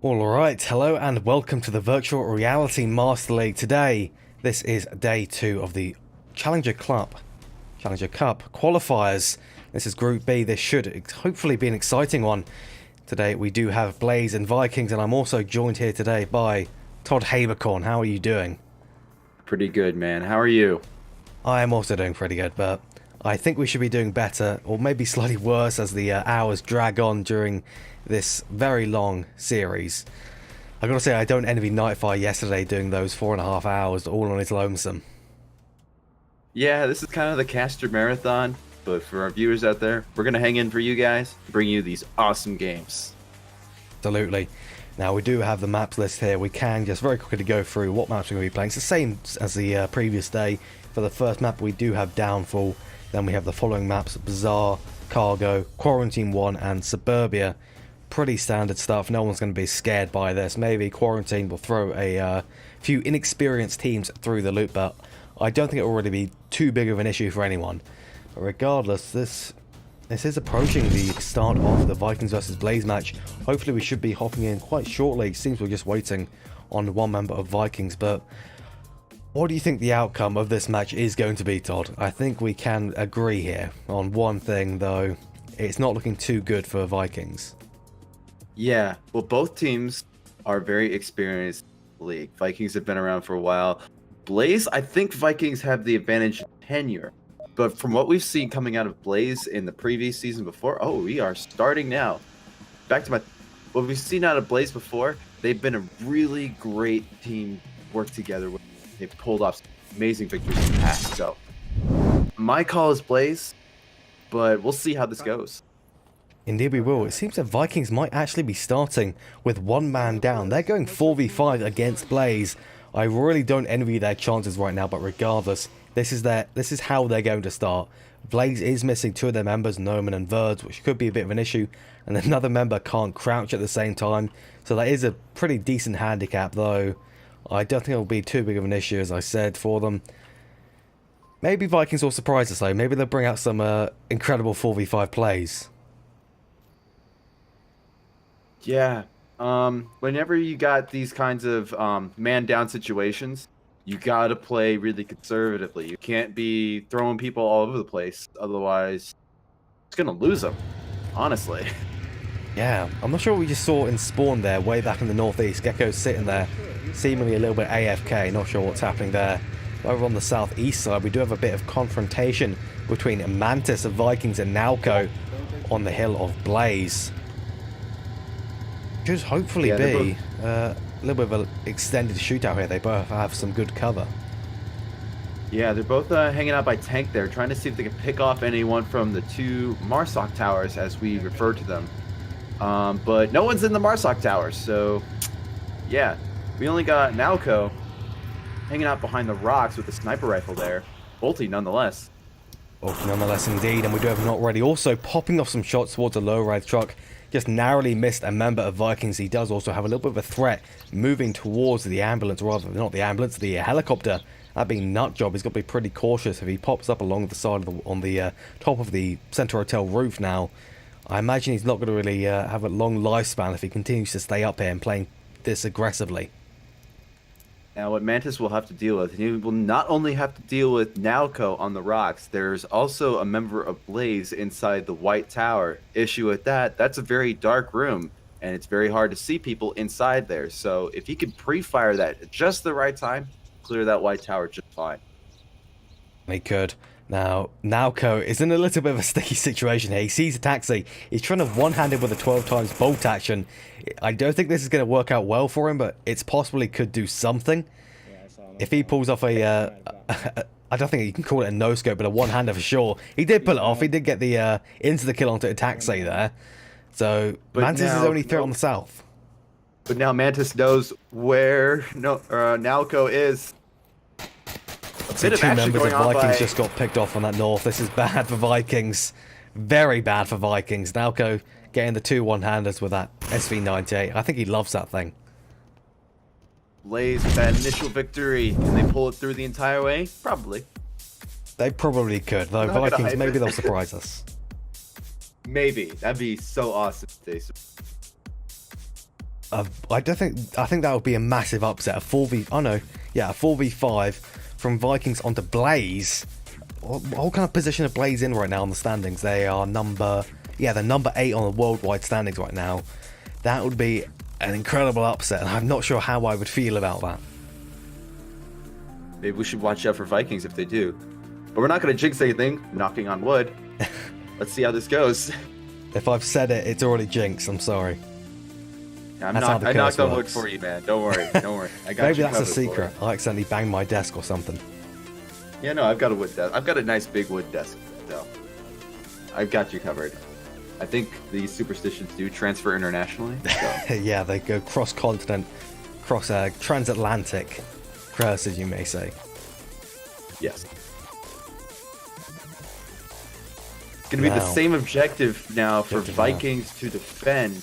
Alright, hello and welcome to the Virtual Reality Master League. Today, this is day 2 of the Challenger Cup qualifiers. This is Group B. This should hopefully be an exciting one. Today we do have Blaze and Vikings, and I'm also joined here today by Todd Habercorn. How are you doing? Pretty good, man. How are you? I am also doing pretty good, but I think we should be doing better, or maybe slightly worse as the hours drag on during this very long series. I gotta say, I don't envy Nightfire yesterday doing those 4.5 hours all on its lonesome. Yeah, this is kind of the caster marathon, but for our viewers out there, we're gonna hang in for you guys, bring you these awesome games. Absolutely. Now we do have the maps list here. We can just very quickly go through what maps we're going to be playing. It's the same as the previous day. For the first map we do have Downfall, then we have the following maps: Bazaar, Cargo, Quarantine 1 and Suburbia. Pretty standard stuff. No one's going to be scared by this. Maybe Quarantine will throw a few inexperienced teams through the loop, but I don't think it will really be too big of an issue for anyone. But regardless, this is approaching the start of the Vikings versus Blaze match. Hopefully we should be hopping in quite shortly. Seems we're just waiting on one member of Vikings. But what do you think the outcome of this match is going to be, Todd? I think we can agree here on one thing, though. It's not looking too good for Vikings. Yeah, well, both teams are very experienced in the league. Vikings have been around for a while. Blaze, I think Vikings have the advantage in tenure. But from what we've seen coming out of Blaze in the previous season before, we are starting now. Back to what we've seen out of Blaze before, they've been a really great team work together. They've pulled off amazing victories in the past. So my call is Blaze, but we'll see how this goes. Indeed we will. It seems that Vikings might actually be starting with one man down. They're going 4v5 against Blaze. I really don't envy their chances right now, but regardless, this is how they're going to start. Blaze is missing 2 of their members, Noman and Verds, which could be a bit of an issue, and another member can't crouch at the same time, so that is a pretty decent handicap, though I don't think it'll be too big of an issue, as I said, for them. Maybe Vikings will surprise us, though. Maybe they'll bring out some incredible 4v5 plays. Yeah, whenever you got these kinds of man-down situations, you got to play really conservatively. You can't be throwing people all over the place, otherwise it's going to lose them, honestly. Yeah, I'm not sure what we just saw in Spawn there, way back in the northeast. Gecko's sitting there, seemingly a little bit AFK, not sure what's happening there. Over on the southeast side, we do have a bit of confrontation between Mantis of Vikings and Nalco. on the hill of Blaze. Should hopefully be a little bit of an extended shootout here. They both have some good cover. Yeah, they're both hanging out by tank there, trying to see if they can pick off anyone from the two Marsoc towers, as we refer to them. But no one's in the Marsoc towers, so yeah. We only got Nalco hanging out behind the rocks with the sniper rifle there. Bolty, nonetheless. Bolty, nonetheless, indeed. And we do have not already also popping off some shots towards a low-ride truck. Just narrowly missed a member of Vikings. He does also have a little bit of a threat moving towards the ambulance, rather not the ambulance, the helicopter. That being Nutjob, he's got to be pretty cautious if he pops up along the side of on the top of the Center Hotel roof now. I imagine he's not going to really have a long lifespan if he continues to stay up here and playing this aggressively. Now, what Mantis will have to deal with, he will not only have to deal with Nalco on the rocks, there's also a member of Blaze inside the White Tower. Issue with that, that's a very dark room, and it's very hard to see people inside there. So if he could pre-fire that at just the right time, clear that White Tower just fine. He could. Now, Nalco is in a little bit of a sticky situation here. He sees a taxi. He's trying to one-hand it with a 12 times bolt action. I don't think this is going to work out well for him, but it's possibly could do something. If he pulls off a... I don't think you can call it a no-scope, but a one-hander for sure. He did pull it off. He did get the into the kill onto a taxi there. So, Mantis is only threat on the south. But now Mantis knows where Nalco is. So two members of Vikings just got picked off on that north. This is bad for Vikings. Very bad for Vikings. Nalco getting the two one-handers with that SV98. I think he loves that thing. Blaze with that initial victory. Can they pull it through the entire way? Probably. They probably could, though. Vikings, maybe they'll surprise us. Maybe. That'd be so awesome. I think that would be a massive upset. A 4v5 from Vikings onto Blaze. What kind of position are Blaze in right now on the standings? They are they're number 8 on the worldwide standings right now. That would be an incredible upset, and I'm not sure how I would feel about that. Maybe we should watch out for Vikings if they do. But we're not going to jinx anything, knocking on wood. Let's see how this goes. If I've said it, it's already jinxed. I'm sorry. I knocked on wood for you, man. Don't worry. Don't worry. I got Maybe you that's a covered secret. I accidentally banged my desk or something. Yeah, no, I've got a wood desk. I've got a nice big wood desk, so I've got you covered. I think these superstitions do transfer internationally. So. Yeah, they go cross-continent, transatlantic curses, you may say. Yes. It's going to be the same objective now for Vikings to defend.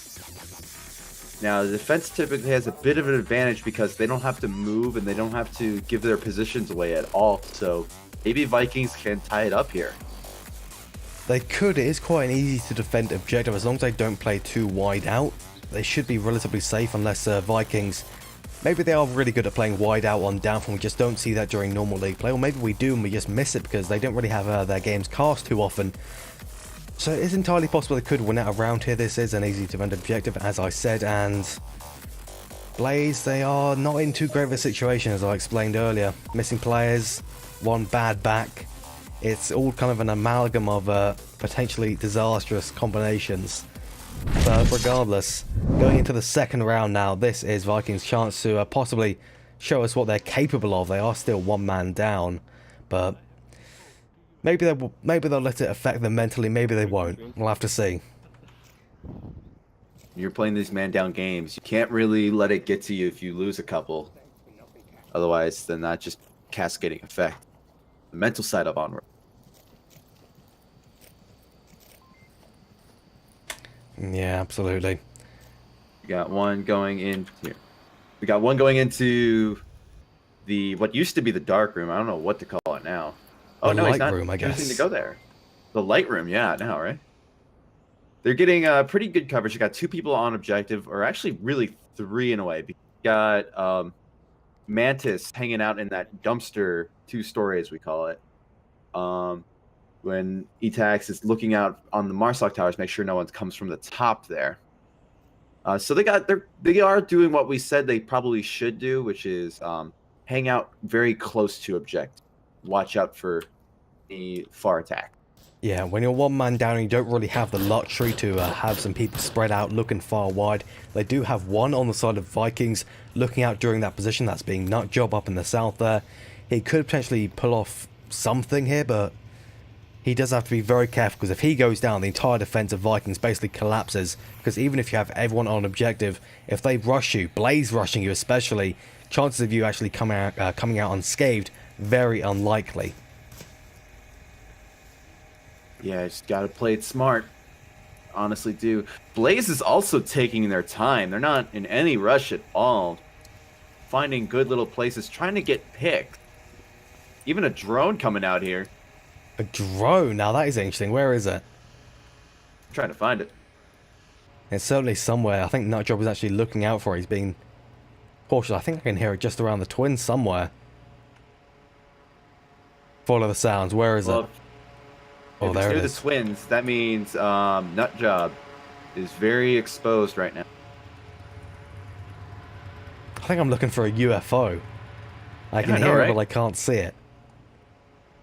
Now, the defense typically has a bit of an advantage because they don't have to move and they don't have to give their positions away at all. So maybe Vikings can tie it up here. They could. It is quite an easy to defend objective as long as they don't play too wide out. They should be relatively safe unless Vikings... Maybe they are really good at playing wide out on downfall. We just don't see that during normal league play. Or maybe we do and we just miss it because they don't really have their games cast too often. So it's entirely possible they could win out around here. This is an easy to defend objective, as I said, and Blaze, they are not in too great of a situation, as I explained earlier. Missing players, one bad back. It's all kind of an amalgam of potentially disastrous combinations. But regardless, going into the second round now, this is Vikings' chance to possibly show us what they're capable of. They are still one man down, but... Maybe they'll let it affect them mentally, maybe they won't. We'll have to see. You're playing these man-down games. You can't really let it get to you if you lose a couple. Otherwise, then that just cascading effect. The mental side of Onward. Yeah, absolutely. We got one going in here. We got one going into the what used to be the dark room. I don't know what to call it now. Oh, no, he's not room, I guess. choosing to go there. The light room, yeah, now, right? They're getting pretty good coverage. You got two people on objective, or actually really three in a way. You got Mantis hanging out in that dumpster 2-story, as we call it. When ETAX is looking out on the Marsoc towers, make sure no one comes from the top there. So they are doing what we said they probably should do, which is hang out very close to objective. Watch out for the far attack. Yeah, when you're one man down, you don't really have the luxury to have some people spread out looking far wide. They do have one on the side of Vikings looking out during that position. That's being Nutjob up in the south there. He could potentially pull off something here, but he does have to be very careful, because if he goes down, the entire defense of Vikings basically collapses. Because even if you have everyone on objective, if they rush you, Blaze rushing you especially, chances of you actually coming out unscathed, very unlikely. Yeah, just gotta play it smart. Honestly, do. Blaze is also taking their time. They're not in any rush at all. Finding good little places, trying to get picked. Even a drone coming out here. A drone? Now that is interesting. Where is it? I'm trying to find it. It's certainly somewhere. I think Nutjob is actually looking out for it. He's being cautious. I think I can hear it just around the twins somewhere. Follow the sounds. Where is it? Oh, there it near is. the twins, that means Nutjob is very exposed right now. I think I'm looking for a UFO. I can I know, hear it, right? but I can't see it.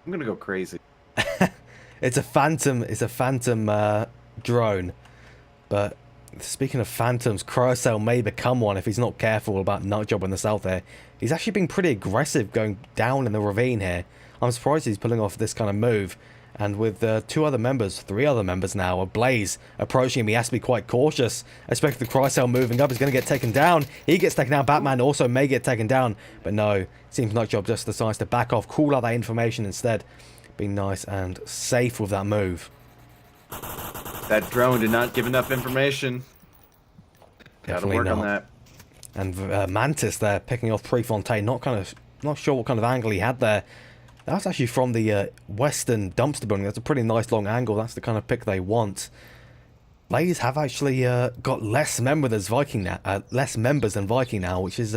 I'm gonna go crazy. It's a phantom. It's a phantom drone. But speaking of phantoms, Carousel may become one if he's not careful about Nutjob in the south there. He's actually been pretty aggressive going down in the ravine here. I'm surprised he's pulling off this kind of move. And with three other members now of Blaze approaching him, he has to be quite cautious, especially the Crycell moving up. He's going to get taken down. He gets taken down. Batman also may get taken down. But no, seems Nutjob just decides to back off, call out that information instead. Being nice and safe with that move. That drone did not give enough information. Gotta Definitely work on not. that. And Mantis there picking off Prefontaine. Not sure what kind of angle he had there. That's actually from the western dumpster building. That's a pretty nice long angle. That's the kind of pick they want. Blaze have actually got less members than Viking now, which is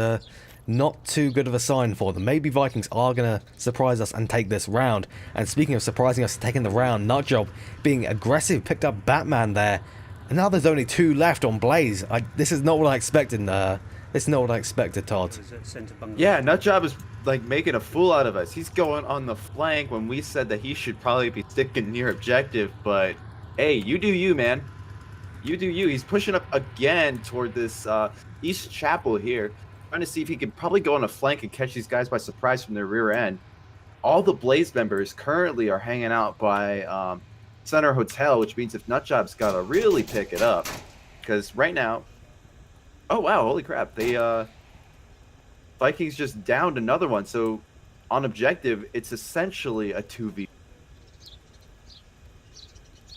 not too good of a sign for them. Maybe Vikings are going to surprise us and take this round. And speaking of surprising us, taking the round, Nutjob being aggressive, picked up Batman there. And now there's only 2 left on Blaze. This is not what I expected. This is not what I expected, Todd. Yeah, Nutjob is like making a fool out of us. He's going on the flank when we said that he should probably be sticking near objective. But hey, you do you, man. You do you. He's pushing up again toward this East Chapel here, trying to see if he can probably go on a flank and catch these guys by surprise from their rear end. All the Blaze members currently are hanging out by Center Hotel, which means if Nutjob's got to really pick it up, because right now, oh wow, holy crap, they Vikings just downed another one. So on objective, it's essentially a 2v.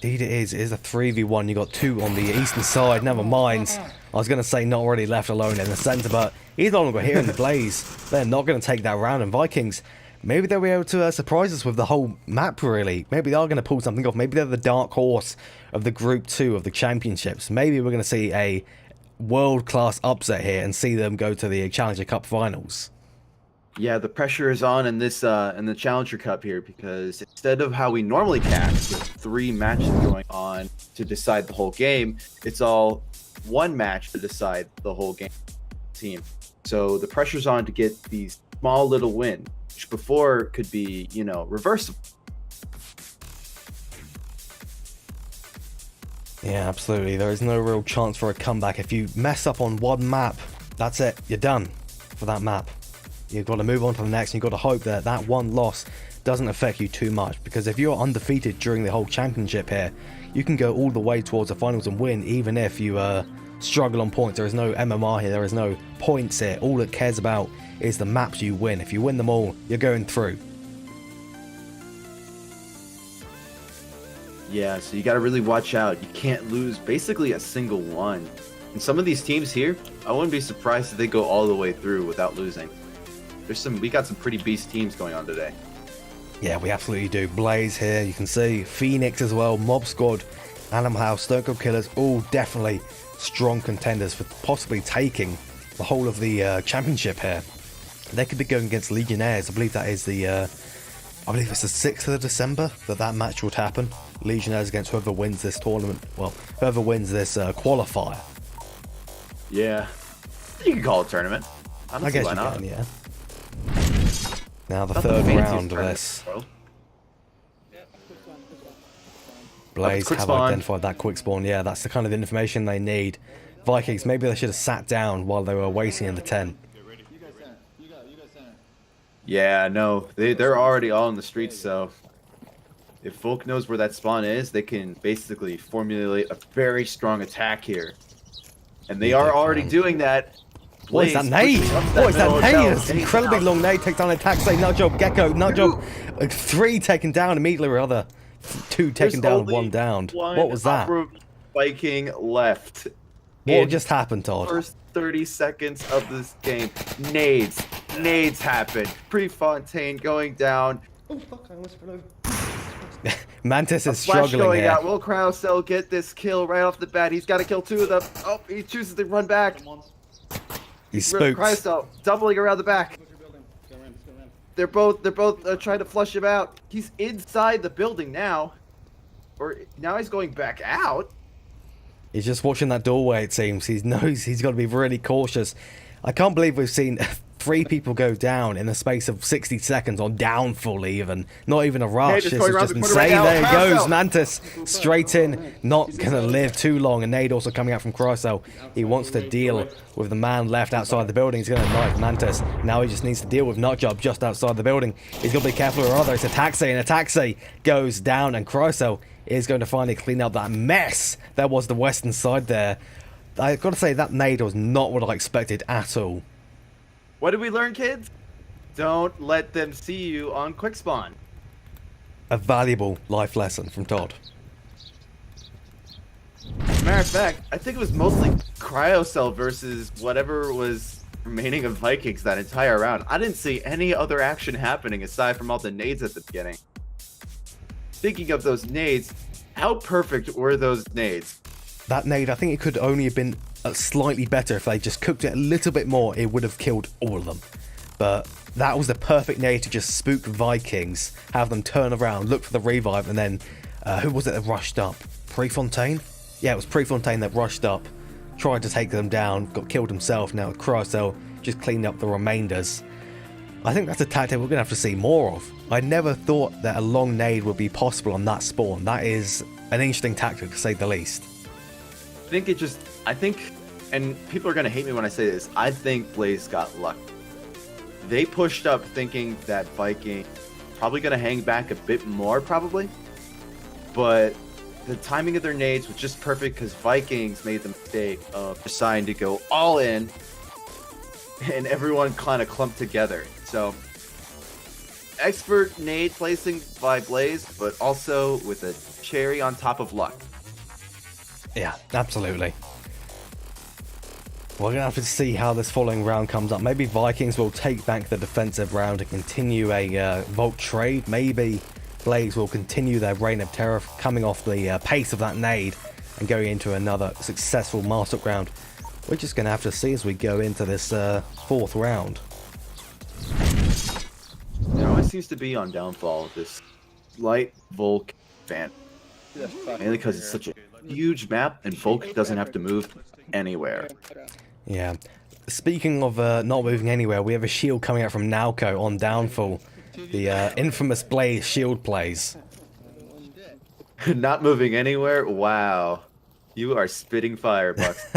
Indeed it is. It is a 3v1. You got 2 on the eastern side. Never mind. I was going to say not already left alone in the centre, but he's no longer here in the Blaze. They're not going to take that round. And Vikings, maybe they'll be able to surprise us with the whole map, really. Maybe they are going to pull something off. Maybe they're the dark horse of the Group 2 of the Championships. Maybe we're going to see a world-class upset here and see them go to the Challenger Cup finals. Yeah, the pressure is on in this in the Challenger Cup here, because instead of how we normally cast with 3 matches going on to decide the whole game, it's all 1 match to decide the whole game team. So the pressure's on to get these small little wins, which before could be, reversible. Yeah, absolutely. There is no real chance for a comeback. If you mess up on one map, that's it. You're done for that map. You've got to move on to the next, and you've got to hope that that one loss doesn't affect you too much. Because if you're undefeated during the whole championship here, you can go all the way towards the finals and win, even if you struggle on points. There is no MMR here. There is no points here. All it cares about is the maps you win. If you win them all, you're going through. Yeah, so you got to really watch out. You can't lose basically a single one. And some of these teams here, I wouldn't be surprised if they go all the way through without losing. We got some pretty beast teams going on today. Yeah, we absolutely do. Blaze here, you can see Phoenix as well, Mob Squad, Animal House, Stone Cold Killers, all definitely strong contenders for possibly taking the whole of the championship here. They could be going against Legionnaires. I believe that is I believe it's the 6th of December that match would happen. Legionnaires against whoever wins this tournament. Well, whoever wins this qualifier. Yeah, you can call it a tournament. I guess you can, yeah. Now the Not third fanciest round of tournament, this. bro. Blaze quick have spawn. identified that quick spawn. Yeah, that's the kind of information they need. Vikings, maybe they should have sat down while they were waiting in the tent. Yeah, no, they're already all in the streets, so if Volk knows where that spawn is, they can basically formulate a very strong attack here. And they are already doing that. What is that nade? What is that nade? It's an incredibly long nade. Takes down an attack. Say, nut job, Gecko, nut job. 3 taken down immediately, or other 2 taken down, 1 downed. What was that? Viking left. What just happened, Todd? First 30 seconds of this game, nades happen. Prefontaine going down. Oh fuck! I almost fell over. Mantis is struggling going here. Out. Will Cryocell get this kill right off the bat? He's got to kill 2 of them. Oh, he chooses to run back. He's spooked. Cryocell doubling around the back. They're both trying to flush him out. He's inside the building now, or now he's going back out. He's just watching that doorway, it seems. He knows he's got to be really cautious. I can't believe we've seen 3 people go down in the space of 60 seconds on downfall even. Not even a rush. This is just insane. There he goes. Mantis straight in. Not going to live too long. And nade also coming out from Cryocell. He wants to deal with the man left outside the building. He's going to knife Mantis. Now he just needs to deal with Nutjob just outside the building. He's got to be careful or other. It's a taxi, and a taxi goes down, and Cryocell is going to finally clean up that mess that was the western side there. I've got to say, that nade was not what I expected at all. What did we learn, kids? Don't let them see you on quick spawn. A valuable life lesson from Todd. Matter of fact, I think it was mostly Cryocell versus whatever was remaining of Vikings that entire round. I didn't see any other action happening aside from all the nades at the beginning. Speaking of those nades, how perfect were those nades? That nade, I think it could only have been slightly better if they just cooked it a little bit more. It would have killed all of them. But that was the perfect nade to just spook Vikings, have them turn around, look for the revive, and then who was it that rushed up? Prefontaine? Yeah, it was Prefontaine that rushed up, tried to take them down, got killed himself. Now Cryocell just cleaned up the remainders. I think that's a tactic we're going to have to see more of. I never thought that a long nade would be possible on that spawn. That is an interesting tactic, to say the least. I think, and people are going to hate me when I say this, I think Blaze got lucky. They pushed up thinking that Viking probably going to hang back a bit more, probably. But the timing of their nades was just perfect because Vikings made the mistake of deciding to go all in, and everyone kind of clumped together. So, expert nade placing by Blaze, but also with a cherry on top of luck. Yeah, absolutely. We're going to have to see how this following round comes up. Maybe Vikings will take back the defensive round and continue a Volt trade. Maybe Blaze will continue their reign of terror, coming off the pace of that nade and going into another successful master round. We're just going to have to see as we go into this 4th round. There always seems to be on downfall this light Volk fan. Mainly because it's such a huge map and Volk doesn't have to move anywhere. Yeah. Speaking of not moving anywhere, we have a shield coming out from Nalco on downfall. The infamous Blaze shield plays. Not moving anywhere? Wow. You are spitting fire, Bucks.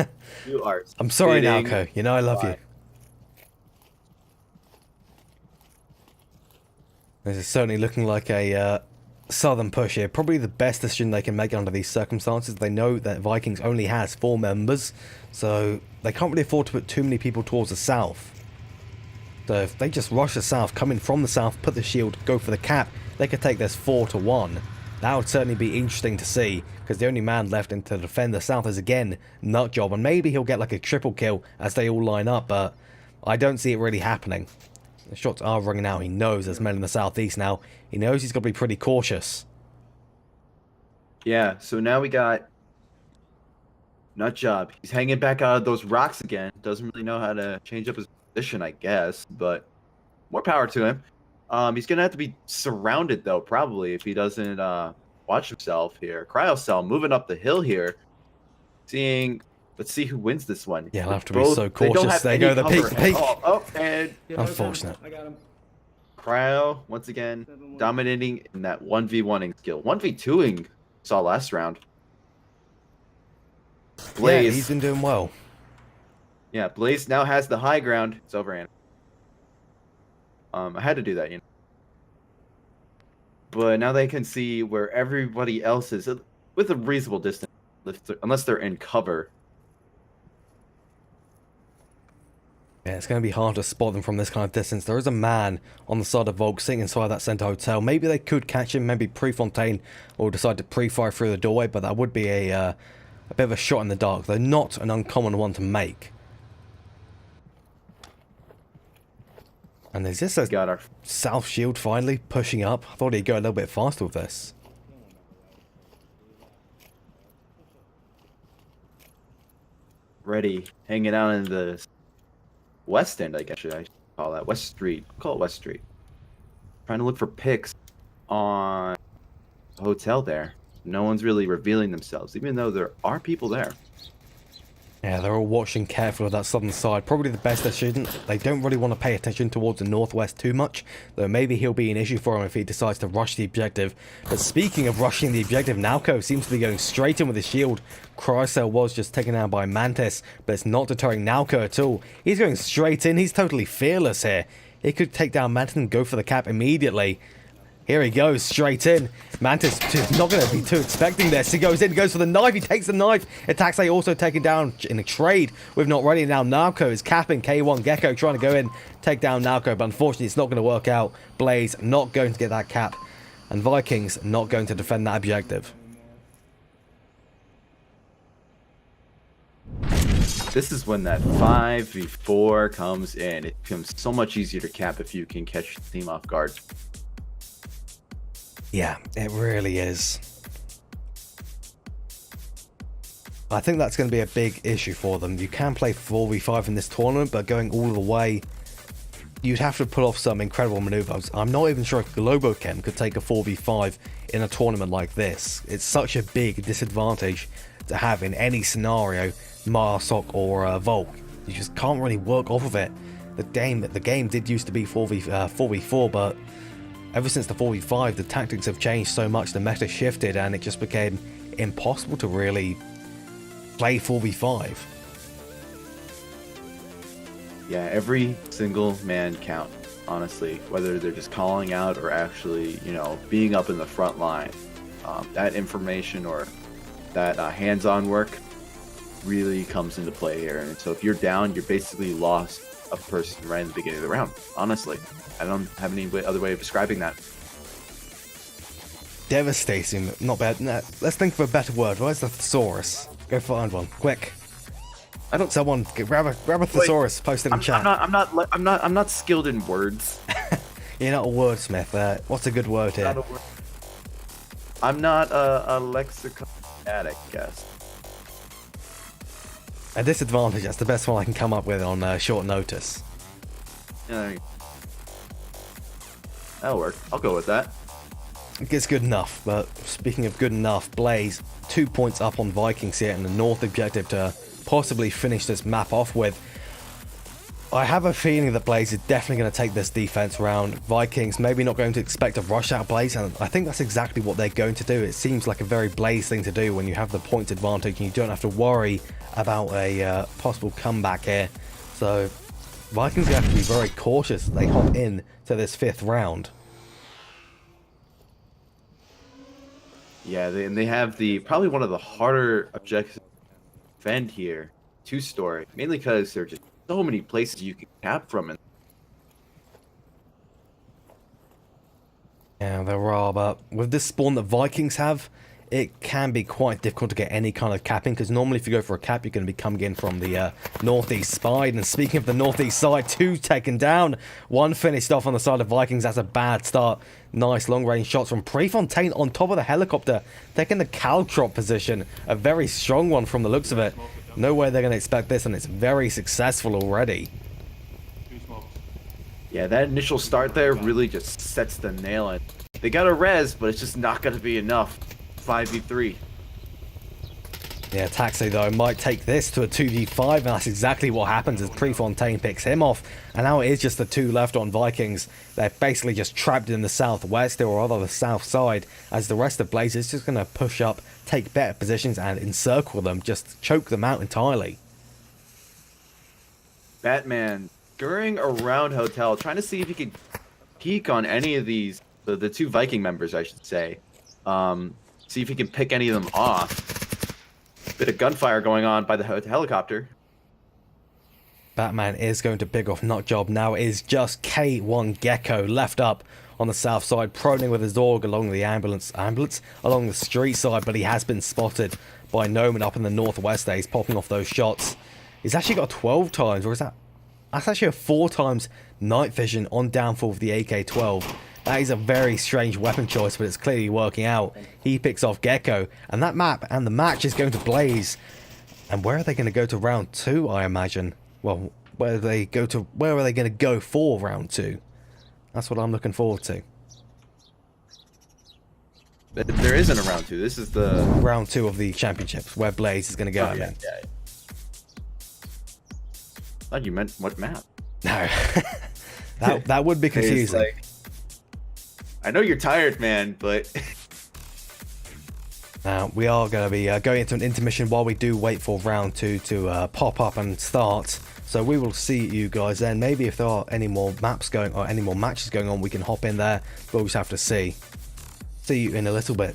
You are. I'm sorry, Nalco. You know I love you. This is certainly looking like a southern push here. Probably the best decision they can make under these circumstances. They know that Vikings only has 4 members, so they can't really afford to put too many people towards the south. So if they just rush the south, come in from the south, put the shield, go for the cap, they could take this 4-1. That would certainly be interesting to see, because the only man left in to defend the south is again Nutjob, and maybe he'll get like a triple kill as they all line up, but I don't see it really happening. The shots are ringing out. He knows there's men in the southeast now. He knows he's got to be pretty cautious. Yeah, so now we got Nutjob. He's hanging back out of those rocks again. Doesn't really know how to change up his position, I guess, but more power to him. He's going to have to be surrounded, though, probably, if he doesn't watch himself here. Cryocell moving up the hill here. Let's see who wins this one. Yeah, I'll have to be so cautious. There go the peak. Oh, and unfortunate. I got him. Cryo, once again, dominating in that 1v1ing skill. 1v2ing saw last round. Yeah, Blaze, he's been doing well. yeah, Blaze now has the high ground. It's over, Anna. I had to do that, you know. But now they can see where everybody else is with a reasonable distance, unless they're in cover. Yeah, it's going to be hard to spot them from this kind of distance. There is a man on the side of Volk sitting inside that center hotel. Maybe they could catch him. Maybe Prefontaine will decide to pre-fire through the doorway, but that would be a bit of a shot in the dark. Though not an uncommon one to make. And is this a Got our South Shield finally pushing up? I thought he'd go a little bit faster with this. ready, hanging out in the West End, I guess I should call that. West Street. Call it West Street. Trying to look for pics on the hotel there. No one's really revealing themselves, even though there are people there. Yeah, they're all watching carefully of that southern side. Probably the best decision. They don't really want to pay attention towards the northwest too much, though maybe he'll be an issue for him if he decides to rush the objective. But speaking of rushing the objective, Nalco seems to be going straight in with his shield. Chrysler was just taken out by Mantis, but it's not deterring Nalco at all. He's going straight in. He's totally fearless here. He could take down Mantis and go for the cap immediately. Here he goes, straight in. Mantis is not going to be too expecting this. He goes in, goes for the knife. He takes the knife. Attacks A also taken down in a trade with Not Ready. Now Nalco is capping K1 Gecko, trying to go in, take down Nalco. But unfortunately, it's not going to work out. Blaze not going to get that cap. And Vikings not going to defend that objective. This is when that 5v4 comes in. It becomes so much easier to cap if you can catch the team off guard. Yeah, it really is. I think that's going to be a big issue for them. You can play 4v5 in this tournament, but going all the way, you'd have to pull off some incredible maneuvers. I'm not even sure if Globochem could take a 4v5 in a tournament like this. It's such a big disadvantage to have in any scenario, Marsok or Volk. You just can't really work off of it. The game did used to be 4v4, but ever since the 4v5, the tactics have changed so much, the meta shifted, and it just became impossible to really play 4v5. Yeah, every single man count, honestly, whether they're just calling out or actually, you know, being up in the front line. That information or that hands-on work really comes into play here. And so if you're down, you're basically lost a person right in the beginning of the round, honestly. I don't have any other way of describing that. Devastating, not bad. Nah, let's think of a better word. Where's the thesaurus? Go find one, quick. I don't. Someone grab a thesaurus, post it in chat. I'm not skilled in words. You're not a wordsmith. What's a good word here? I'm not a lexicon addict, I guess. A disadvantage. That's the best one I can come up with on short notice. Yeah, that'll work. I'll go with that. It's good enough, but speaking of good enough, Blaze 2 points up on Vikings here in the north objective to possibly finish this map off with. I have a feeling that Blaze is definitely going to take this defense round. Vikings maybe not going to expect a rush out Blaze, and I think that's exactly what they're going to do. It seems like a very Blaze thing to do when you have the points advantage and you don't have to worry about a possible comeback here. So Vikings have to be very cautious as they hop in to this fifth round. Yeah, they have probably one of the harder objectives to defend here. Two-story, mainly because there are just so many places you can cap from. Yeah, there are, but with this spawn that Vikings have, it can be quite difficult to get any kind of capping, because normally if you go for a cap, you're going to be coming in from the northeast side. And speaking of the northeast side, 2 taken down, 1 finished off on the side of Vikings. That's a bad start. Nice long-range shots from Prefontaine on top of the helicopter, taking the Caltrop position. A very strong one from the looks of it. No way they're going to expect this, and it's very successful already. Yeah, that initial start there really just sets the nail in. They got a res, but it's just not going to be enough. 5v3. Yeah, Taxi though might take this to a 2v5, and that's exactly what happens as Prefontaine picks him off, and now it is just the two left on Vikings. They're basically just trapped in the southwest, or rather the south side, as the rest of Blaze is just going to push up, take better positions, and encircle them, just choke them out entirely. Batman scurrying around Hotel, trying to see if he could peek on any of these, the two Viking members, I should say. See if he can pick any of them off. Bit of gunfire going on by the helicopter. Batman is going to pick off Nutjob. Now it is just K1 Gecko left up on the south side, proning with his dog along the ambulance along the street side, but he has been spotted by Noman up in the northwest there. He's popping off those shots. He's actually got 12 times, or is that's actually a 4 times night vision on downfall of the AK-12. That is a very strange weapon choice, but it's clearly working out. He picks off Gecko, and that map and the match is going to Blaze. And where are they going to go to round 2, I imagine? Well, where are they going to go for round 2? That's what I'm looking forward to. There isn't a round 2. This is the round 2 of the championships, where Blaze is going to go. Yeah. Thought you meant what map? No. that would be confusing. I know you're tired, man, but now we are going to be going into an intermission while we do wait for round 2 to pop up and start. So we will see you guys then. Maybe if there are any more maps going or any more matches going on, we can hop in there. We'll just have to see. See you in a little bit.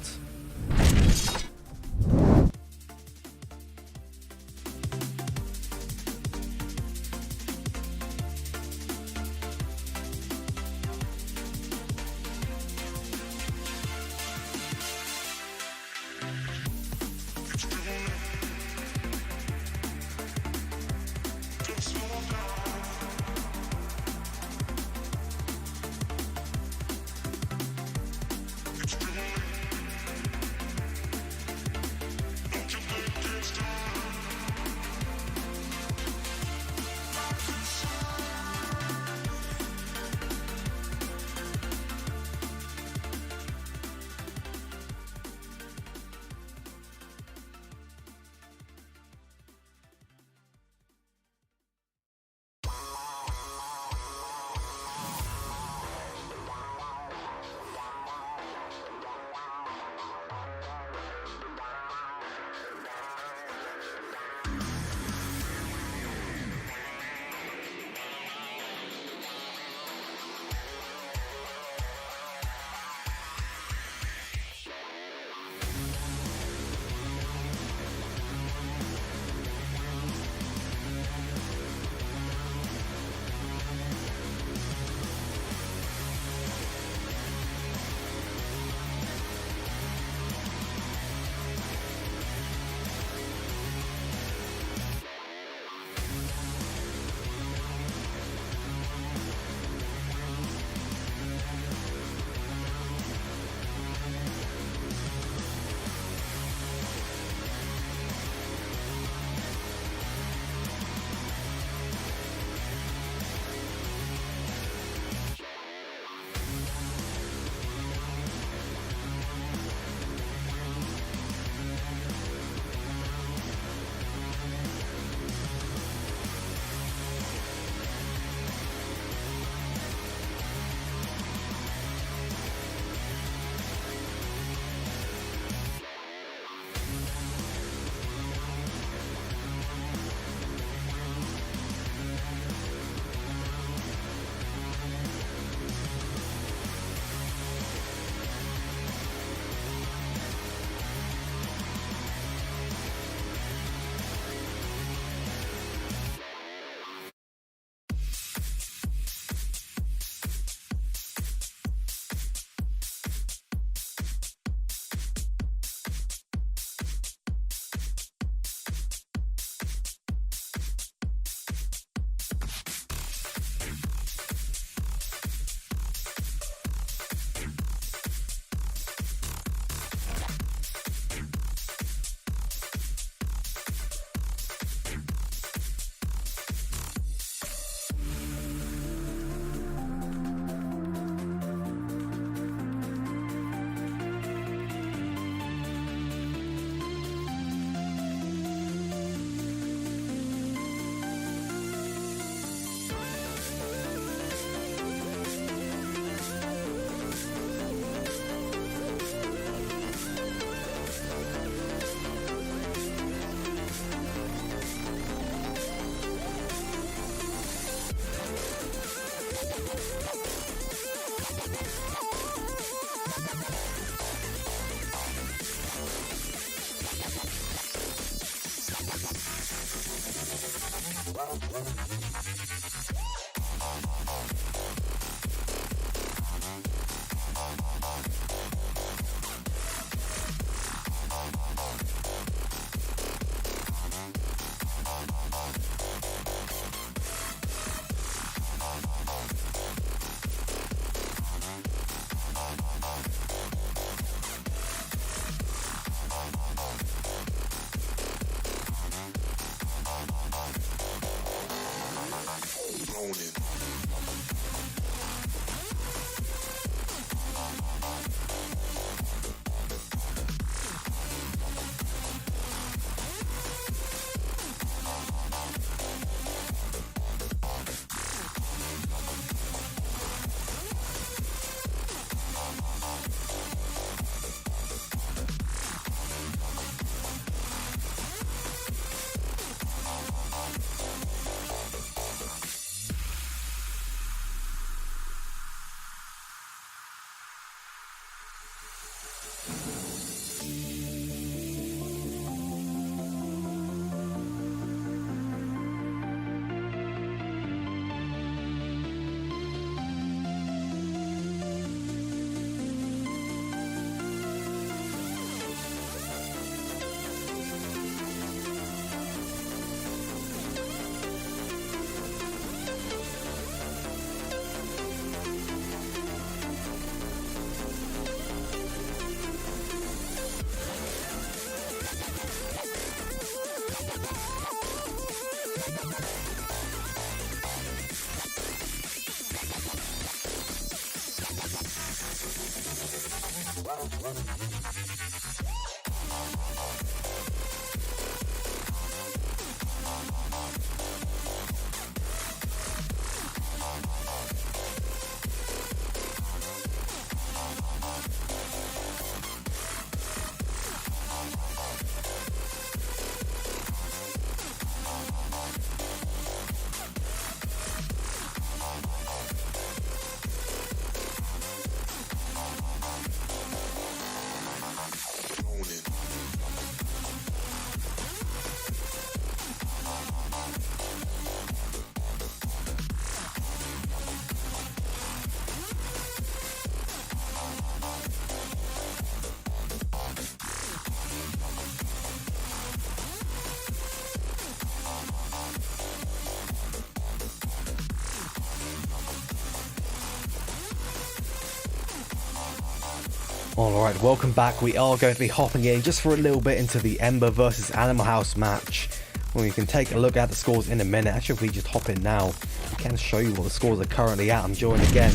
Alright, welcome back. We are going to be hopping in just for a little bit into the Ember versus Animal House match. We can take a look at the scores in a minute. Actually, if we just hop in now, I can show you what the scores are currently at. I'm joined again.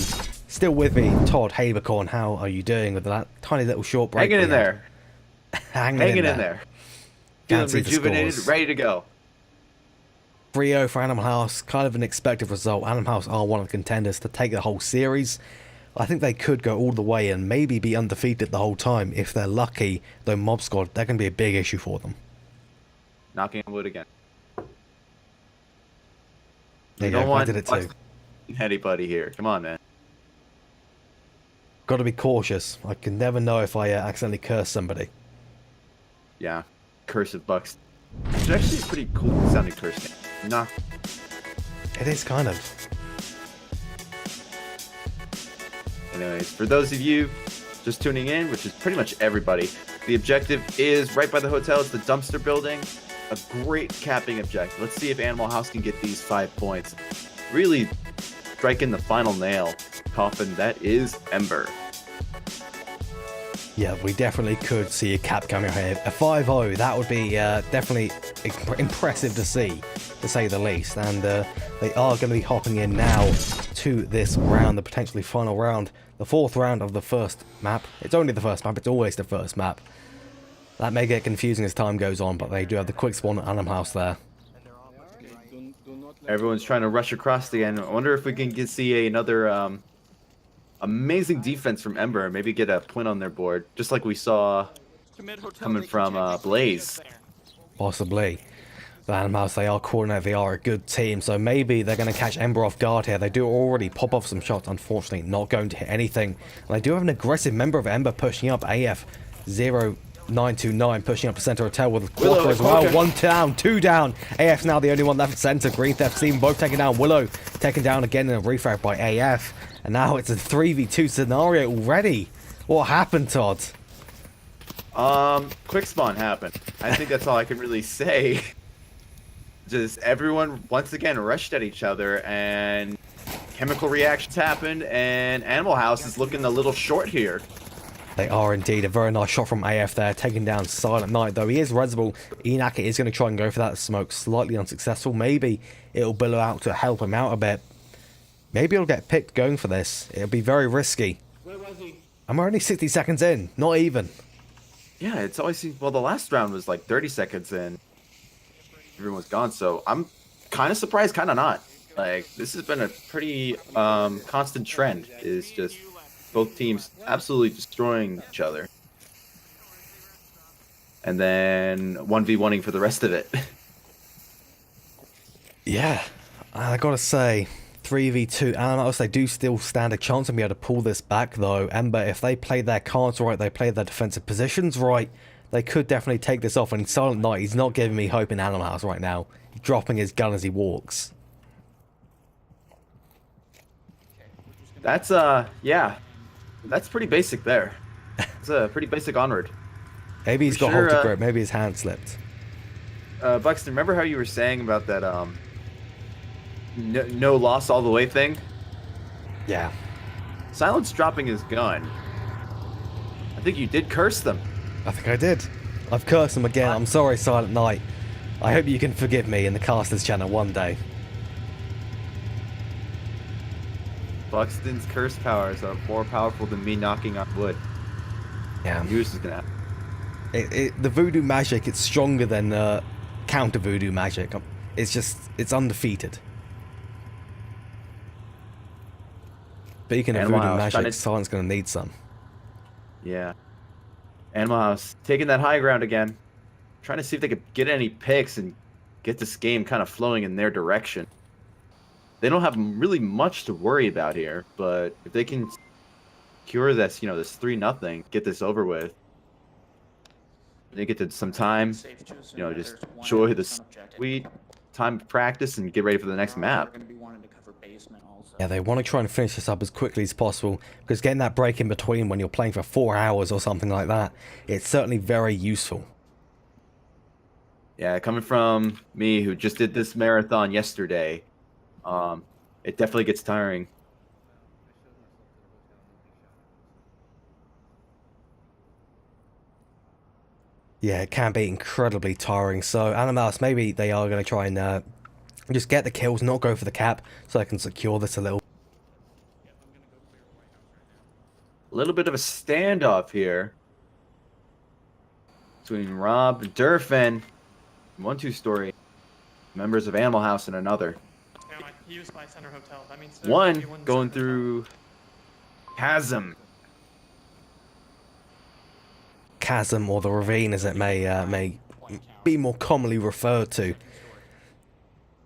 Still with me, Todd Havercorn. How are you doing with that tiny little short break? Hanging in there. Hanging in there. Feeling rejuvenated, ready to go. 3-0 for Animal House. Kind of an expected result. Animal House are one of the contenders to take the whole series. I think they could go all the way and maybe be undefeated the whole time if they're lucky, though Mob Squad, they're going to be a big issue for them. Knocking on wood again. There you go, I did it too. Anybody here. Come on, man. Got to be cautious. I can never know if I accidentally curse somebody. Yeah. Curse of Bucks. It's actually a pretty cool sounding curse name. Nah. It is kind of. Anyways, for those of you just tuning in, which is pretty much everybody, the objective is right by the hotel. It's the dumpster building. A great capping objective. Let's see if Animal House can get these 5 points. Really striking the final nail. Coffin, that is Ember. Yeah, we definitely could see a cap coming here. A 5-0, that would be definitely impressive to see, to say the least. And they are going to be hopping in now to this round, the potentially final round. The 4th round of the first map. It's only the first map, it's always the first map. That may get confusing as time goes on, but they do have the quick spawn at Animal House there. Everyone's trying to rush across again. I wonder if we can see another amazing defense from Ember. Maybe get a point on their board, just like we saw coming from Blaze. Possibly. The Animal House, they are coordinated, they are a good team, so maybe they're going to catch Ember off guard here. They do already pop off some shots, unfortunately not going to hit anything. And they do have an aggressive member of Ember pushing up, AF0 929 pushing up to center hotel with Willow, Qualifier as well. okay. 1 down, 2 down. AF's now the only one left at center. Green Theft Steven both taken down. Willow taken down again in a refrag by AF. And now it's a 3v2 scenario already. What happened, Todd? Quick spawn happened. I think that's all I can really say. Just everyone once again rushed at each other and chemical reactions happened, and Animal House is looking a little short here. They are indeed. A very nice shot from AF there, taking down Silent Night, though he is resable. Enaka is going to try and go for that smoke, slightly unsuccessful. Maybe it'll billow out to help him out a bit. Maybe he'll get picked going for this. It'll be very risky. Where was he? I'm only 60 seconds in, not even. Yeah, it's always seems, well, the last round was like 30 seconds in. Everyone's gone, so I'm kind of surprised, kind of not. Like, this has been a pretty constant trend, is just both teams absolutely destroying each other. And then 1v1ing for the rest of it. Yeah, I gotta say, 3v2 Animals, they do still stand a chance and be able to pull this back though. Ember, if they play their cards right, they play their defensive positions right, they could definitely take this off. And Silent Night, he's not giving me hope in Animal House right now. He's dropping his gun as he walks. That's, yeah. That's pretty basic there. It's a pretty basic Onward. Maybe he's got sure, hold to grip, maybe his hand slipped. Buxton, remember how you were saying about that, no loss all the way thing? Yeah. Silent's dropping his gun. I think you did curse them. I think I did. I've cursed him again. I'm sorry, Silent Night. I hope you can forgive me in the Casters channel one day. Buxton's curse powers are more powerful than me knocking on wood. Yeah. You was just gonna happen. The voodoo magic, it's stronger than counter voodoo magic. It's undefeated. Speaking of Animal voodoo House, magic, trying to- Silent's going to need some. Yeah. Animal House taking that high ground again. Trying to see if they could get any picks and get this game kind of flowing in their direction. They don't have really much to worry about here, but if they can cure this, this 3-0, get this over with, they get to some time, just enjoy the sweet time to practice and get ready for the next map. Yeah, they want to try and finish this up as quickly as possible, because getting that break in between when you're playing for 4 hours or something like that, it's certainly very useful. Yeah, coming from me who just did this marathon yesterday, it definitely gets tiring. Yeah, it can be incredibly tiring. So, Animals, maybe they are going to try and just get the kills, not go for the cap, so they can secure this a little. A little bit of a standoff here between Rob and Durfin, 1-2 story, members of Animal House and another. Yeah, he used my center hotel. That means One going through Chasm. Chasm, or the ravine as it may be more commonly referred to.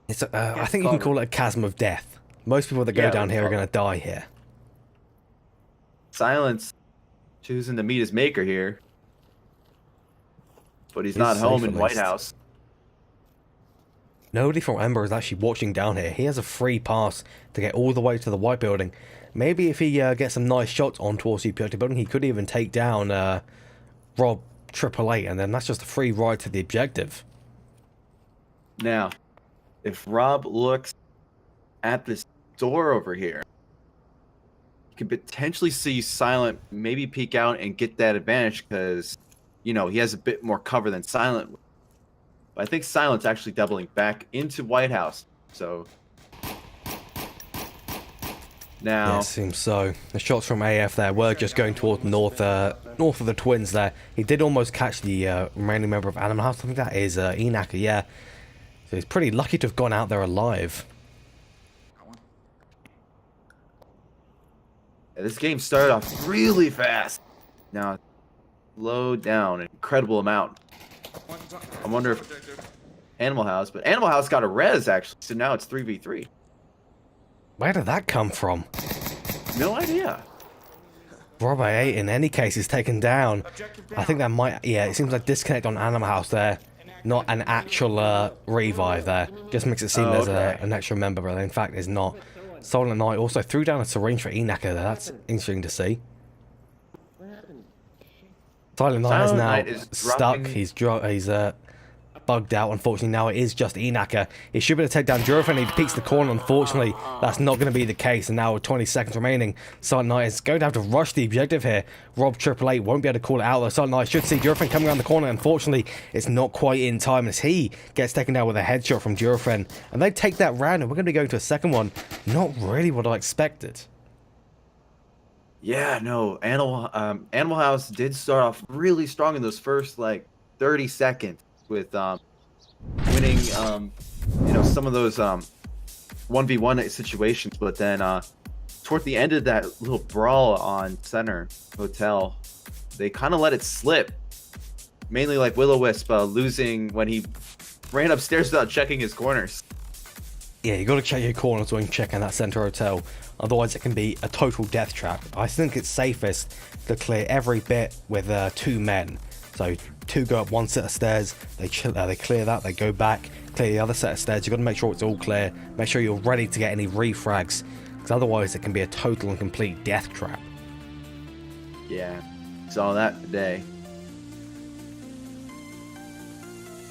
It's I think you can call it a chasm of death. Most people that go down here are going to die here. Silence choosing to meet his maker here, but he's not home in White House. Nobody from Ember is actually watching down here. He has a free pass to get all the way to the White Building. Maybe if he gets some nice shots on towards the objective building, he could even take down Rob 888, and then that's just a free ride to the objective. Now, if Rob looks at this door over here, you can potentially see Silent maybe peek out and get that advantage because, he has a bit more cover than Silent. But I think Silent's actually doubling back into White House. So now, Yeah, it seems so. The shots from AF there were just going toward north of the Twins there. He did almost catch the remaining member of Animal House. I think that is Enaka, yeah. So he's pretty lucky to have gone out there alive. this game started off really fast. Now, slow down an incredible amount. I wonder if Animal House, but Animal House got a res actually, so now it's 3v3. Where did that come from? No idea. Robert 8 in any case is taken down. Objective I think that might, yeah, it seems like disconnect on Animal House there. Not an actual revive there. Just makes it seem there's an extra member, but in fact is not. Silent Knight also threw down a syringe for Enaka there. That's interesting to see. Silent Knight is now stuck. He's bugged out. Unfortunately, now it is just Enaka. He should be able to take down Durafan. He peeks the corner. Unfortunately, that's not going to be the case. And now with 20 seconds remaining, Silent Knight is going to have to rush the objective here. Rob 888 won't be able to call it out though. Silent Knight should see Durafan coming around the corner. Unfortunately, it's not quite in time as he gets taken down with a headshot from Durafan. And they take that round, and we're going to be going to a second one. Not really what I expected. Yeah, no. Animal House did start off really strong in those first like 30 seconds with winning some of those 1v1 situations, but then toward the end of that little brawl on Center Hotel, they kind of let it slip. Mainly like Will-O-Wisp losing when he ran upstairs without checking his corners. Yeah, you got to check your corners when checking that Center Hotel. Otherwise, it can be a total death trap. I think it's safest to clear every bit with 2 men. So 2 go up 1 set of stairs, they clear that, they go back, clear the other set of stairs. You've got to make sure it's all clear, make sure you're ready to get any refrags, because otherwise it can be a total and complete death trap. Yeah, saw that today.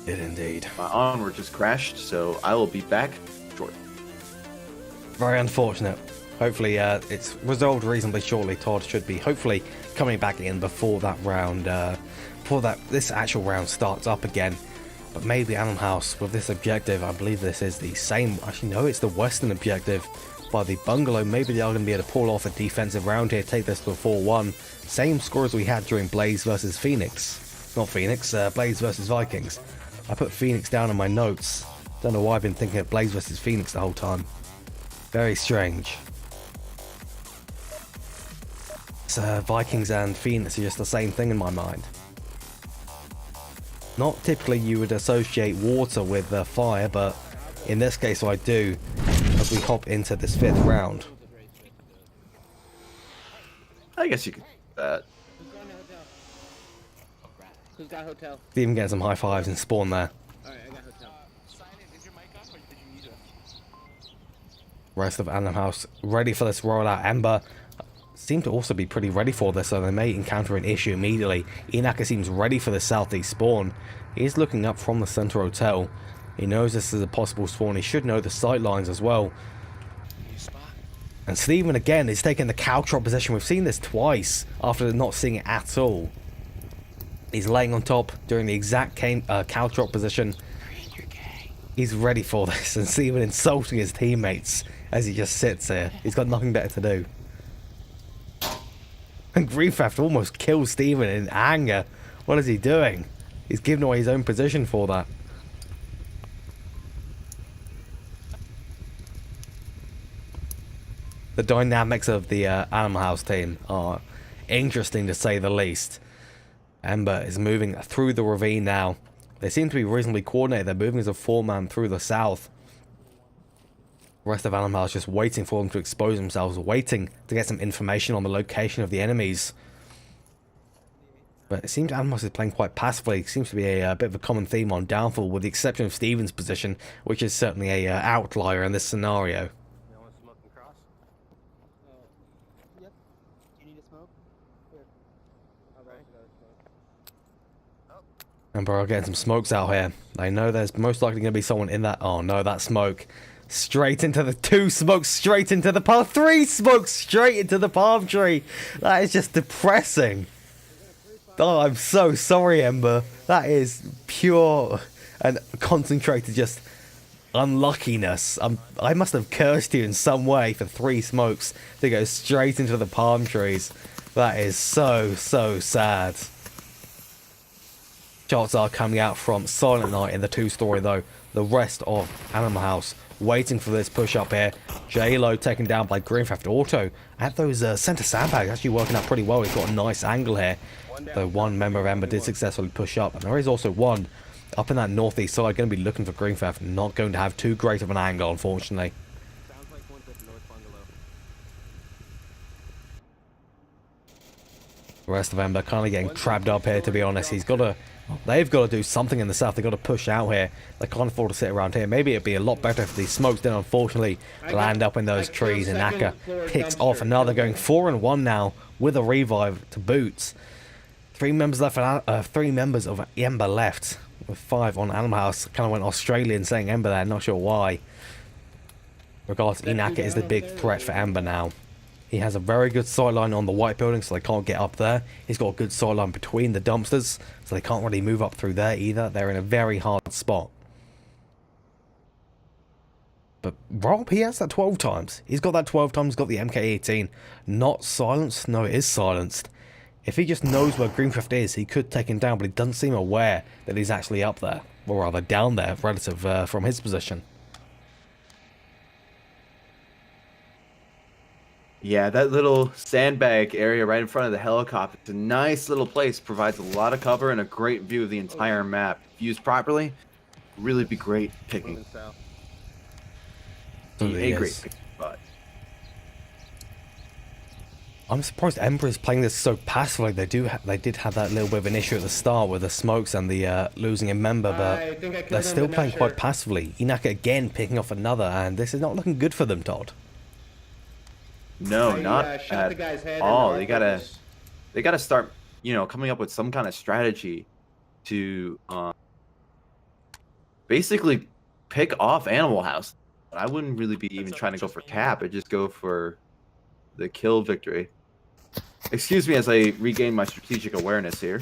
It indeed. My Onward just crashed, so I will be back shortly. Very unfortunate. Hopefully it's resolved reasonably shortly. Todd should be hopefully coming back in before that round, this actual round starts up again. But maybe Animal House with this objective, I believe this is the same, actually no, it's the Western objective by the Bungalow. Maybe they are going to be able to pull off a defensive round here, take this to a 4-1. Same score as we had during Blaze versus Phoenix. Not Phoenix, Blaze versus Vikings. I put Phoenix down in my notes. Don't know why I've been thinking of Blaze versus Phoenix the whole time. Very strange. Vikings and Phoenix are just the same thing in my mind. Not typically you would associate water with fire, but in this case I do, as we hop into this 5th round. I guess you could Who's got hotel? Even getting some high fives and spawn there. Alright, I got hotel. Is your mic up or did you need it? Rest of Animal House ready for this rollout. Ember seem to also be pretty ready for this, so they may encounter an issue immediately. Enaka seems ready for the southeast spawn. He's looking up from the Center Hotel. He knows this is a possible spawn. He should know the sight lines as well. And Steven again is taking the Caltrop position. We've seen this twice after not seeing it at all. He's laying on top during the exact Caltrop position. He's ready for this, and Steven insulting his teammates as he just sits here. He's got nothing better to do. And Greentheft almost kills Steven in anger. What is he doing? He's giving away his own position for that. The dynamics of the Animal House team are interesting to say the least. Ember is moving through the ravine now. They seem to be reasonably coordinated. They're moving as a 4-man through the south. The rest of Animal House just waiting for them to expose themselves, waiting to get some information on the location of the enemies. But it seems Animal House is playing quite passively. It seems to be a bit of a common theme on Downfall, with the exception of Steven's position, which is certainly a outlier in this scenario. Yep. Do you need a smoke? Here. Alright. Ember are getting some smokes out here. They know there's most likely going to be someone in that. Oh no, that smoke. Straight into the 2 smokes, straight into the palm. 3 smokes, straight into the palm tree. That is just depressing. Oh, I'm so sorry, Ember. That is pure and concentrated just unluckiness. I must have cursed you in some way for 3 smokes to go straight into the palm trees. That is so sad. Shots are coming out from Silent Knight in the 2-story though. The rest of Animal House waiting for this push up here. J-Lo taken down by Greentheft Auto at those center sandbags, actually working out pretty well. He's got a nice angle here. Though one member of Ember did successfully push up, and there is also one up in that northeast side going to be looking for Greentheft. Not going to have too great of an angle, unfortunately. Sounds like one's at the north bungalow. The rest of them, they're kind of getting trapped up here, to be honest. They've got to do something in the south. They've got to push out here. They can't afford to sit around here. Maybe it'd be a lot better if these smokes didn't, unfortunately, land up in those trees. And Naka picks off another, going 4-1 now with a revive to boots. 3 members left, 3 members of Ember left, with 5 on Animal House. Kind of went Australian saying Ember there, not sure why. Regardless, Inaka is the big threat for Ember now. He has a very good sideline on the white building, so they can't get up there. He's got a good sideline between the dumpsters, so they can't really move up through there either. They're in a very hard spot. But Rob, he has that 12 times. He's got that 12 times, got the MK18. Not silenced? No, it is silenced. If he just knows where Greencraft is, he could take him down, but he doesn't seem aware that he's actually up there. Or rather, down there, relative from his position. Yeah, that little sandbag area right in front of the helicopter, it's a nice little place, provides a lot of cover and a great view of the entire map. If used properly, really be great picking. A great picking spot. I'm surprised Ember is playing this so passively. They did have that little bit of an issue at the start with the smokes and the losing a member, but they're still playing quite passively. Inaka again picking off another, and this is not looking good for them, Todd. No, not at all. They gotta start, coming up with some kind of strategy to basically pick off Animal House. But I wouldn't really be even trying to go for cap. I'd just go for the kill victory. Excuse me as I regain my strategic awareness here.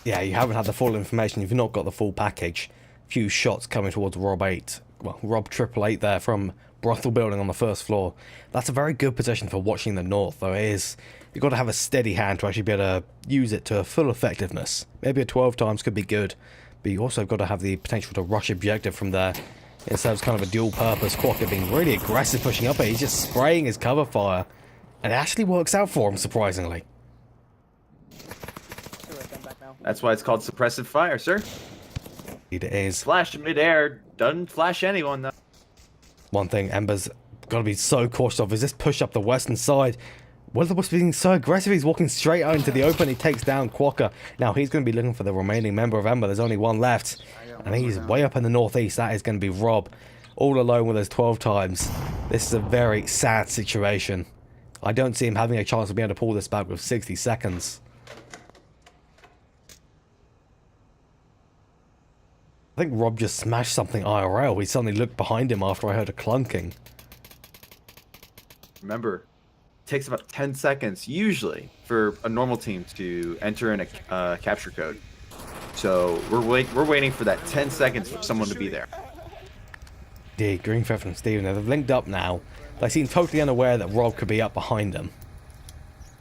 Yeah, you haven't had the full information. You've not got the full package. Few shots coming towards Rob 8. Well, Rob 888 there from Brothel building on the first floor. That's a very good position for watching the north, though. It is, you've got to have a steady hand to actually be able to use it to full effectiveness. Maybe a 12 times could be good, but you also got to have the potential to rush objective from there. It serves kind of a dual purpose. Quokka being really aggressive pushing up here. He's just spraying his cover fire, and it actually works out for him, surprisingly. That's why it's called suppressive fire, sir. It is. Flash in midair. Doesn't flash anyone, though. One thing Ember's got to be so cautious of is this push up the western side. Weatherbush being so aggressive, he's walking straight out into the open. He takes down Quokka. Now he's going to be looking for the remaining member of Ember. There's only one left, and he's way up in the northeast. That is going to be Rob, all alone with his 12 times. This is a very sad situation. I don't see him having a chance to be able to pull this back with 60 seconds. I think Rob just smashed something IRL. He suddenly looked behind him after I heard a clunking. Remember, it takes about 10 seconds, usually, for a normal team to enter in a capture code. So we're waiting for that 10 seconds for someone to be there. Indeed, Greencraft and Steven, they've linked up now. They seem totally unaware that Rob could be up behind them.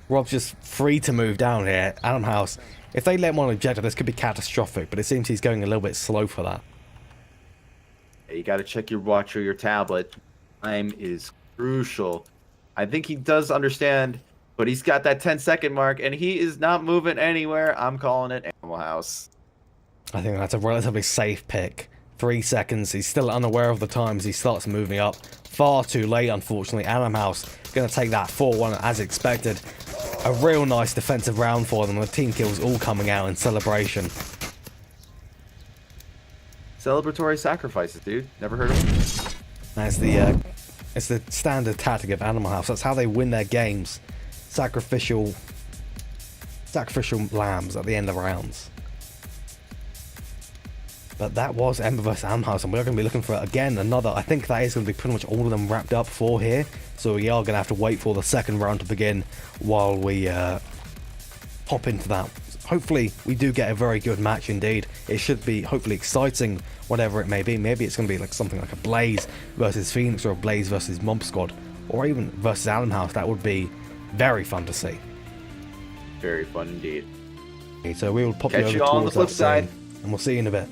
Rob's just free to move down here. Adam House, if they let him on objective, this could be catastrophic, but it seems he's going a little bit slow for that. You got to check your watch or your tablet. Time is crucial. I think he does understand, but he's got that 10-second mark, and he is not moving anywhere. I'm calling it Animal House. I think that's a relatively safe pick. 3 seconds. He's still unaware of the times. He starts moving up. Far too late, unfortunately. Adam House going to take that 4-1 as expected. A real nice defensive round for them. The team kills all coming out in celebration. Celebratory sacrifices, dude. Never heard of them. That's it's the standard tactic of Animal House. That's how they win their games. Sacrificial lambs at the end of rounds. But that was Ember vs Animal House, and we're going to be looking for, again, another. I think that is going to be pretty much all of them wrapped up for here. So we are going to have to wait for the second round to begin while we hop into that. Hopefully, we do get a very good match indeed. It should be hopefully exciting, whatever it may be. Maybe it's going to be like something like a Blaze versus Phoenix, or a Blaze versus Mob Squad, or even versus Animal House. That would be very fun to see. Very fun indeed. Okay, so we will pop Catch you you over all on the towards flip that side, scene, and we'll see you in a bit.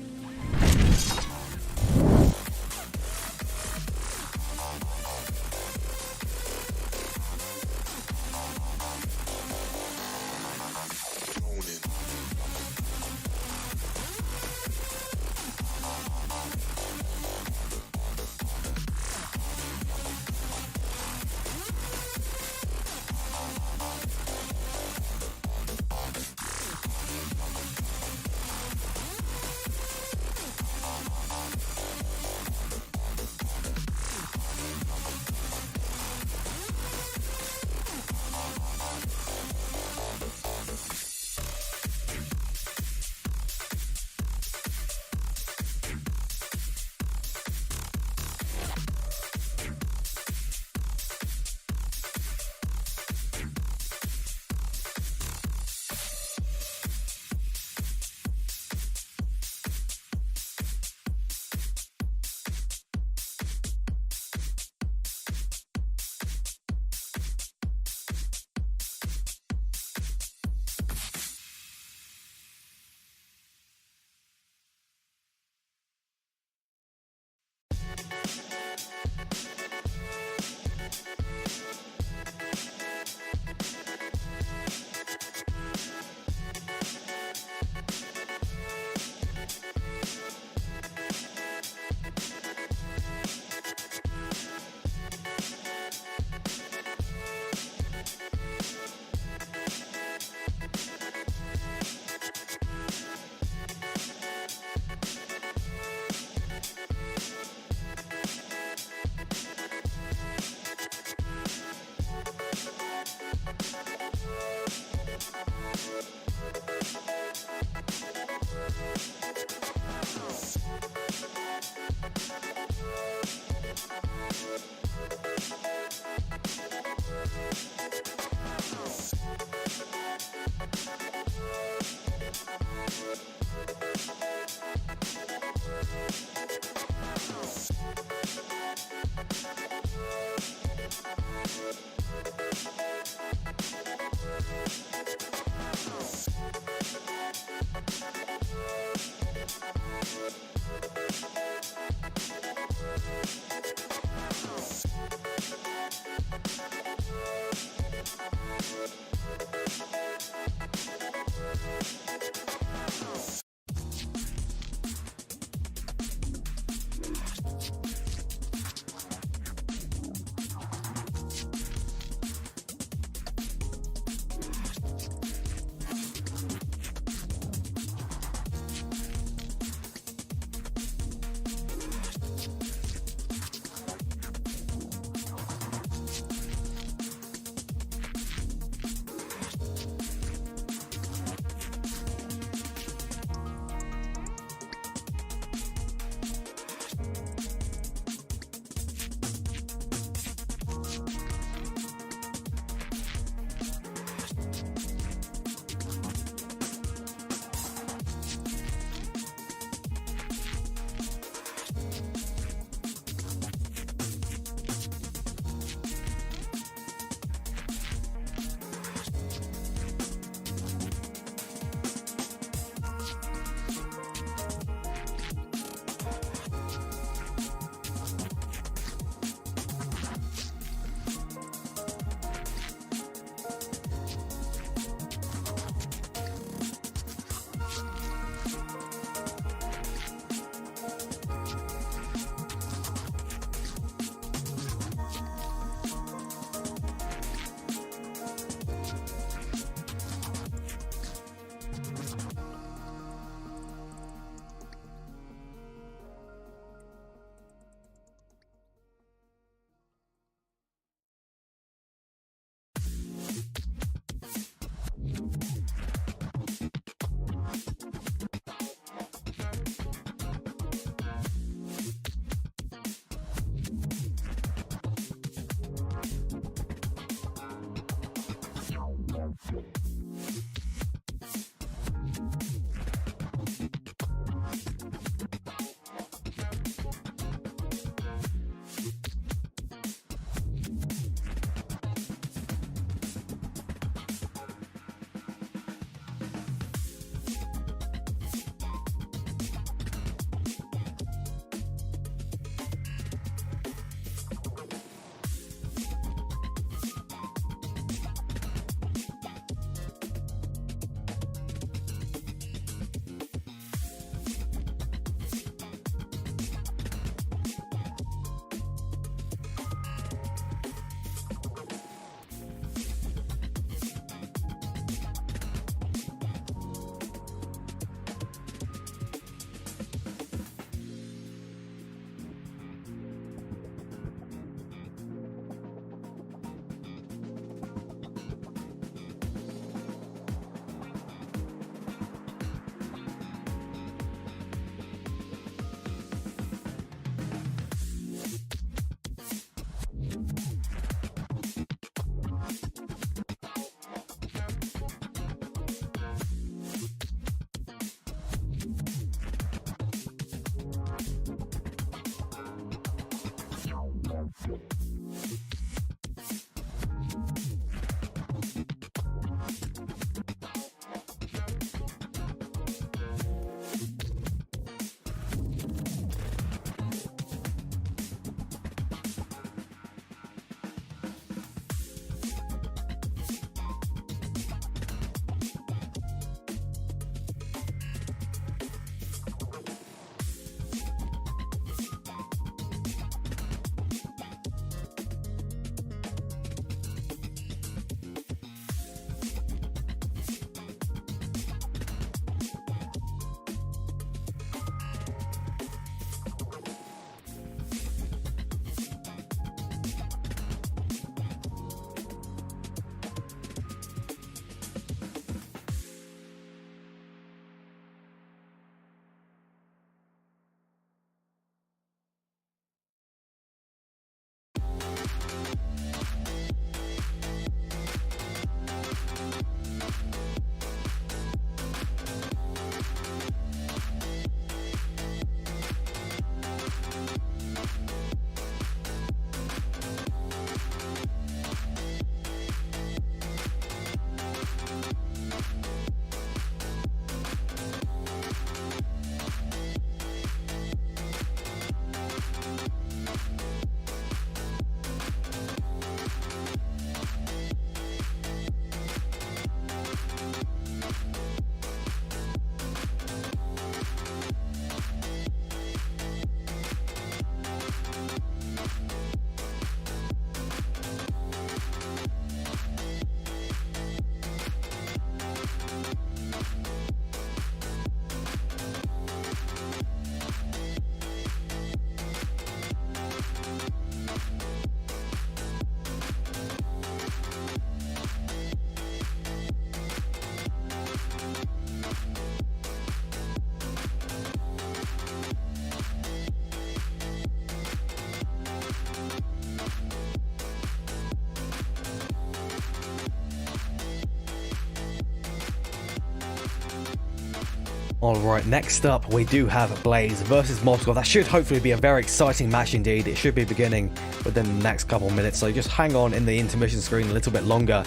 Alright, next up we do have Blaze versus Moscow. That should hopefully be a very exciting match indeed. It should be beginning within the next couple of minutes, so just hang on in the intermission screen a little bit longer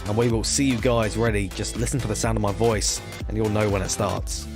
and we will see you guys ready. Just listen for the sound of my voice and you'll know when it starts.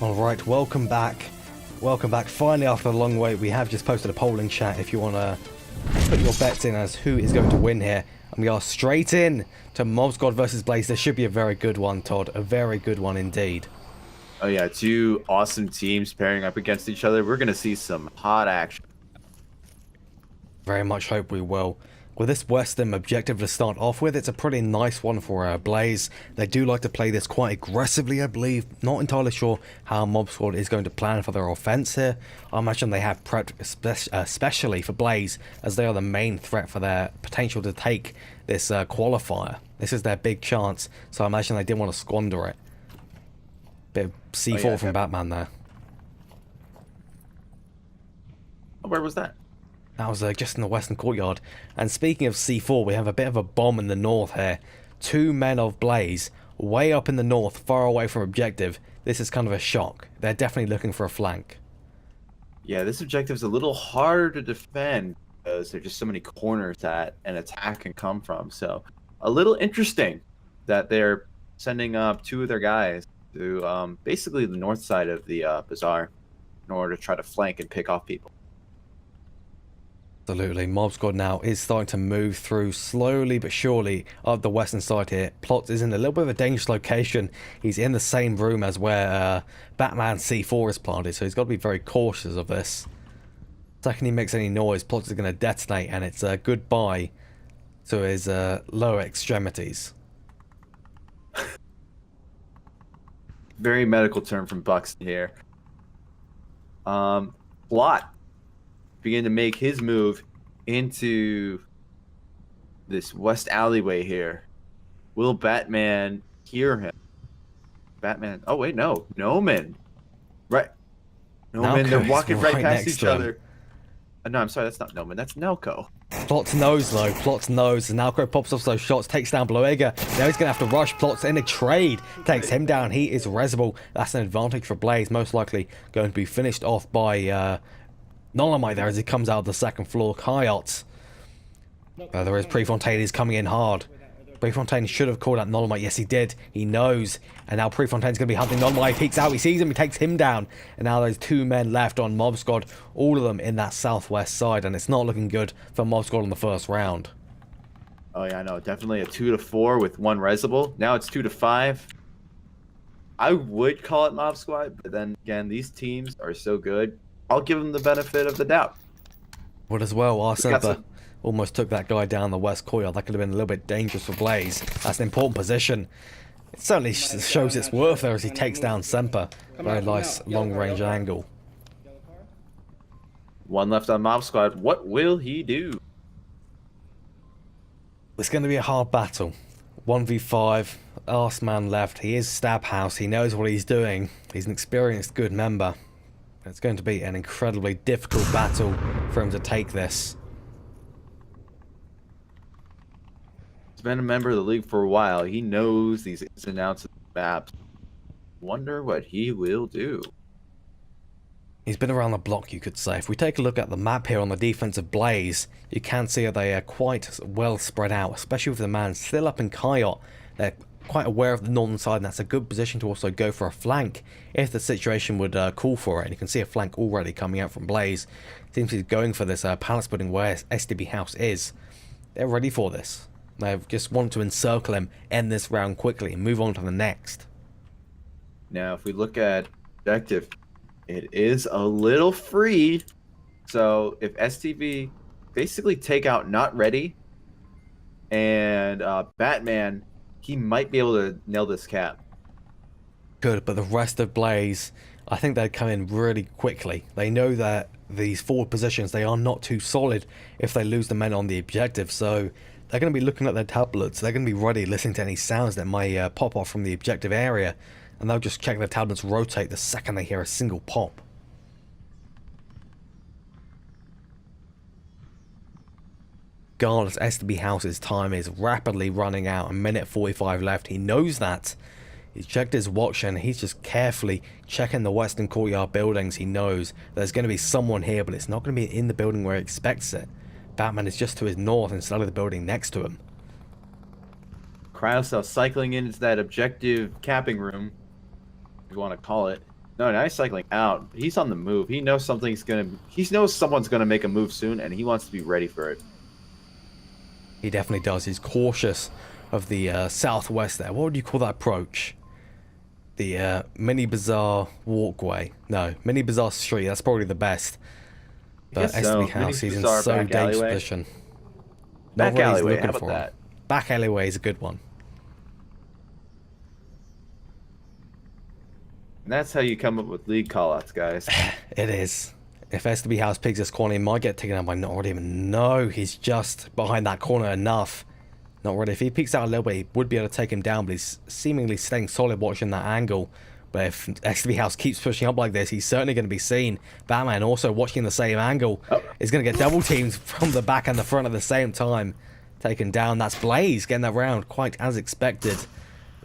Alright, welcome back. Welcome back. Finally, after a long wait, we have just posted a polling chat if you want to put your bets in as who is going to win here. And we are straight in to Mob Squad versus Blaze. This should be a very good one, Todd. A very good one indeed. Oh yeah, two awesome teams pairing up against each other. We're going to see some hot action. Very much hope we will. With this Western objective to start off with, it's a pretty nice one for Blaze. They do like to play this quite aggressively, I believe. Not entirely sure how Mob Squad is going to plan for their offense here. I imagine they have prepped especially for Blaze, as they are the main threat for their potential to take this qualifier. This is their big chance, so I imagine they didn't want to squander it. Bit of C4 from Batman there. Where was that? That was just in the western courtyard. And speaking of C4, we have a bit of a bomb in the north here. Two men of Blaze, way up in the north, far away from objective. This is kind of a shock. They're definitely looking for a flank. Yeah, this objective's a little harder to defend because there's just so many corners that an attack can come from. So a little interesting that they're sending up two of their guys to basically the north side of the bazaar in order to try to flank and pick off people. Absolutely. Mob Squad now is starting to move through slowly but surely up the western side here. Plots is in a little bit of a dangerous location. He's in the same room as where Batman C4 is planted, so he's got to be very cautious of this. The second he makes any noise, Plots is going to detonate, and it's a goodbye to his lower extremities. Very medical term from Buxton here. Plot begin to make his move into this west alleyway here. Will Batman hear him? Batman. Oh wait, no. Noman. Right. Noman. They're walking right past each other. No, I'm sorry. That's not Noman. That's Nelco. Plots knows though. Plots knows. And Nalco pops off those shots, takes down Bloega. Now he's going to have to rush. Plots in a trade. Takes him down. He is resible. That's an advantage for Blaze. Most likely going to be finished off by Nolomite there as he comes out of the second floor. Coyotes. There is Prefontaine. He's coming in hard. Prefontaine should have called out Nolomite. Yes, he did. He knows. And now Prefontaine's going to be hunting Nolomite. He peeks out. He sees him. He takes him down. And now there's two men left on Mob Squad. All of them in that southwest side. And it's not looking good for Mob Squad in the first round. Oh, yeah, I know. Definitely a 2-4 with one resible. Now it's 2-5. I would call it Mob Squad. But then again, these teams are so good. I'll give them the benefit of the doubt. Would as well. Arsemper almost took that guy down the west courtyard. That could have been a little bit dangerous for Blaze. That's an important position. It certainly shows its worth there as he takes down Semper. Very nice long-range angle. One left on Mob Squad. What will he do? It's going to be a hard battle. 1v5. Last man left. He is Stab House. He knows what he's doing. He's an experienced, good member. It's going to be an incredibly difficult battle for him to take this. been a member of the league for a while. He knows these ins and outs of the maps. Wonder what he will do. He's been around the block, you could say. If we take a look at the map here on the defensive Blaze, you can see that they are quite well spread out, especially with the man still up in Coyote. They're quite aware of the northern side, and that's a good position to also go for a flank if the situation would call for it. And you can see a flank already coming out from Blaze. Seems he's going for this palace building where STB House is. They're ready for this. They just want to encircle him, end this round quickly, and move on to the next. Now, if we look at objective, it is a little free. So if STV basically take out Not Ready and Batman, he might be able to nail this cap. Good, but the rest of Blaze, I think they'd come in really quickly. They know that these forward positions, they are not too solid if they lose the men on the objective, so they're going to be looking at their tablets. They're going to be ready, listening to any sounds that may pop off from the objective area, and they'll just check their tablets rotate the second they hear a single pop. Regardless, STB House's time is rapidly running out. A minute 45 left. He knows that. He's checked his watch and he's just carefully checking the western courtyard buildings. He knows there's going to be someone here, but it's not going to be in the building where he expects it. Batman is just to his north instead of the building next to him. Cryocell cycling into that objective capping room, if you want to call it. No, now he's cycling out. He's on the move. He knows he knows someone's gonna make a move soon, and he wants to be ready for it. He definitely does. He's cautious of the southwest there. What would you call that approach? The mini bazaar walkway. No, mini bazaar street. That's probably the best. But guess so. STB House, he's in Mini-bazaar, so back dangerous alleyway. position. Back Not really alleyway, looking how about for him. that? Back alleyway is a good one. And that's how you come up with league callouts, guys. It is. If STB House picks this corner, he might get taken out by Not Ready. No, he's just behind that corner enough. Not Ready. If he peeks out a little bit, he would be able to take him down, but he's seemingly staying solid watching that angle. But if STB House keeps pushing up like this, he's certainly going to be seen. Batman, also watching the same angle, is going to get double teamed from the back and the front at the same time. Taken down. That's Blaze getting that round quite as expected.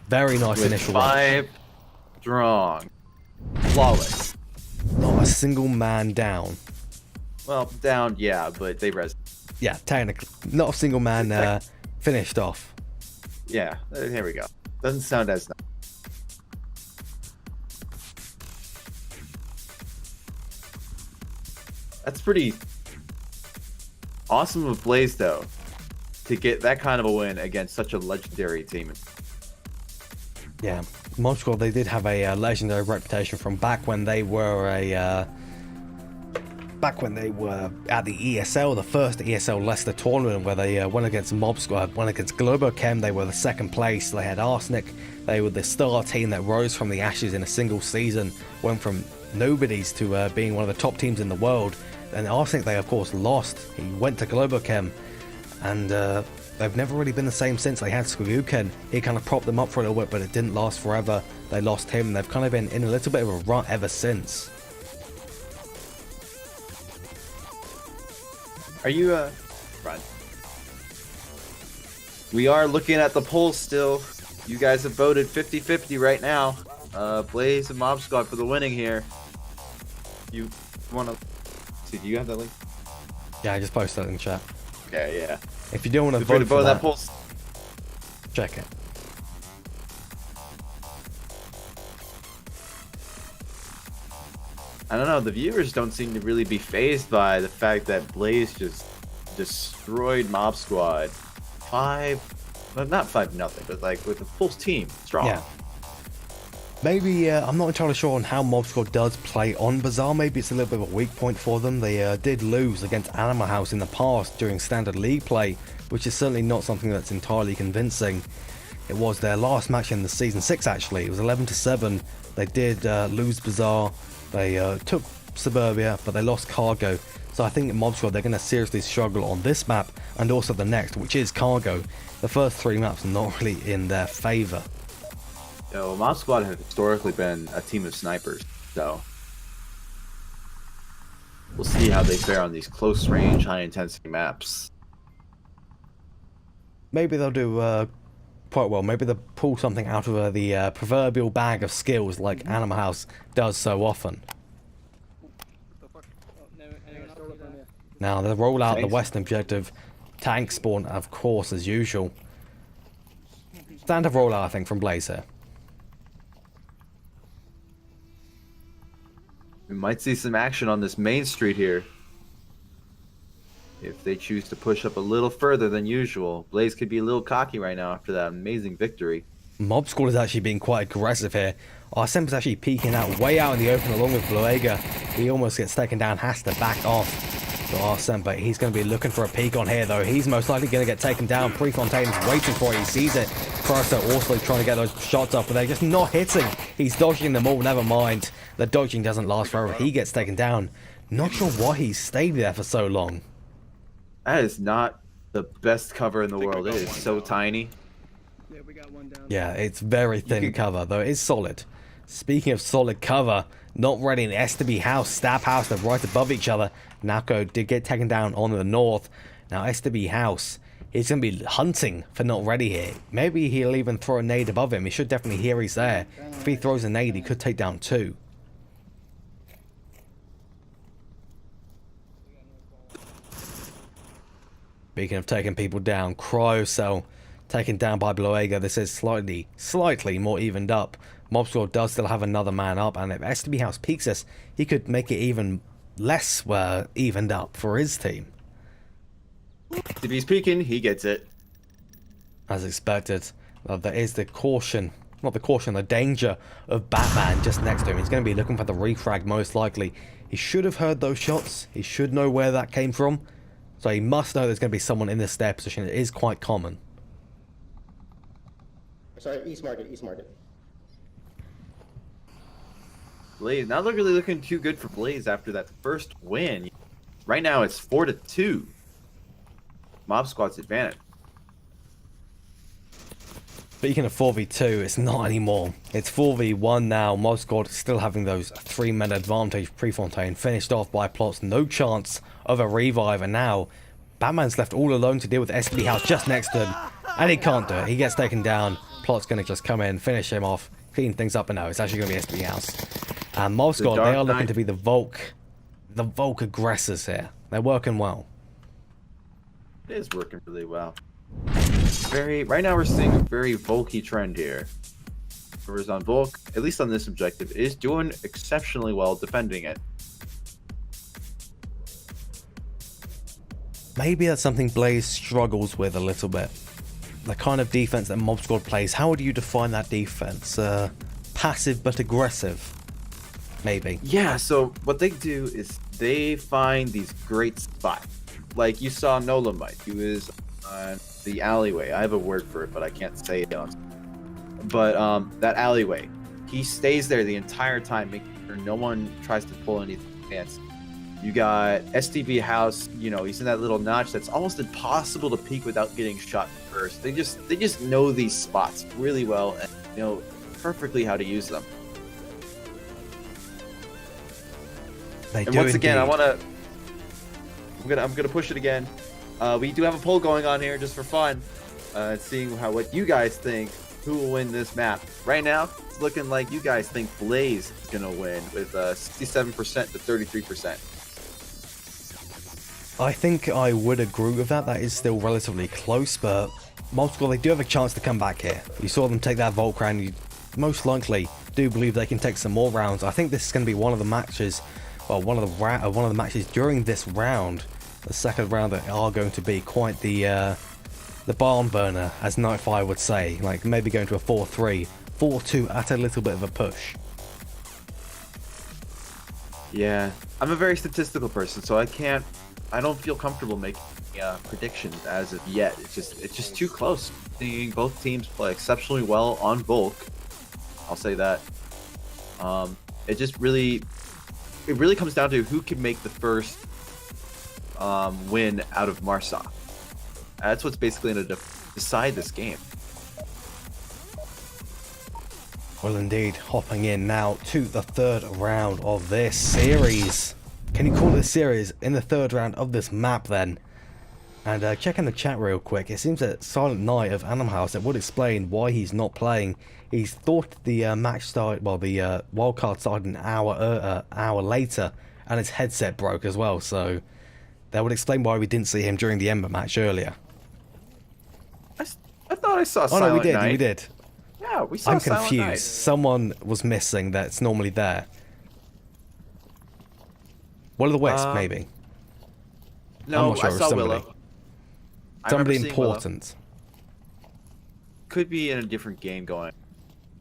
Very nice With initial run. 5 strong. Flawless. Not a single man down. Well, down, yeah, but they res. Yeah, technically. Not a single man finished off. Yeah, here we go. Doesn't sound as nice. That's pretty awesome of Blaze, though, to get that kind of a win against such a legendary team. Yeah, Mod Squad, they did have a legendary reputation from back when they were at the ESL, the first ESL Leicester tournament, where they went against Mob Squad, went against Globochem. They were the second place. They had Arsenic. They were the star team that rose from the ashes in a single season, went from nobodies to being one of the top teams in the world. And Arsenic, they of course lost. He went to Globochem, and they've never really been the same since. They had Skoruken. He kind of propped them up for a little bit, but it didn't last forever. They lost him, and they've kind of been in a little bit of a rut ever since. Are you, Run? We are looking at the polls still. You guys have voted 50-50 right now. Blaze and Mob Squad for the winning here. You want to... See, do you have that link? Yeah, I just posted it in chat. Yeah. If you don't want to Feel free vote for that, poll. check it. I don't know, the viewers don't seem to really be fazed by the fact that Blaze just destroyed Mob Squad. Not 5-0, but like with the full team, strong. Yeah. Maybe, I'm not entirely sure on how Mob Squad does play on Bazaar. Maybe it's a little bit of a weak point for them. They did lose against Animal House in the past during standard league play, which is certainly not something that's entirely convincing. It was their last match in the Season 6, actually. It was 11-7. They did lose Bazaar. They took Suburbia, but they lost Cargo. So I think Mob Squad, they're going to seriously struggle on this map and also the next, which is Cargo. The first 3 maps are not really in their favour. Mob Squad have historically been a team of snipers, so we'll see how they fare on these close range, high intensity maps. maybe they'll do quite well. Maybe they'll pull something out of the proverbial bag of skills like Animal House does so often. The fuck? Oh, no, anyone else see that? Now, they'll roll out the Tanks. western objective. Tank spawn, of course, as usual. Standard rollout, I think, from Blaze here. We might see some action on this main street here. If they choose to push up a little further than usual. Blaze could be a little cocky right now after that amazing victory. Mob Squad is actually being quite aggressive here. Arsem's actually peeking out way out in the open along with Bluega. He almost gets taken down, has to back off to Arsem, but he's going to be looking for a peek on here though. He's most likely going to get taken down. Prefontaine's waiting for it, he sees it. Prosto also trying to get those shots up, but they're just not hitting. He's dodging them all, never mind. The dodging doesn't last forever. He gets taken down. Not sure why he stayed there for so long. That is not the best cover in the think I world. It got is one so down. tiny. Yeah, we got one down. Yeah, it's very thin can- cover, though it's solid. Speaking of solid cover, Not Ready and STB House, Stab House, they're right above each other. Nako did get taken down on the north. Now STB House is going to be hunting for Not Ready here. Maybe he'll even throw a nade above him. He should definitely hear he's there. If he throws a nade, he could take down two. Speaking of taking people down, Cryocell taken down by Bloega. This is slightly more evened up. Mob Squad does still have another man up, and if STB House peeks us, he could make it even less evened up for his team. If he's peeking, he gets it. As expected. There is the caution, not the caution, the danger of Batman just next to him. He's going to be looking for the refrag most likely. He should have heard those shots. He should know where that came from. So he must know there's going to be someone in this stair position. It is quite common. Sorry, East Market, East Market. Blaze, not really looking too good for Blaze after that first win. Right now it's 4-2. Mob Squad's advantage. Speaking of 4v2, it's not anymore. It's 4v1 now. Mob Squad still having those 3-men advantage. Prefontaine finished off by Plots. No chance of a revive. And now Batman's left all alone to deal with SB House just next to him. And he can't do it. He gets taken down. Plot's going to just come in, finish him off, clean things up. And no, it's actually going to be SB House. And Mob Squad, they are looking to be the Volk aggressors here. They're working well. It is working really well. Right now we're seeing a very Volky trend here. Whereas on Volk, at least on this objective, is doing exceptionally well defending it. Maybe that's something Blaze struggles with a little bit. The kind of defense that Mob Squad plays, how would you define that defense? Passive but aggressive, maybe. Yeah, so what they do is they find these great spots. Like you saw Nolamite, he was on the alleyway. I have a word for it, but I can't say it on. But that alleyway, he stays there the entire time, making sure no one tries to pull anything fancy. You got STB House, you know, he's in that little notch that's almost impossible to peek without getting shot first. They just know these spots really well and know perfectly how to use them. They And do once again, indeed. I'm gonna push it again. We do have a poll going on here just for fun, seeing what you guys think. Who will win this map? Right now, it's looking like you guys think Blaze is gonna win with 67% to 33%. I think I would agree with that. That is still relatively close, but Mob Squad, they do have a chance to come back here. You saw them take that Volk round. You most likely do believe they can take some more rounds. I think this is going to be one of the matches, well, one of the matches during this round, the second round, that are going to be quite the barn burner, as Nightfire would say. Like maybe going to a 4-3, 4-2 at a little bit of a push. Yeah, I'm a very statistical person, so I don't feel comfortable making predictions as of yet. It's just too close. Seeing both teams play exceptionally well on Volk, I'll say that. It really comes down to who can make the first win out of Marsa. That's what's basically going to decide this game. Well, indeed, hopping in now to the third round of this series. Can you call it a series in the third round of this map then? And checking the chat real quick, it seems that Silent Night of Animal House, that would explain why he's not playing. He's thought the match started, well, the wildcard started an hour later, and his headset broke as well, so that would explain why we didn't see him during the Ember match earlier. I thought I saw Oh Silent no, we did, Night. we did. Yeah, we saw I'm Silent confused. Night. Someone was missing that's normally there. Will of the Wisp, maybe. No, I'm not sure, I saw somebody. Willow. I remember Somebody seeing Willow. important. Could be in a different game going.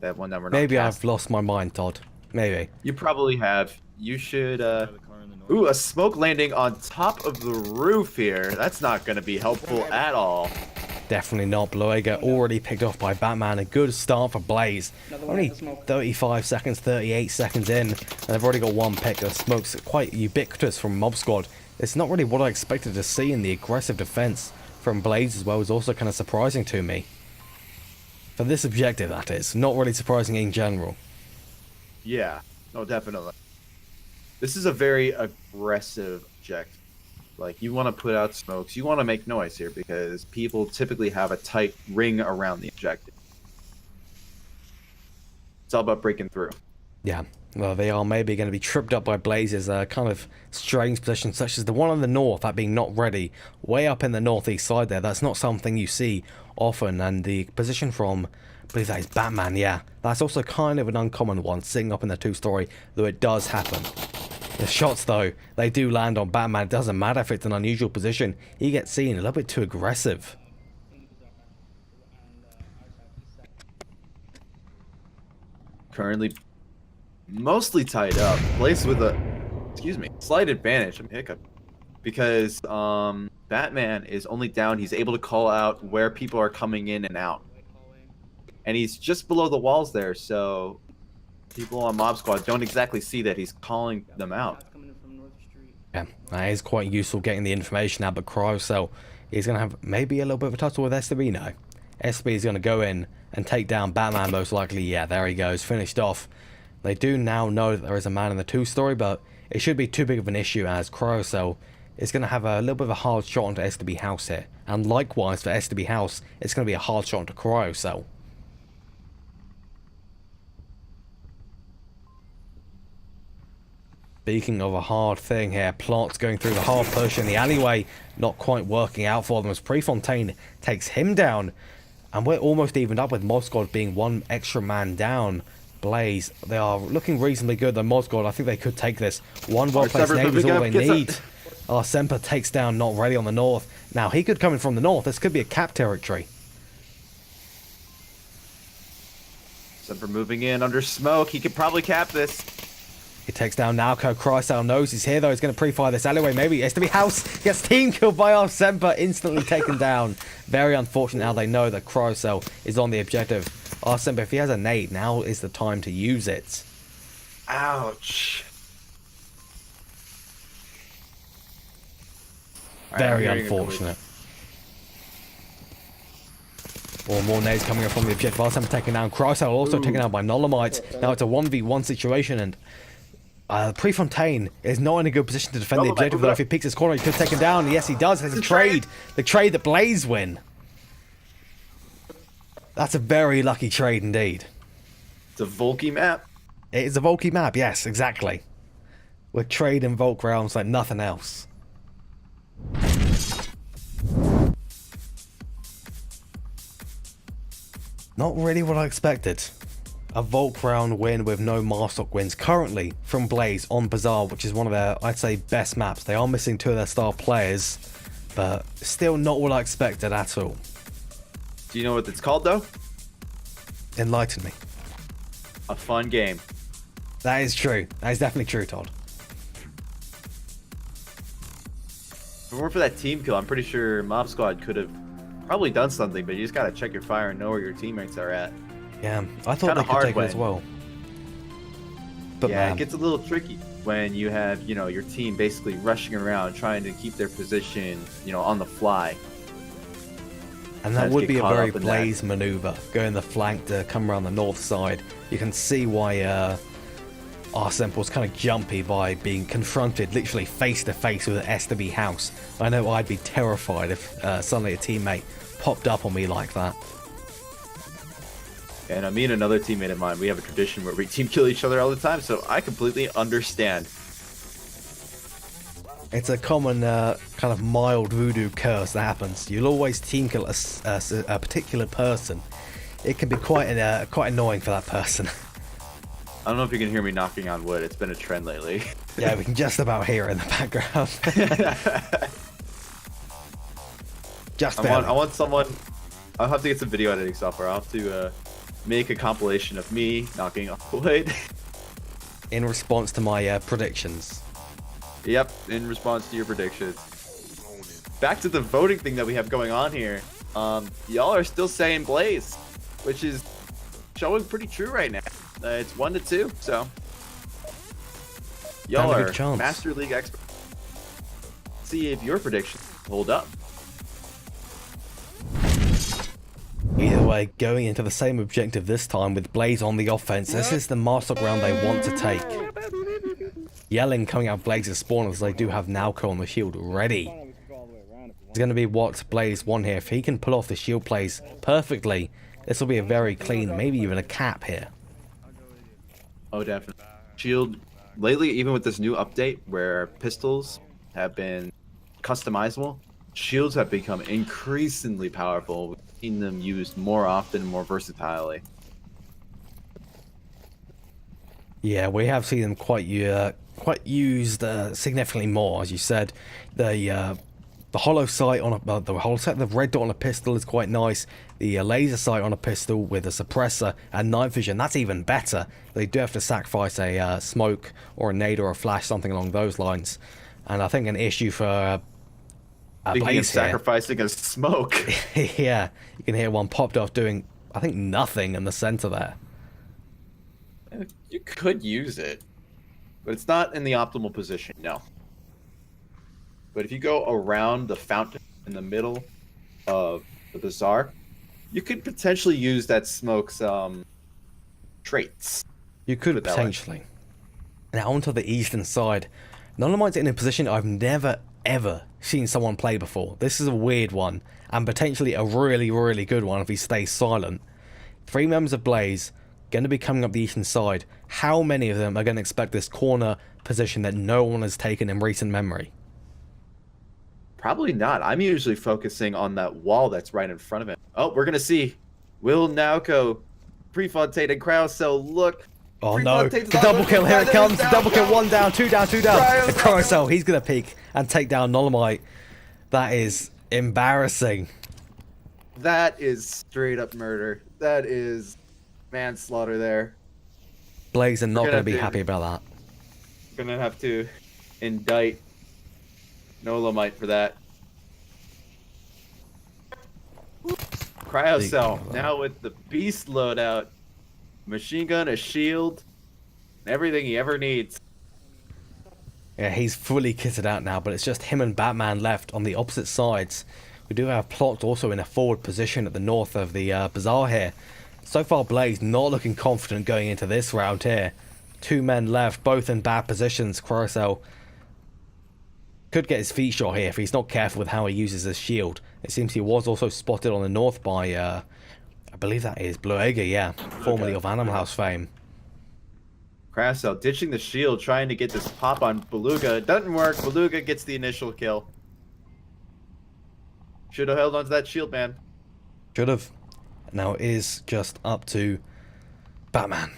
That one that we're not Maybe casting. I've lost my mind, Todd. Maybe. You probably have. You should. Ooh, a smoke landing on top of the roof here. That's not going to be helpful at all. Definitely not. Bloega already picked off by Batman. A good start for Blaze. Another one Only at the smoke. 35 seconds, 38 seconds in, and they've already got one pick. The smoke's quite ubiquitous from Mob Squad. It's not really what I expected to see, in the aggressive defense from Blaze as well is also kind of surprising to me. For this objective, that is. Not really surprising in general. Yeah, no, definitely. This is a very aggressive objective. Like, you want to put out smokes, you want to make noise here, because people typically have a tight ring around the objective. It's all about breaking through. Yeah, well, they are maybe going to be tripped up by Blaze's kind of strange positions, such as the one on the north, that being not ready, way up in the northeast side there. That's not something you see often, and the position from, I believe that is Batman, yeah. That's also kind of an uncommon one, sitting up in the two-story, though it does happen. The shots, though, they do land on Batman. It doesn't matter if it's an unusual position. He gets seen a little bit too aggressive. Currently mostly tied up. Blaze with a, slight advantage. I'm hiccup. Because Batman is only down. He's able to call out where people are coming in and out. And he's just below the walls there, so people on Mob Squad don't exactly see that he's calling them out. Yeah, that is quite useful getting the information out, but Cryocell is going to have maybe a little bit of a tussle with SB now. SB is going to go in and take down Batman most likely. Yeah, there he goes, finished off. They do now know that there is a man in the two-story, but it should be too big of an issue, as Cryocell is going to have a little bit of a hard shot onto SDB House here. And likewise for SDB House, it's going to be a hard shot onto Cryocell. Speaking of a hard thing here, Plant's going through the hard push in the alleyway, not quite working out for them as Prefontaine takes him down. And we're almost evened up with Mod Squad being one extra man down. Blaze, they are looking reasonably good. The Mod Squad, I think they could take this. One well-placed nade is all they need. Semper takes down Not Ready on the north. Now, he could come in from the north. This could be a cap territory. Semper moving in under smoke. He could probably cap this. He takes down Nalco. Crycell knows he's here, though. He's going to pre-fire this alleyway. Maybe SDB House gets team killed by Semper, instantly taken down. Very unfortunate how they know that Crycell is on the objective. Semper, if he has a nade, now is the time to use it. Ouch. Very unfortunate. More nades coming up from the objective. Semper taken down. Crycell also taken down by Nolomite. Now it's a 1v1 situation, and Prefontaine is not in a good position to defend the objective, though if he picks his corner, he could take him down. Yes, he does. It's a trade. The trade that Blaze win. That's a very lucky trade indeed. It's a Volky map. It is a Volky map, yes, exactly. With trade and Volk realms like nothing else. Not really what I expected. A Volk round win with no Marstock wins currently from Blaze on Bazaar, which is one of their, I'd say, best maps. They are missing two of their star players, but still not what I expected at all. Do you know what it's called, though? Enlighten me. A fun game. That is true. That is definitely true, Todd. If it weren't for that team kill, I'm pretty sure Mob Squad could have probably done something, but you just gotta check your fire and know where your teammates are at. Yeah, I thought they could take it as well. But yeah, man, it gets a little tricky when you have, your team basically rushing around trying to keep their position, on the fly. and that would be a very Blaze maneuver, going the flank to come around the north side. You can see why our Semper was kind of jumpy by being confronted literally face to face with an SWB house. I know I'd be terrified if suddenly a teammate popped up on me like that. And me and another teammate of mine, we have a tradition where we team kill each other all the time, so I completely understand. It's a common kind of mild voodoo curse that happens. You'll always team kill a particular person. It can be quite annoying for that person. I don't know if you can hear me knocking on wood. It's been a trend lately. Yeah, we can just about hear it in the background. Just I want someone. I'll have to get some video editing software. I'll have to make a compilation of me knocking on wood. In response to my predictions. Yep, in response to your predictions. Back to the voting thing that we have going on here. Y'all are still saying Blaze, which is showing pretty true right now. It's 1-2, so y'all are Master League experts. See if your predictions hold up. Either way, going into the same objective this time with Blaze on the offense. This is the master ground they want to take. Yelling coming out of Blaze's spawn as they do have Nalco on the shield ready. It's going to be what Blaze want here. If he can pull off the shield plays perfectly, this will be a very clean, maybe even a cap here. Oh, definitely. Shield, lately, even with this new update where pistols have been customizable, shields have become increasingly powerful. We've seen them used more often and more versatilely. Yeah, we have seen them quite used significantly more, as you said. The hollow sight on the red dot on a pistol is quite nice. The laser sight on a pistol with a suppressor and night vision, that's even better. They do have to sacrifice a smoke or a nade or a flash, something along those lines. And I think an issue for Speaking of sacrificing a smoke. Yeah, you can hear one popped off doing, I think, nothing in the center there. You could use it, but it's not in the optimal position, no. But if you go around the fountain in the middle of the bazaar, you could potentially use that smoke's traits. You could potentially. Now onto the eastern side. Nolomite's in a position I've never ever seen someone play before. This is a weird one, and potentially a really, really good one if he stays silent. 3 members of Blaze going to be coming up the eastern side. How many of them are going to expect this corner position that no one has taken in recent memory? Probably not. I'm usually focusing on that wall that's right in front of him. Oh, we're going to see Will Nauko, Prefontaine, and Cryocell look. Oh no, the double kill, here it comes. Double kill, 1 down, 2 down, 2 down. And Cryocell, he's going to peek and take down Nolomite. That is embarrassing. That is straight up murder. That is manslaughter there. Blaze are not going to be happy about that. Gonna have to indict Nolomite for that. Cryocell now with the beast loadout, machine gun, a shield, and everything he ever needs. Yeah, he's fully kitted out now, but it's just him and Batman left on the opposite sides. We do have Plot also in a forward position at the north of the bazaar here. So far, Blaze not looking confident going into this round here. 2 men left, both in bad positions. Cryocell could get his feet shot here if he's not careful with how he uses his shield. It seems he was also spotted on the north by, I believe that is Bluega, yeah, formerly of Animal House fame. Cryocell ditching the shield, trying to get this pop on Beluga. It doesn't work. Beluga gets the initial kill. Should have held onto that shield, man. Should have. Now it is just up to Batman.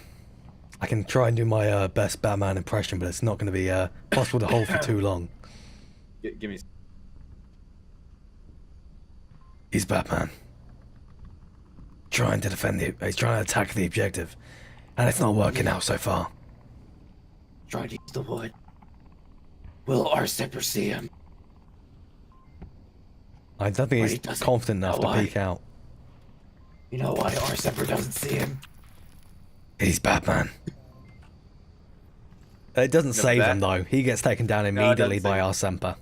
I can try and do my best Batman impression, but it's not going to be possible to hold for too long. Give me. He's Batman. Trying to defend he's trying to attack the objective, and it's not working out so far. Try to use the wood. Will our Semper see him? I don't think he's confident enough to peek out. You know why our Semper doesn't see him? He's Batman. It doesn't save him though. He gets taken down immediately by our Semper.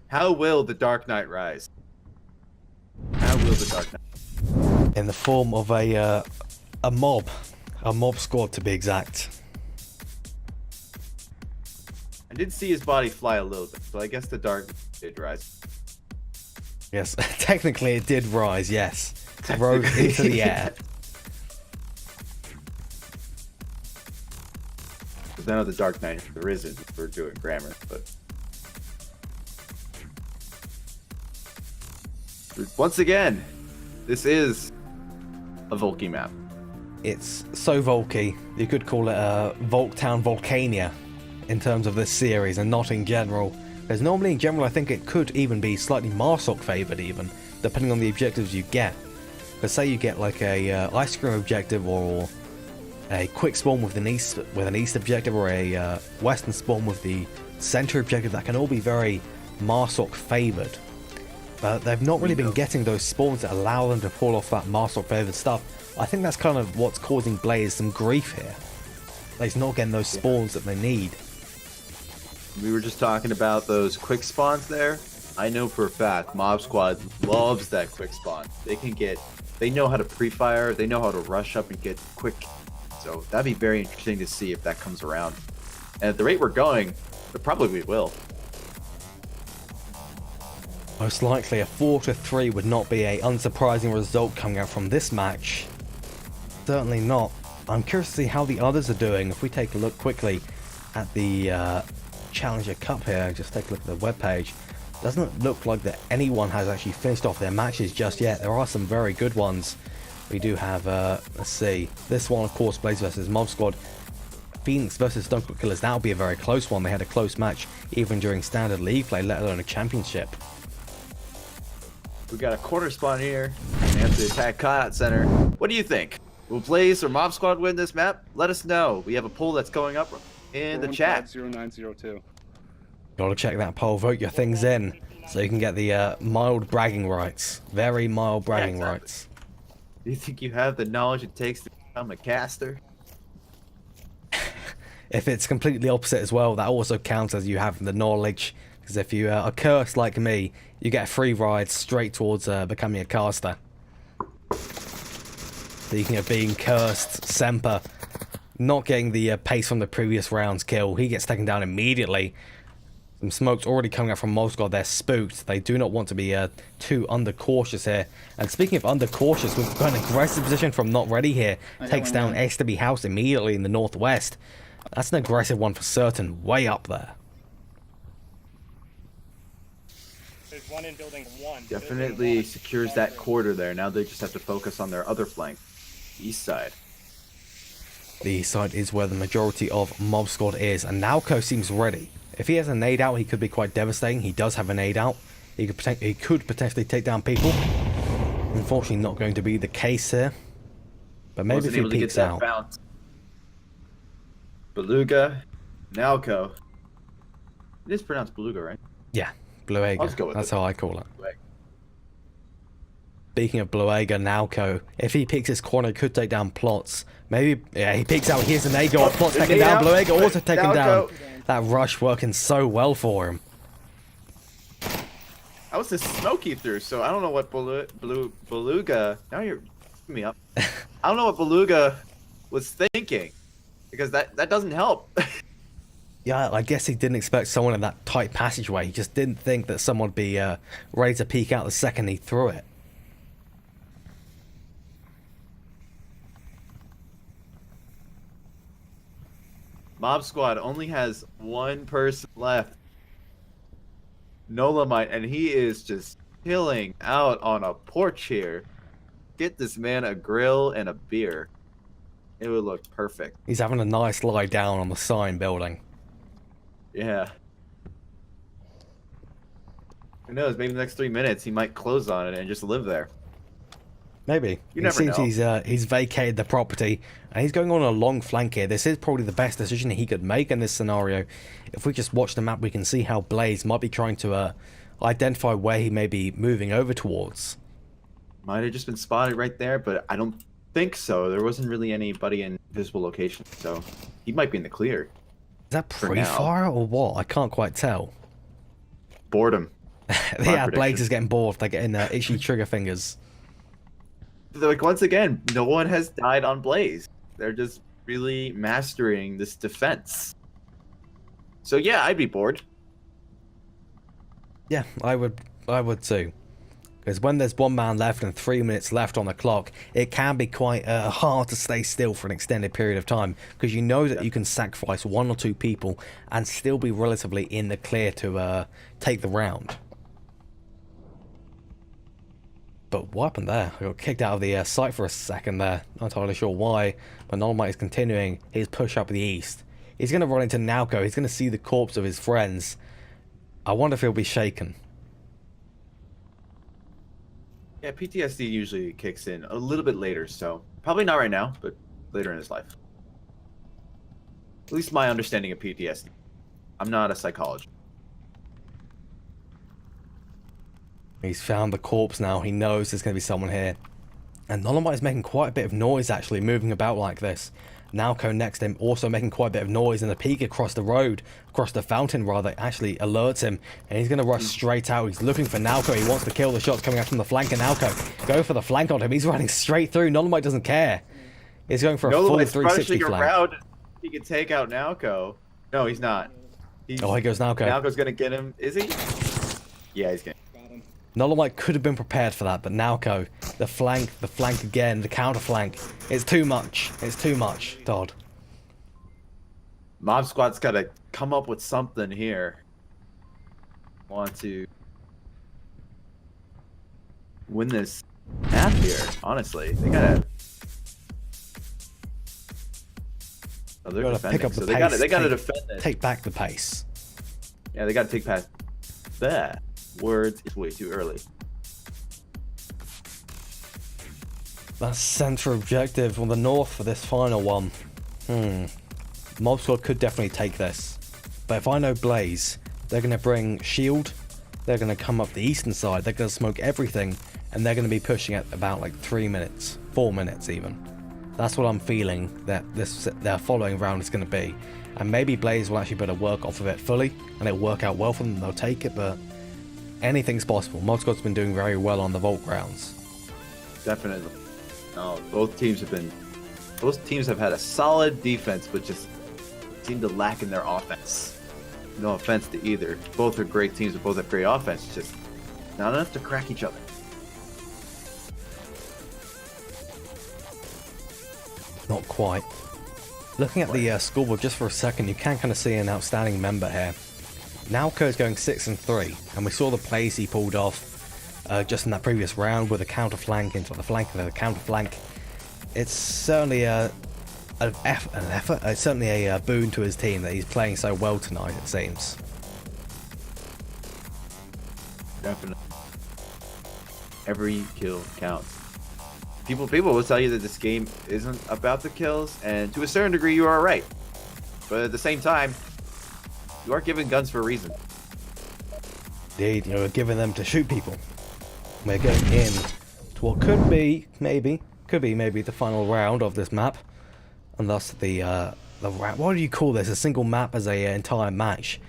How will the Dark Knight rise? How will the Dark Knight? In the form of a mob squad to be exact. did see his body fly a little bit, so I guess the dark did rise. Yes, technically it did rise, yes. Rose into the air. Because I know the Dark Knight is the Risen for doing grammar, but... Once again, this is a Volky map. It's so Volky, you could call it a Volktown Volcania in terms of this series and not in general. Because normally in general I think it could even be slightly Marsoc favoured even, depending on the objectives you get. Because say you get like a ice cream objective or a quick spawn with an east objective or a western spawn with the center objective, that can all be very Marsoc favoured. But they've not really been getting those spawns that allow them to pull off that Marsoc favoured stuff. I think that's kind of what's causing Blaze some grief here. They're not getting those spawns that they need. We were just talking about those quick spawns there. I know for a fact Mob Squad loves that quick spawn. They know how to pre-fire, they know how to rush up and get quick. So that'd be very interesting to see if that comes around. And at the rate we're going, it probably will. Most likely a 4-3 would not be an unsurprising result coming out from this match. Certainly not. I'm curious to see how the others are doing. If we take a look quickly at the Challenger Cup here, just take a look at the webpage. Doesn't look like that anyone has actually finished off their matches just yet. There are some very good ones. We do have, let's see, this one of course, Blaze versus Mob Squad. Phoenix versus Dunkirk Killers, that'll be a very close one. They had a close match even during standard league play, let alone a championship. We got a quarter spawn here. We have to attack Kayat Center. What do you think? Will Blaze or Mob Squad win this map? Let us know. We have a poll that's going up in the chat. 0902. Gotta check that poll, vote your things in, so you can get the mild bragging rights. Very mild bragging rights. Do you think you have the knowledge it takes to become a caster? If it's completely opposite as well, that also counts as you have the knowledge. Because if you are cursed like me, you get a free ride straight towards becoming a caster. Speaking of being cursed, Semper not getting the pace from the previous round's kill. He gets taken down immediately. Some smoke's already coming out from Mob Squad. They're spooked. They do not want to be too under-cautious here. And speaking of under-cautious, we've got an aggressive position from Not Ready here. Takes down SW House immediately in the northwest. That's an aggressive one for certain. Way up there. There's one in building 1. Definitely secures that quarter there. Now they just have to focus on their other flank, east side. The east side is where the majority of Mob Squad is, and Nalco seems ready. If he has a nade out, he could be quite devastating. He does have a nade out. He could potentially take down people. Unfortunately, not going to be the case here. But maybe if he peeks out. Bounce. Beluga, Nalco. It is pronounced Beluga, right? Yeah, Bluega. Let's go with That's it. how I call it. Speaking of Bluega, Nalco, if he picks his corner, he could take down Plots. Maybe, yeah, he picks out, here's an Ago, Plots taken down, Bluega also taken down. That rush working so well for him. That was the smoke he threw, so I don't know what Beluga... Now you're me up. I don't know what Beluga was thinking, because that doesn't help. Yeah, I guess he didn't expect someone in that tight passageway. He just didn't think that someone would be ready to peek out the second he threw it. Mob Squad only has one person left. Nolamite, and he is just chilling out on a porch here. Get this man a grill and a beer. It would look perfect. He's having a nice lie down on the sign building. Yeah. Who knows? Maybe the next 3 minutes he might close on it and just live there. Maybe. You It never seems know. he's vacated the property and he's going on a long flank here. This is probably the best decision he could make in this scenario. If we just watch the map, we can see how Blaze might be trying to identify where he may be moving over towards. Might have just been spotted right there, but I don't think so. There wasn't really anybody in visible location, so he might be in the clear. Is that For now. pre-fire or what? I can't quite tell. Boredom. Yeah, prediction. Blaze is getting bored. They're getting itchy trigger fingers. Like, once again, no one has died on Blaze. They're just really mastering this defense. So yeah, I'd be bored. Yeah, I would too. Because when there's 1 man left and 3 minutes left on the clock, it can be quite hard to stay still for an extended period of time. Because you know that you can sacrifice 1 or 2 people and still be relatively in the clear to take the round. But what happened there? I got kicked out of the site for a second there. Not entirely sure why. But Nolomite is continuing his push up the east. He's going to run into Nalco. He's going to see the corpse of his friends. I wonder if he'll be shaken. Yeah, PTSD usually kicks in a little bit later, so probably not right now, but later in his life. At least my understanding of PTSD. I'm not a psychologist. He's found the corpse now. He knows there's going to be someone here. And Nolomite is making quite a bit of noise, actually, moving about like this. Nalco next to him also making quite a bit of noise, and the peak across the road, across the fountain rather, actually alerts him, and he's going to rush straight out. He's looking for Nalco. He wants to kill the shots coming out from the flank, and Nalco go for the flank on him. He's running straight through. Nolomite doesn't care. He's going for a full 360 flank. Around, he can take out Nalco. No, he's not. Oh, here goes Nalco. Nalco's going to get him. Is he? Yeah, he's going to. Nolomite could have been prepared for that, but Nalco, the flank again, the counter flank. It's too much. It's too much, Todd. Mob Squad's got to come up with something here. Want to win this map here, honestly. They got to... Oh, they're defending, pick up the so pace. they got to defend this. Take back the pace. Yeah, they got to take past that. Words is way too early. That's center objective on the north for this final one. Mob Squad could definitely take this. But if I know Blaze, they're going to bring shield, they're going to come up the eastern side, they're going to smoke everything, and they're going to be pushing at about like 3 minutes, 4 minutes even. That's what I'm feeling that their following round is going to be. And maybe Blaze will actually be able to work off of it fully, and it'll work out well for them, and they'll take it, but anything's possible. Mob Squad's been doing very well on the vault grounds. Definitely. No, both teams have had a solid defense, but just seem to lack in their offense. No offense to either. Both are great teams, but both have great offense. Just not enough to crack each other. Not quite. Looking at the scoreboard just for a second, you can kind of see an outstanding member here. Nalco is going 6-3, and we saw the plays he pulled off just in that previous round with a counter flank into the flank and then a counter flank. It's certainly an effort. It's certainly a boon to his team that he's playing so well tonight, it seems. Definitely. Every kill counts. People will tell you that this game isn't about the kills, and to a certain degree you are right. But at the same time, you are given guns for a reason. Indeed, you're giving them to shoot people. We're going in to what could be maybe the final round of this map, and thus the round. What do you call this? A single map as a entire match?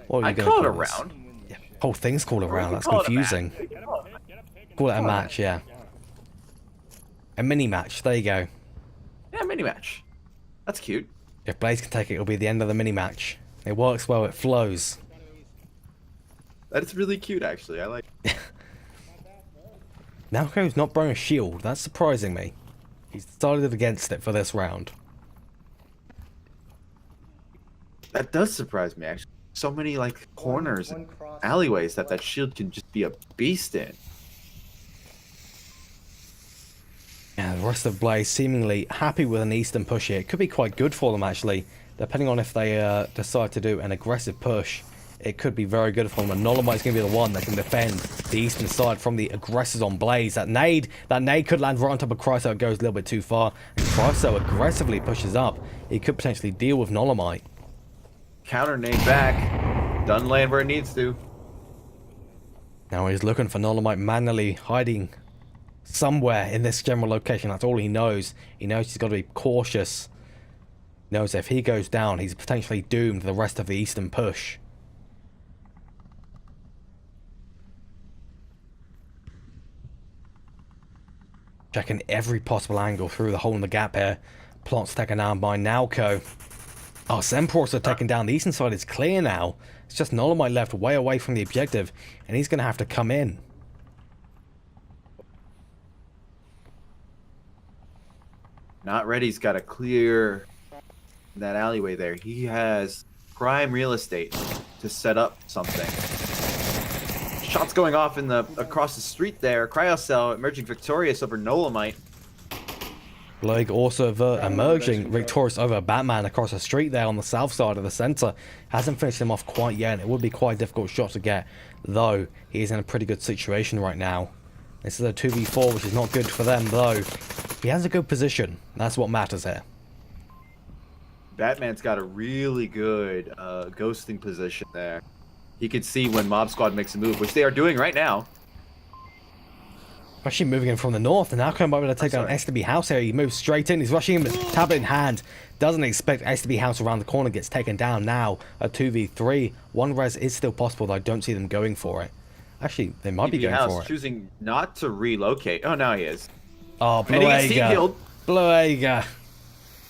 What are you I call it a this? round. Yeah, whole thing's called a round. That's Call it a confusing. Call it a match, yeah. A mini match. There you go. Yeah, mini match. That's cute. If Blaze can take it, it'll be the end of the mini match. It works well. It flows. That's really cute, actually. I like. Nalco's not bringing a shield. That's surprising me. He's decided against it for this round. That does surprise me, actually. So many like corners and alleyways that shield can just be a beast in. Yeah, the rest of Blaze seemingly happy with an eastern push here. It could be quite good for them, actually. Depending on if they decide to do an aggressive push, it could be very good for them. And Nolomite's going to be the one that can defend the eastern side from the aggressors on Blaze. That nade could land right on top of Chryso. It goes a little bit too far. And Chryso aggressively pushes up. He could potentially deal with Nolomite. Counter nade back. Doesn't land where it needs to. Now he's looking for Nolomite manually hiding somewhere in this general location. That's all he knows. He knows he's got to be cautious. He knows if he goes down, he's potentially doomed to the rest of the eastern push. Checking every possible angle through the hole in the gap here. Plot's taken down by Nalco. Oh, Sempor's are taking down. The eastern side is clear now. It's just Nolomite left way away from the objective, and he's going to have to come in. Not ready's got to clear that alleyway there. He has prime real estate to set up something. Shots going off in the across the street there. Cryocell emerging victorious over Nolomite. Blake also emerging victorious over Batman across the street there on the south side of the center. Hasn't finished him off quite yet. It would be quite a difficult shot to get, though he is in a pretty good situation right now. This is a 2v4, which is not good for them, though. He has a good position. That's what matters here. Batman's got a really good ghosting position there. He can see when Mob Squad makes a move, which they are doing right now. Actually moving in from the north, and now come over to take down STB House here. He moves straight in. He's rushing him, tablet in hand. Doesn't expect STB House around the corner. Gets taken down now. A 2v3. One res is still possible, though I don't see them going for it. Actually, they might be going for it. Choosing not to relocate. Oh, now he is. Oh, And he gets team killed. Bluega.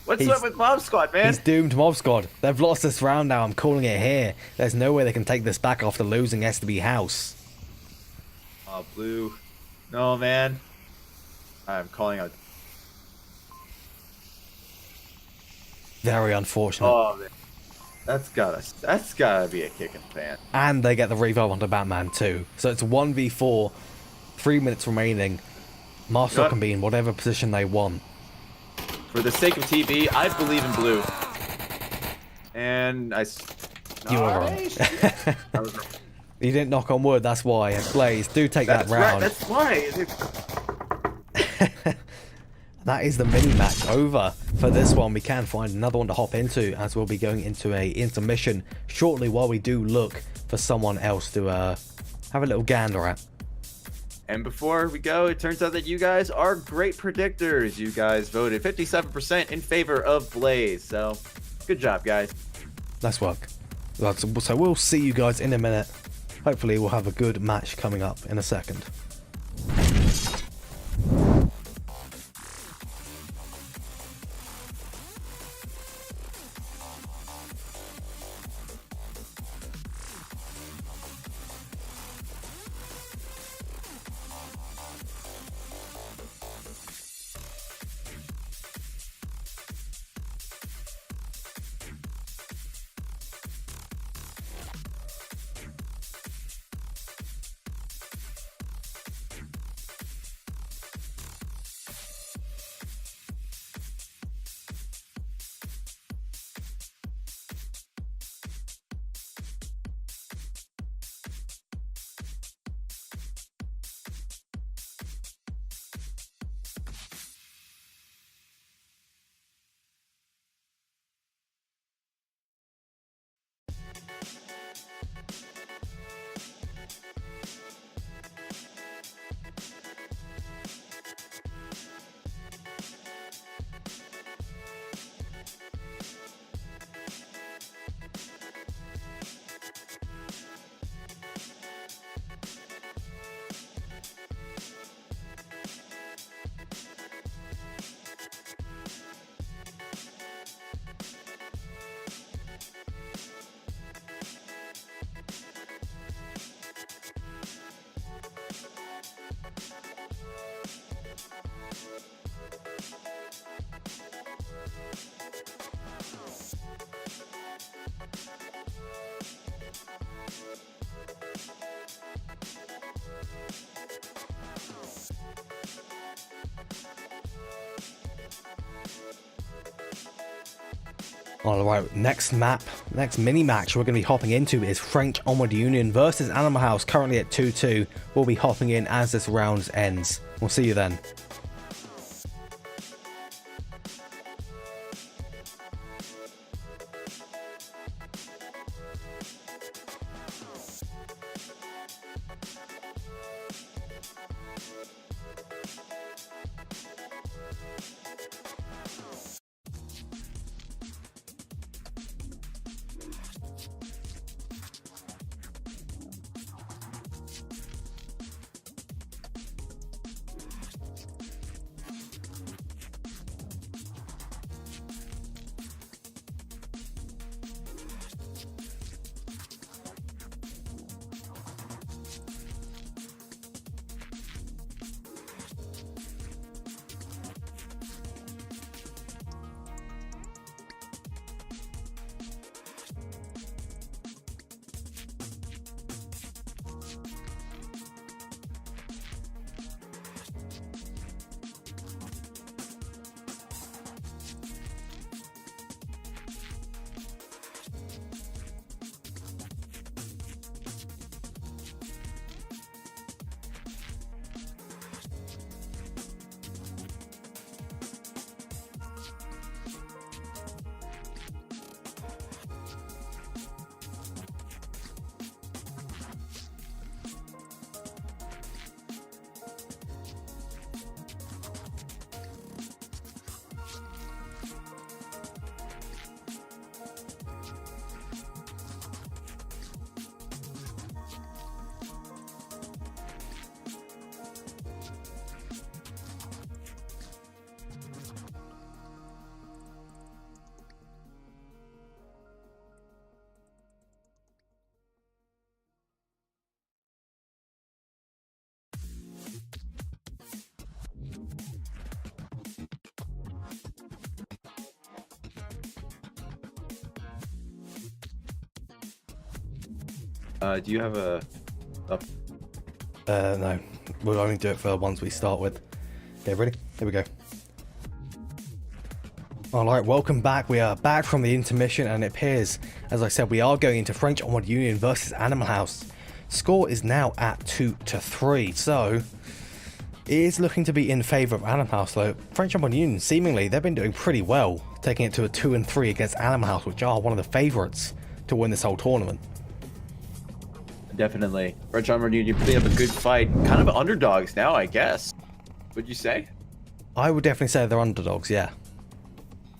What's up with Mob Squad, man? He's doomed, Mob Squad. They've lost this round now. I'm calling it here. There's no way they can take this back after losing STB House. Oh, Blue. No, man. I'm calling out. Very unfortunate. Oh, man. That's gotta be a kick in the pants. And they get the revive onto Batman too. So it's 1v4. 3 minutes remaining. Master can be in whatever position they want. For the sake of TV, I believe in Blue. And You were wrong. I was wrong. You didn't knock on wood, that's why. Blaze, do take that round. That's why. That is the mini-match over for this one. We can find another one to hop into, as we'll be going into a intermission shortly while we do look for someone else to have a little gander at. And before we go, it turns out that you guys are great predictors. You guys voted 57% in favor of Blaze. So, good job, guys. Nice work. So we'll see you guys in a minute. Hopefully we'll have a good match coming up in a second. Alright, next mini match we're going to be hopping into is French Onward Union versus Animal House, currently at 2-2. We'll be hopping in as this round ends. We'll see you then. Do you have a? No. We'll only do it for ones we start with. Okay, ready? Here we go. Alright, welcome back. We are back from the intermission, and it appears, as I said, we are going into French Onward Union versus Animal House. Score is now at 2-3, so it is looking to be in favour of Animal House, though. French Onward Union, seemingly, they've been doing pretty well, taking it to a 2-3 against Animal House, which are one of the favourites to win this whole tournament. Definitely. French Onward Union putting up a good fight. Kind of underdogs now, I guess. Would you say? I would definitely say they're underdogs, yeah.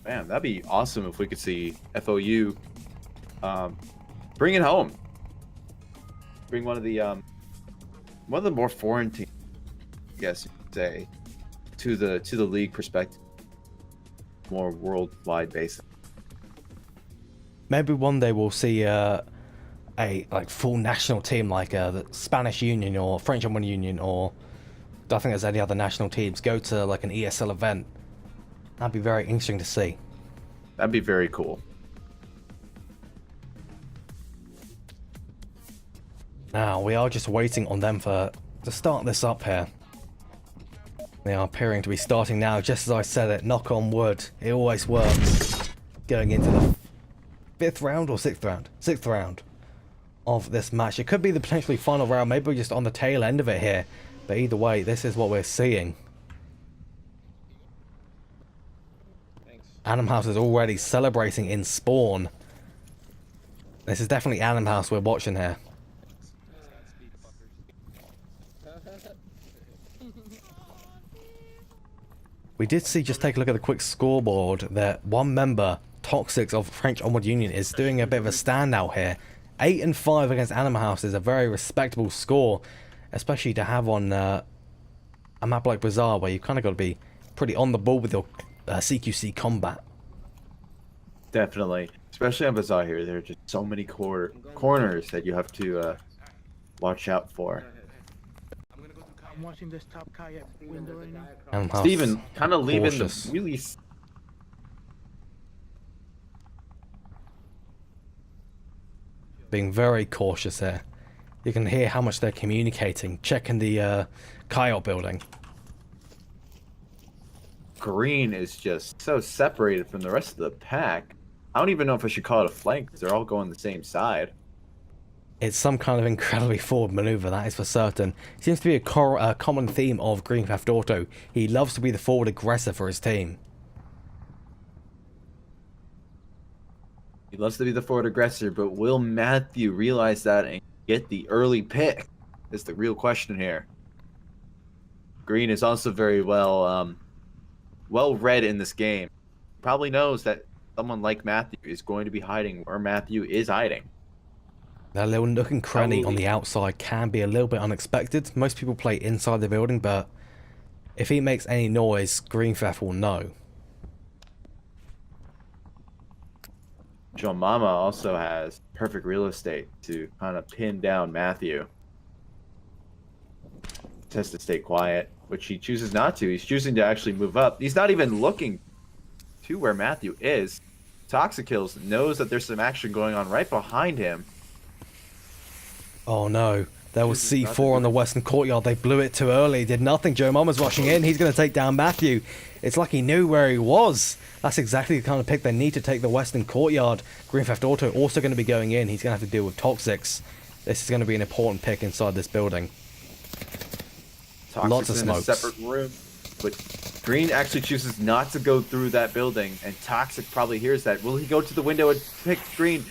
Man, that'd be awesome if we could see FOU bring it home. Bring one of the more foreign teams, I guess you could say, to the league perspective, more worldwide basis. Maybe one day we'll see a like full national team like the Spanish Union or French Onward Union, or I don't think there's any other national teams, go to like an ESL event. That'd be very interesting to see. That'd be very cool. Now, we are just waiting on them to start this up here. They are appearing to be starting now, just as I said it. Knock on wood. It always works. Going into the 5th round or 6th round? 6th round of this match. It could be the potentially final round. Maybe we're just on the tail end of it here. But either way, this is what we're seeing. Animal House is already celebrating in spawn. This is definitely Animal House we're watching here. We did see, just take a look at the quick scoreboard, that one member, Toxic of French Onward Union, is doing a bit of a standout here. 8-5 against Animal House is a very respectable score, especially to have on a map like Bazaar, where you've kind of got to be pretty on the ball with your CQC combat. Definitely, especially on Bazaar here. There are just so many corners that you have to watch out for. I'm watching this top kayak window right now. Steven kind of leaving cautious. the really. Being very cautious here. You can hear how much they're communicating, checking the kayak building. Green is just so separated from the rest of the pack. I don't even know if I should call it a flank, because they're all going the same side. It's some kind of incredibly forward maneuver, that is for certain. It seems to be a common theme of Green Theft Auto. He loves to be the forward aggressor for his team. He loves to be the forward aggressor, but will Matthew realize that and get the early pick? Is the real question here. Green is also very well read in this game. Probably knows that someone like Matthew is going to be hiding where Matthew is hiding. That little nook and cranny on the outside can be a little bit unexpected. Most people play inside the building, but if he makes any noise, Green Theft will know. John Mama also has perfect real estate to kind of pin down Matthew. Has to stay quiet, which he chooses not to. He's choosing to actually move up. He's not even looking to where Matthew is. Toxic Kills knows that there's some action going on right behind him. Oh no, there was C4 on the western courtyard. They blew it too early, did nothing. Joe Mama's rushing in. He's going to take down Matthew. It's like he knew where he was. That's exactly the kind of pick they need to take the western courtyard. Green Theft Auto also going to be going in. He's going to have to deal with Toxics. This is going to be an important pick inside this building. Toxic's Lots of in smokes. a separate room, but Green actually chooses not to go through that building, and Toxic probably hears that. Will he go to the window and pick Green?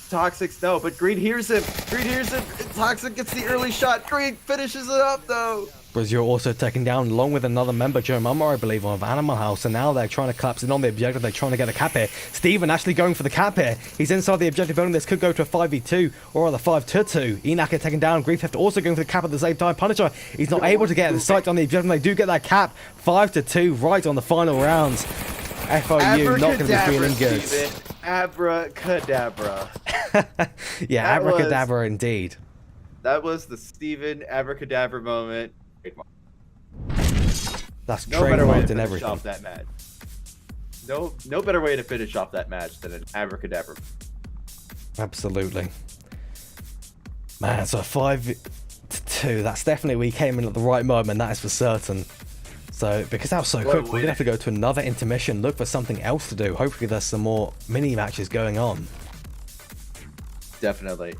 Toxic's no, but Green hears him. Green hears him. Toxic gets the early shot. Green finishes it up though. Brazier also taken down along with another member, Joe Mama, I believe, of Animal House, and now they're trying to collapse in on the objective. They're trying to get a cap here. Steven actually going for the cap here. He's inside the objective building. This could go to a 5v2 or rather 5-2. Enaka taken down. Green Theft also going for the cap at the same time. Punisher, he's not able to get the sight on the objective. They do get that cap. 5-2 right on the final rounds. FOU not going to be feeling good. Steven. Abracadabra. Yeah, That abracadabra indeed. That was the Steven Abracadabra moment. That's No better way to trademarked and finish everything. off that match. No better way to finish off that match than an Abracadabra. Absolutely. Man, so 5-2. That's definitely, we came in at the right moment, that is for certain. So, because that was so quick, we're going to have to go to another intermission, look for something else to do. Hopefully there's some more mini matches going on. Definitely.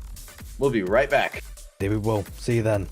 We'll be right back. There we will. See you then.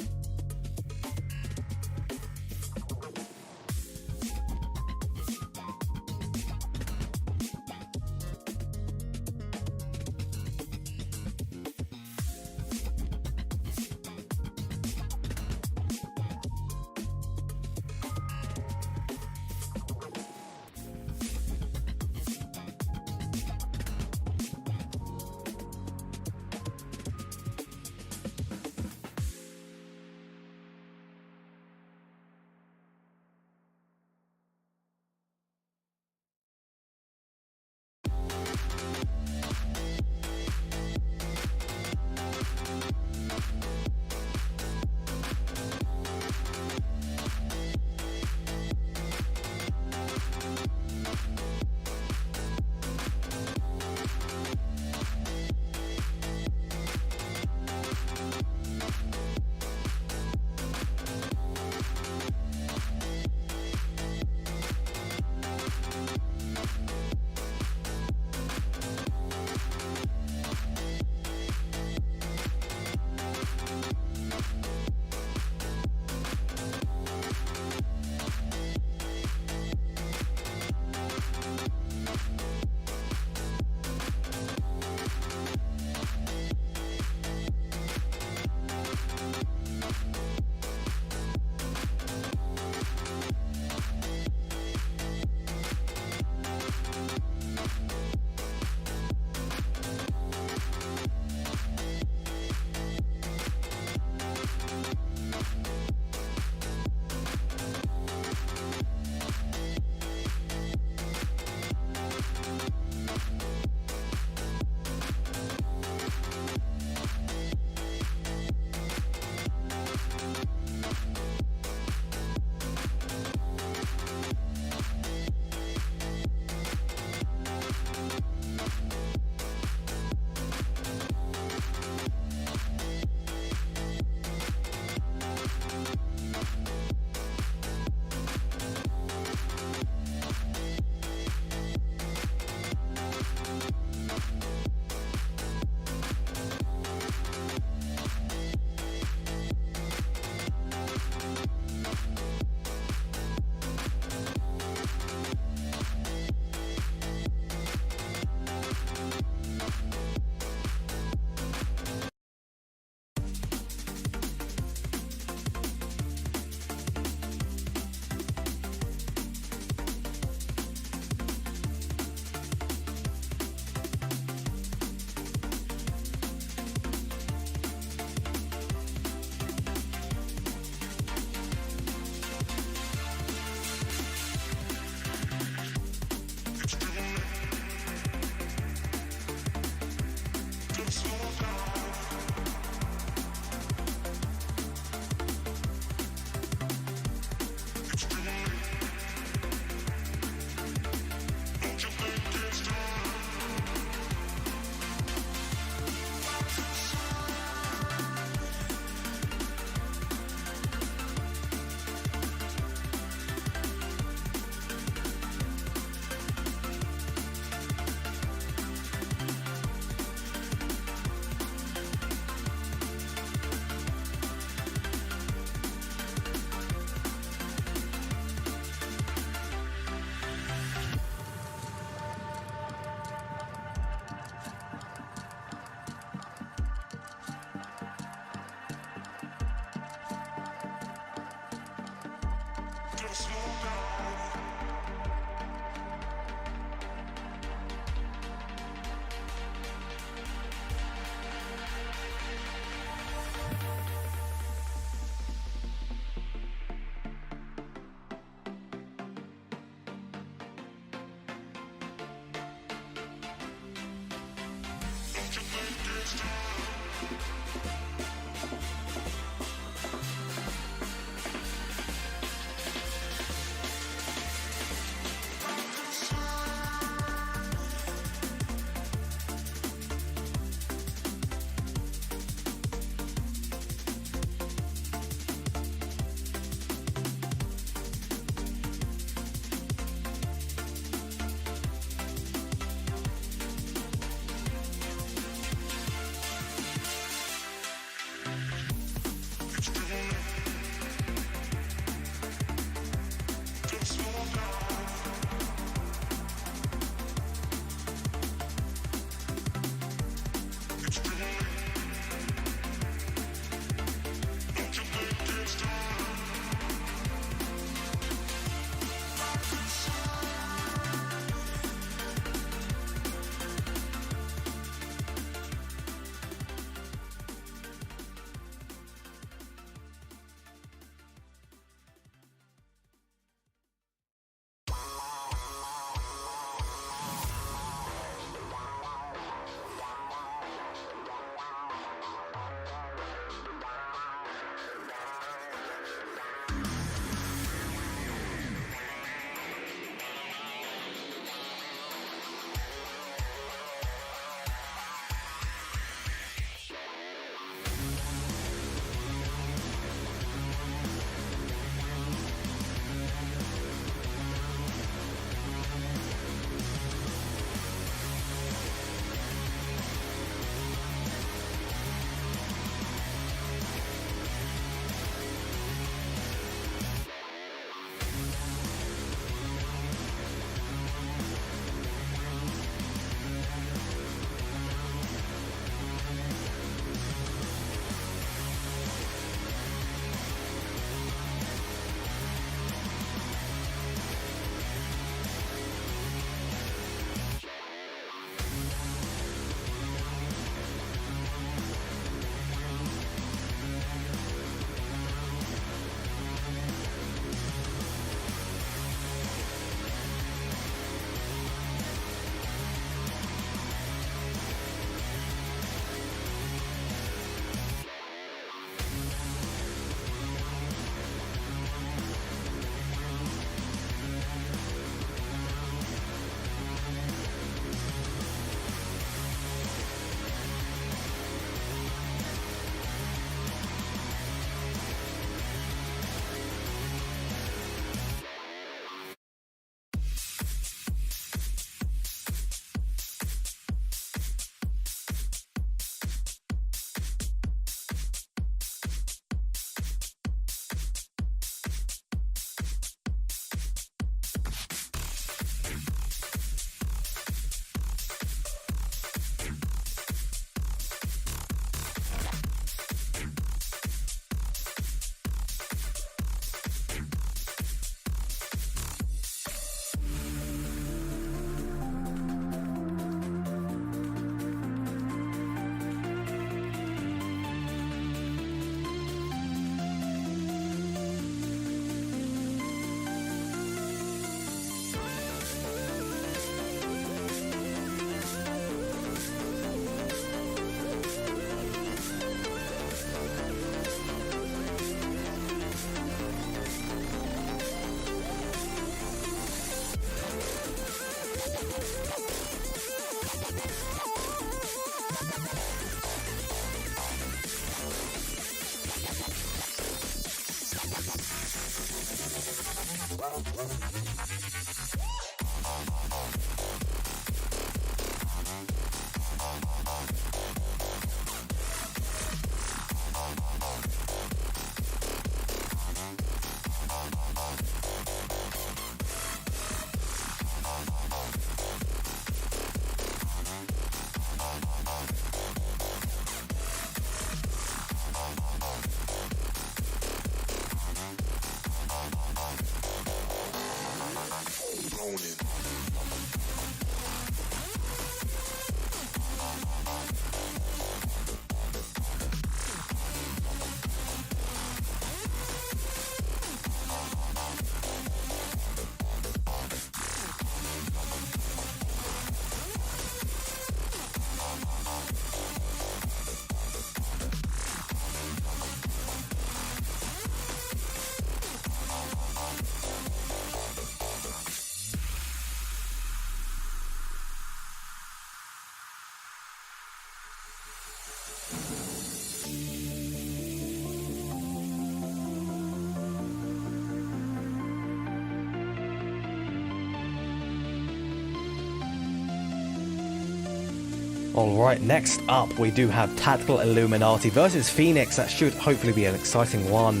Alright, next up we do have Tactical Illuminati versus Phoenix. That should hopefully be an exciting one.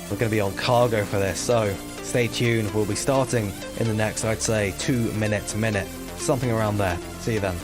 We're going to be on cargo for this, so stay tuned. We'll be starting in the next, I'd say, 2 minutes, something around there. See you then.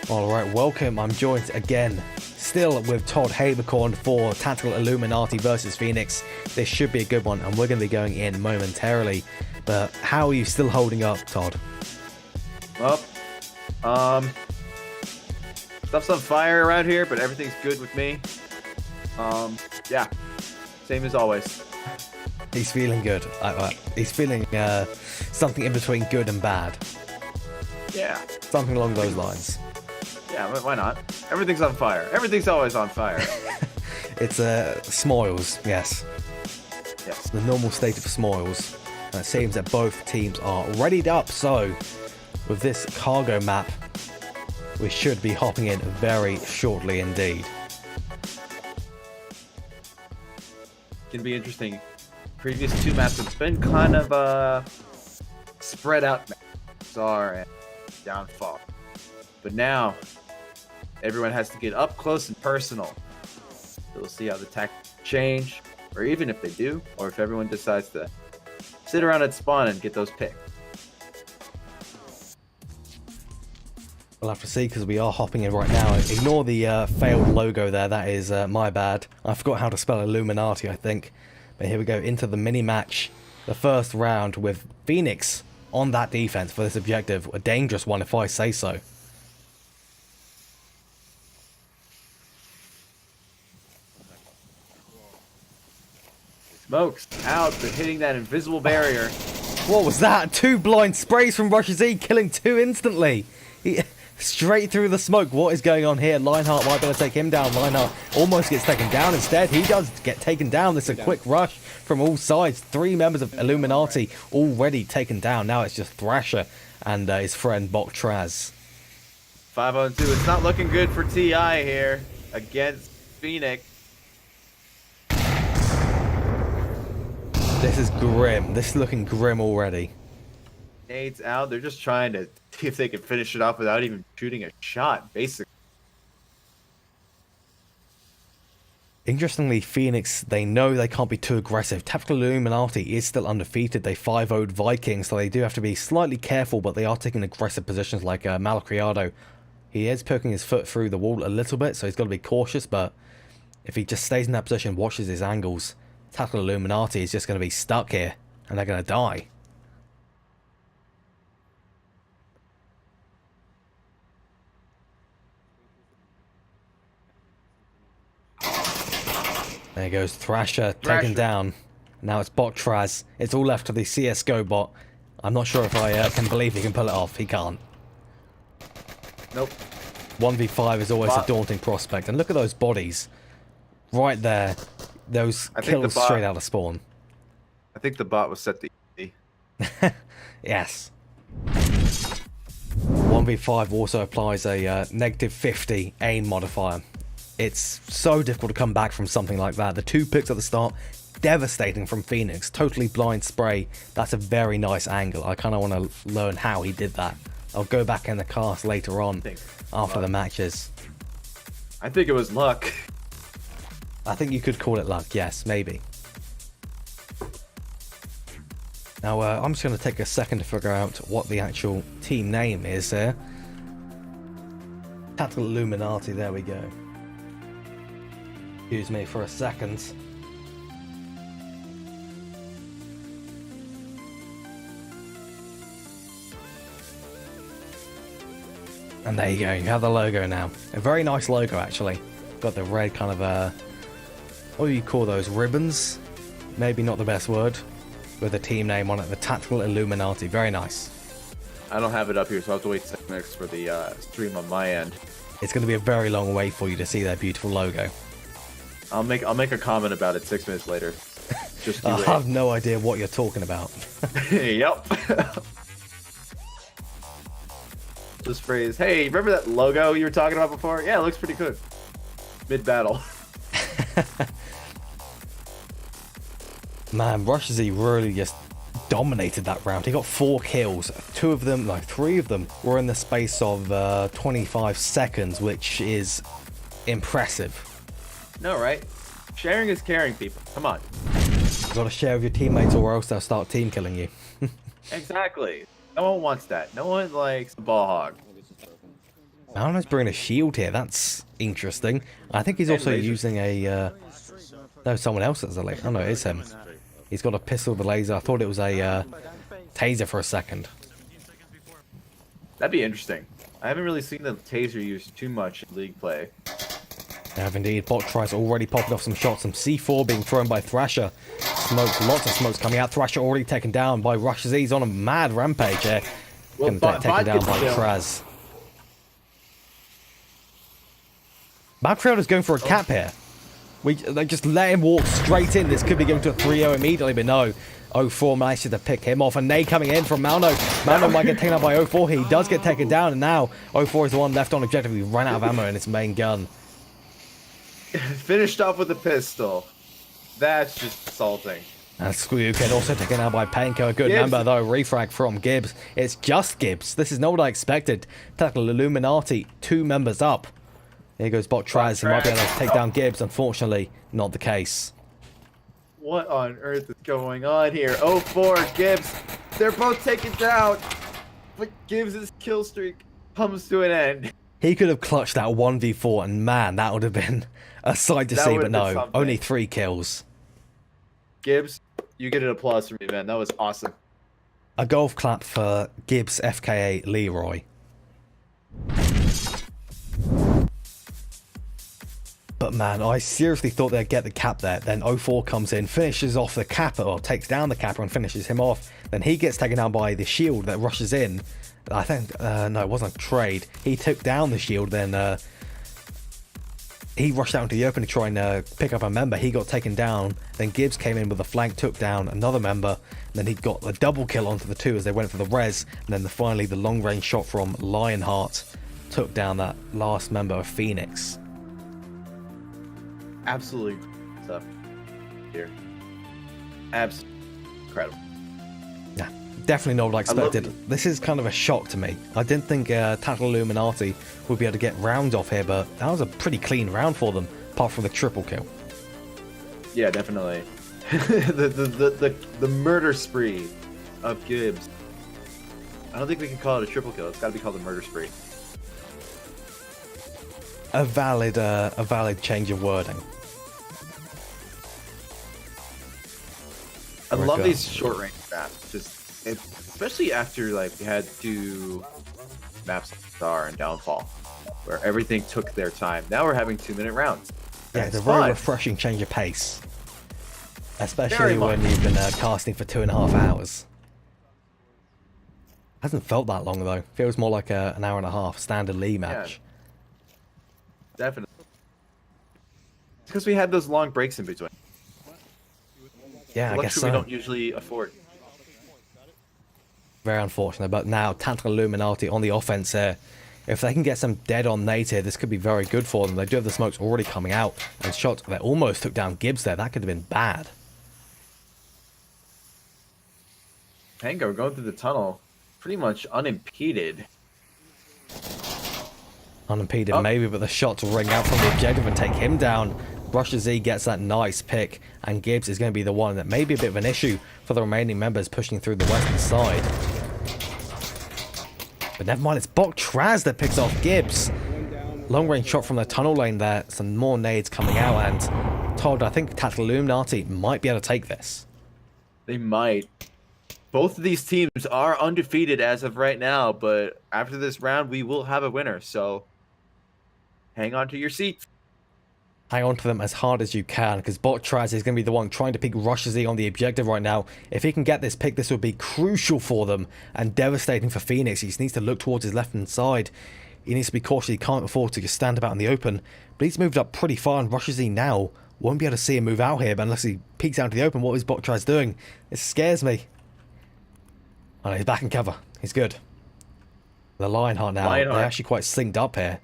Alright, welcome. I'm joined again, still with Todd Habercorn for Tactical Illuminati versus Phoenix. This should be a good one, and we're going to be going in momentarily. But how are you still holding up, Todd? Well, stuff's on fire around here, but everything's good with me. Yeah, same as always. He's feeling good. He's feeling something in between good and bad. Yeah. Something along those lines. Yeah, why not? Everything's on fire. Everything's always on fire. It's smoils, yes. Yes. The normal state of smoils. And it seems that both teams are readied up, so with this cargo map, we should be hopping in very shortly indeed. Gonna be interesting. Previous 2 maps have been kind of spread out. Czar and Downfall. But now, everyone has to get up close and personal. So we'll see how the tactics change, or even if they do, or if everyone decides to sit around at spawn and get those picks. We'll have to see, because we are hopping in right now. Ignore the failed logo there, that is my bad. I forgot how to spell Illuminati, I think. But here we go, into the mini-match. The first round with Phoenix on that defense for this objective. A dangerous one, if I say so. Smokes out, but hitting that invisible barrier. What was that? 2 blind sprays from Russia Z, killing 2 instantly. Straight through the smoke. What is going on here? Lionheart might be able to take him down. Lionheart almost gets taken down instead. He does get taken down. There's a quick rush from all sides. 3 members of Illuminati already taken down. Now it's just Thrasher and his friend Bok-Traz. 5-on-2. It's not looking good for TI here against Phoenix. This is grim. This is looking grim already. Nades out. They're just trying to see if they can finish it off without even shooting a shot, basically. Interestingly, Phoenix, they know they can't be too aggressive. Tactical Illuminati is still undefeated. They 5-0'd Vikings, so they do have to be slightly careful, but they are taking aggressive positions like Malacriado. He is poking his foot through the wall a little bit, so he's got to be cautious, but if he just stays in that position, watches his angles, Tactical Illuminati is just going to be stuck here, and they're going to die. There goes Thrasher taken down. Now it's bot Traz. It's all left to the CSGO bot. I'm not sure if I can believe he can pull it off. He can't. Nope. 1v5 is always a daunting prospect. And look at those bodies. Right there. Those kills straight out of spawn. I think the bot was set to E. Yes. 1v5 also applies a negative 50 aim modifier. It's so difficult to come back from something like that. The 2 picks at the start, devastating from Phoenix. Totally blind spray. That's a very nice angle. I kind of want to learn how he did that. I'll go back in the cast later on after the matches. I think it was luck. I think you could call it luck. Yes, maybe. Now, I'm just going to take a second to figure out what the actual team name is here. Tactical Illuminati, there we go. Excuse me for a second. And there you go, you have the logo now. A very nice logo, actually. Got the red kind of, what do you call those, ribbons? Maybe not the best word. With a team name on it, the Tactical Illuminati. Very nice. I don't have it up here, so I'll have to wait 6 minutes for the stream on my end. It's going to be a very long wait for you to see their beautiful logo. I'll make a comment about it 6 minutes later. Just I have no idea what you're talking about. Yep. This phrase, hey, remember that logo you were talking about before? Yeah, it looks pretty good. Mid-battle. Man, Rush Z really just dominated that round. He got 4 kills. 3 of them were in the space of 25 seconds, which is impressive. No, right? Sharing is caring, people. Come on. You gotta share with your teammates or else they'll start team killing you. Exactly. No one wants that. No one likes the ball hog. Malino's bringing a shield here. That's interesting. I think he's also using a... no, someone else has a laser. Oh no, it is him. He's got a pistol with a laser. I thought it was a taser for a second. That'd be interesting. I haven't really seen the taser used too much in league play. They have indeed. Bot tries already popping off some shots. Some C4 being thrown by Thrasher. Smokes, lots of smokes coming out. Thrasher already taken down by Rush Z. He's on a mad rampage here. Taken down by Kraz. Backfield is going for a cap here. They just let him walk straight in. This could be going to a 3-0 immediately, but no. 04 manages to pick him off. A nade coming in from Malno. Malno might get taken out by 04. He does get taken down, and now 04 is the one left on objective. He ran out of ammo in his main gun. Finished off with a pistol. That's just assaulting. And Squeak also taken out by Panko. A good number though. Refrag from Gibbs. It's just Gibbs. This is not what I expected. Tactical Illuminati, 2 members up. Here goes Bot Traz. He might be able to take down Gibbs. Unfortunately, not the case. What on earth is going on here? 04, Gibbs. They're both taken down. But Gibbs' kill streak comes to an end. He could have clutched that 1v4, and man, that would have been a sight to see, but no, only 3 kills. Gibbs, you get an applause from me, man. That was awesome. A golf clap for Gibbs, FKA Leroy. But man, I seriously thought they'd get the cap there. Then 04 comes in, finishes off the capper, or takes down the capper and finishes him off. Then he gets taken down by the shield that rushes in. I think, no, it wasn't a trade. He took down the shield, then he rushed out into the open to try and pick up a member. He got taken down. Then Gibbs came in with a flank, took down another member. And then he got a double kill onto the 2 as they went for the res. And then finally the long range shot from Lionheart took down that last member of Phoenix. Absolutely stuff here. Absolutely incredible. Yeah, definitely not what I expected. This is kind of a shock to me. I didn't think Tactical Illuminati would be able to get rounds off here, but that was a pretty clean round for them, apart from the triple kill. Yeah, definitely. the murder spree of Gibbs. I don't think we can call it a triple kill. It's got to be called a murder spree. A valid change of wording. I Very love good. these short range maps, especially after like we had two maps like Star and Downfall, where everything took their time. Now we're having 2-minute rounds. Yeah, it's a very refreshing change of pace. Especially Very when much. you've been casting for 2.5 hours. Hasn't felt that long though. Feels more like an hour and a half standard league match. Definitely. It's because we had those long breaks in between. Yeah, I guess Luxury so. we don't usually afford. Very unfortunate, but now Tactical Illuminati on the offense here. If they can get some dead on nades here, this could be very good for them. They do have the smokes already coming out, and shots that almost took down Gibbs there. That could have been bad. Pango going through the tunnel, pretty much unimpeded. Unimpeded maybe, but the shots ring out from the objective and take him down. Rusher Z gets that nice pick, and Gibbs is going to be the one that may be a bit of an issue for the remaining members pushing through the western side. But never mind, it's BuxtonWater that picks off Gibbs. Long range shot from the tunnel lane there, some more nades coming out, and Todd, I think Tactical Illuminati might be able to take this. They might. Both of these teams are undefeated as of right now, but after this round, we will have a winner. So hang on to your seats. Hang on to them as hard as you can, because BuxtonWater is going to be the one trying to pick Rusher Z on the objective right now. If he can get this pick, this would be crucial for them and devastating for Phoenix. He just needs to look towards his left-hand side. He needs to be cautious. He can't afford to just stand about in the open. But he's moved up pretty far, and Rusher Z now won't be able to see him move out here, but unless he peeks out into the open. What is BuxtonWater doing? It scares me. Oh, no, he's back in cover. He's good. The Lionheart now, they're actually quite synced up here.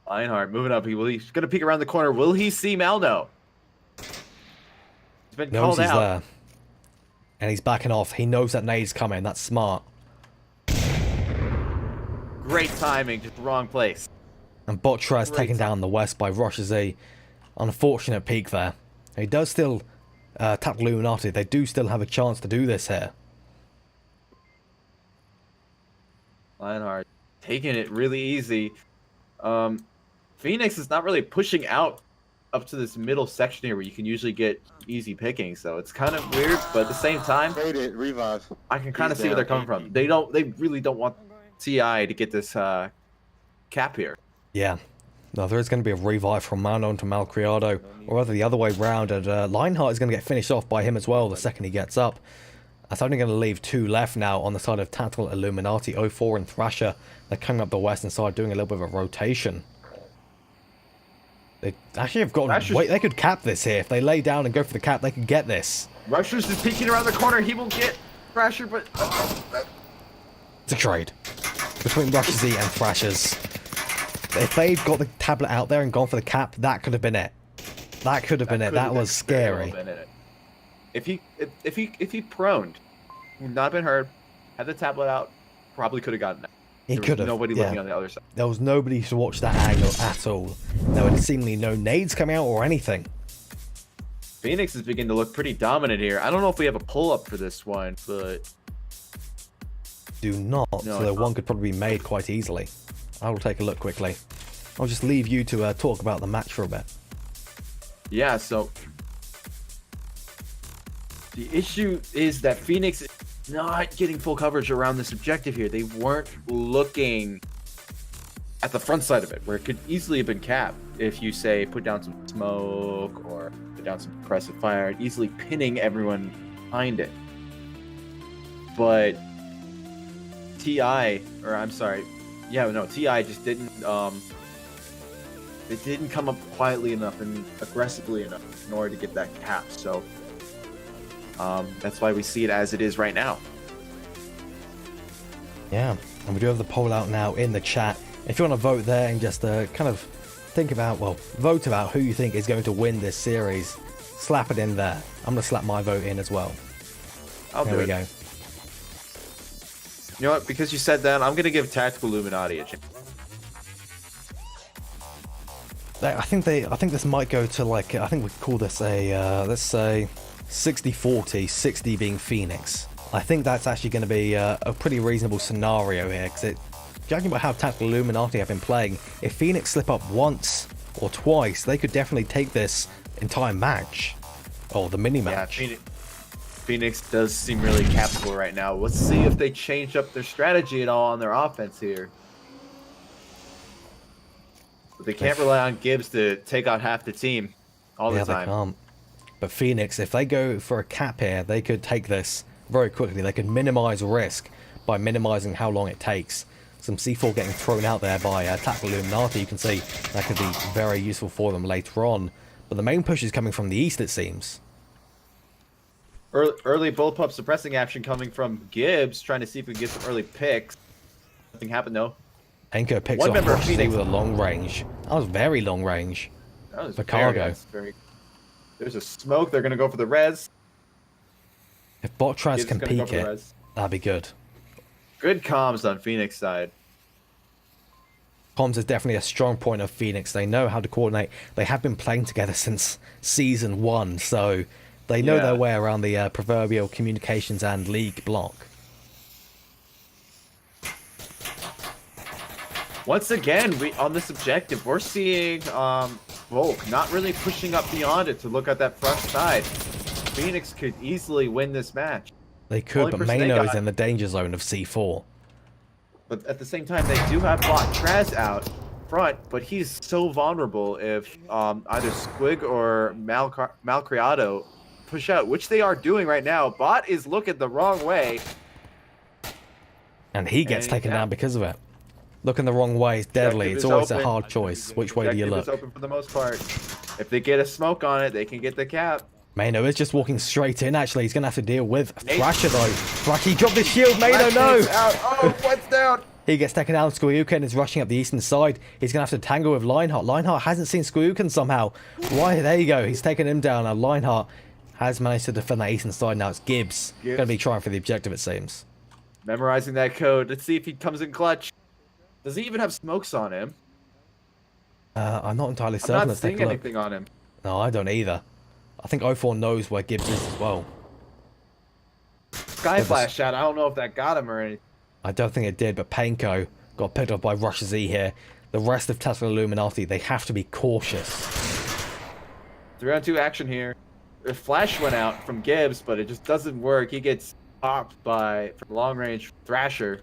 Lionheart moving up. He's going to peek around the corner. Will he see Malno? He's been Knows called he's out. there. And he's backing off. He knows that nade's coming. That's smart. Great timing, just wrong place. And BuxtonWater's taken down the west by Rusher Z. Unfortunate peak there. He does still tap Illuminati. They do still have a chance to do this here. Lionheart taking it really easy. Phoenix is not really pushing out up to this middle section here where you can usually get easy picking, so it's kind of weird, but at the same time, Revive. I can kind of see where they're coming from. They really don't want TI to get this cap here. Yeah. No, there is going to be a revive from Manon to Malcriado, or rather the other way round, and Lionheart is going to get finished off by him as well the second he gets up. That's only going to leave 2 left now on the side of Tactical Illuminati. 04 and Thrasher, they're coming up the western side doing a little bit of a rotation. They actually have gotten... Wait, they could cap this here. If they lay down and go for the cap, they could get this. Rushers is peeking around the corner. He will get Thrasher, but... It's a trade between Rusher Z and Thrashers. If they'd got the tablet out there and gone for the cap, that could have been it. That could have been it. That was scary. If he proned, not been heard, had the tablet out, probably could have gotten it. He could have. Nobody looking on the other side. There was nobody to watch that angle at all. There were seemingly no nades coming out or anything. Phoenix is beginning to look pretty dominant here. I don't know if we have a pull-up for this one, but... Do not, No, so one could probably be made quite easily. I will take a look quickly. I'll just leave you to talk about the match for a bit. Yeah, so... The issue is that Phoenix is not getting full coverage around this objective here. They weren't looking at the front side of it, where it could easily have been capped. If you say put down some smoke or put down some suppressive fire, easily pinning everyone behind it. But TI just didn't it didn't come up quietly enough and aggressively enough in order to get that cap. So that's why we see it as it is right now. Yeah, and we do have the poll out now in the chat. If you want to vote there and just kind of think about, well, vote about who you think is going to win this series, slap it in there. I'm going to slap my vote in as well. There we go. You know what? Because you said that, I'm going to give Tactical Illuminati a chance. I think this might go to like, I think we call this a, let's say 60-40, 60 being Phoenix. I think that's actually going to be a pretty reasonable scenario here, because judging by how Tactical Illuminati have been playing, if Phoenix slip up once or twice, they could definitely take this entire match, or the mini match. Yeah, Phoenix does seem really capable right now. Let's see if they change up their strategy at all on their offense here. But they can't rely on Gibbs to take out half the team all the time. They can't. But Phoenix, if they go for a cap here, they could take this very quickly. They could minimize risk by minimizing how long it takes. Some C4 getting thrown out there by Tactical Illuminati, you can see that could be very useful for them later on. But the main push is coming from the east, it seems. Early bullpup suppressing action coming from Gibbs, trying to see if we can get some early picks. Nothing happened though. Enko picks One off member of Roshi Phoenix with a long range. That was very long range. That was For very cargo. nice, There's a smoke. They're going to go for the res. If Botraz Gibbs can is gonna go peek for the it, res. that'd be good. Good comms on Phoenix side. Comms is definitely a strong point of Phoenix. They know how to coordinate. They have been playing together since Season 1, so they know their way around the proverbial communications and league block. Once again, on this objective, we're seeing Volk not really pushing up beyond it to look at that front side. Phoenix could easily win this match. They could, Only but person they Mano is got- in the danger zone of C4. But at the same time, they do have Bot Traz out front, but he's so vulnerable if either Squig or Malcriado push out, which they are doing right now. Bot is looking the wrong way. And he gets And taken yeah. down because of it. Looking the wrong way is deadly. Objective It's is always a open. hard choice. Which way do you Objective look? is open for the most part. If they get a smoke on it, they can get the cap. Mano is just walking straight in, actually. He's going to have to deal with Thrasher, though. Thrasher, he dropped his shield. Mano, no! Out. Oh, what's down? He gets taken down. Squayuken is rushing up the eastern side. He's going to have to tangle with Lionheart. Lionheart hasn't seen Squayuken somehow. Why? There you go. He's taken him down. Now, Lionheart has managed to defend that eastern side. Now it's Gibbs. Going to be trying for the objective, it seems. Memorizing that code. Let's see if he comes in clutch. Does he even have smokes on him? I'm not entirely I'm certain. not Let's take seeing a look. anything on him. No, I don't either. I think 04 knows where Gibbs is as well. Sky flash shot. I don't know if that got him or anything. I don't think it did, but Painko got picked up by Rush Z here. The rest of Tactical Illuminati, they have to be cautious. 3-on-2 action here. The flash went out from Gibbs, but it just doesn't work. He gets popped by from long range Thrasher.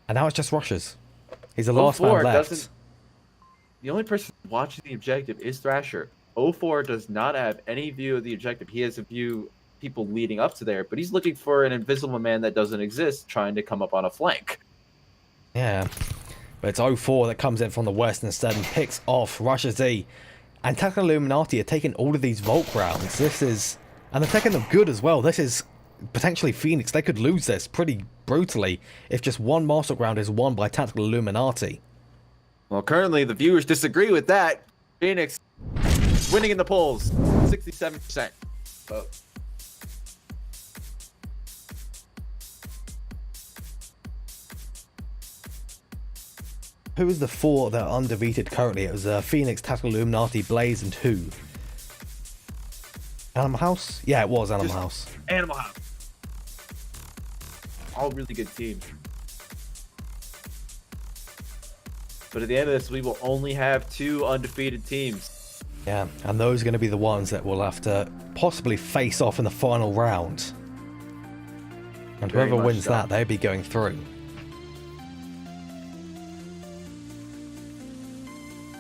And now it's just Rushers. He's the last man 04 left. doesn't. The only person watching the objective is Thrasher. 04 does not have any view of the objective. He has a view people leading up to there, but he's looking for an invisible man that doesn't exist, trying to come up on a flank. Yeah. But it's 04 that comes in from the west instead and picks off Russia Z. And Tactical Illuminati are taking all of these Volk rounds. This is... And they're taking them good as well. This is potentially Phoenix. They could lose this pretty brutally if just one Master round is won by Tactical Illuminati. Well, currently the viewers disagree with that. Phoenix is winning in the polls, 67% vote. Who was the four that are undefeated currently? It was Phoenix, Tactical Illuminati, Blaze, and who? Animal House? Yeah, it was Animal House. Animal House. All really good teams. But at the end of this, we will only have 2 undefeated teams. Yeah, and those are going to be the ones that will have to possibly face off in the final round. And Very whoever much wins so. that, they'll be going through.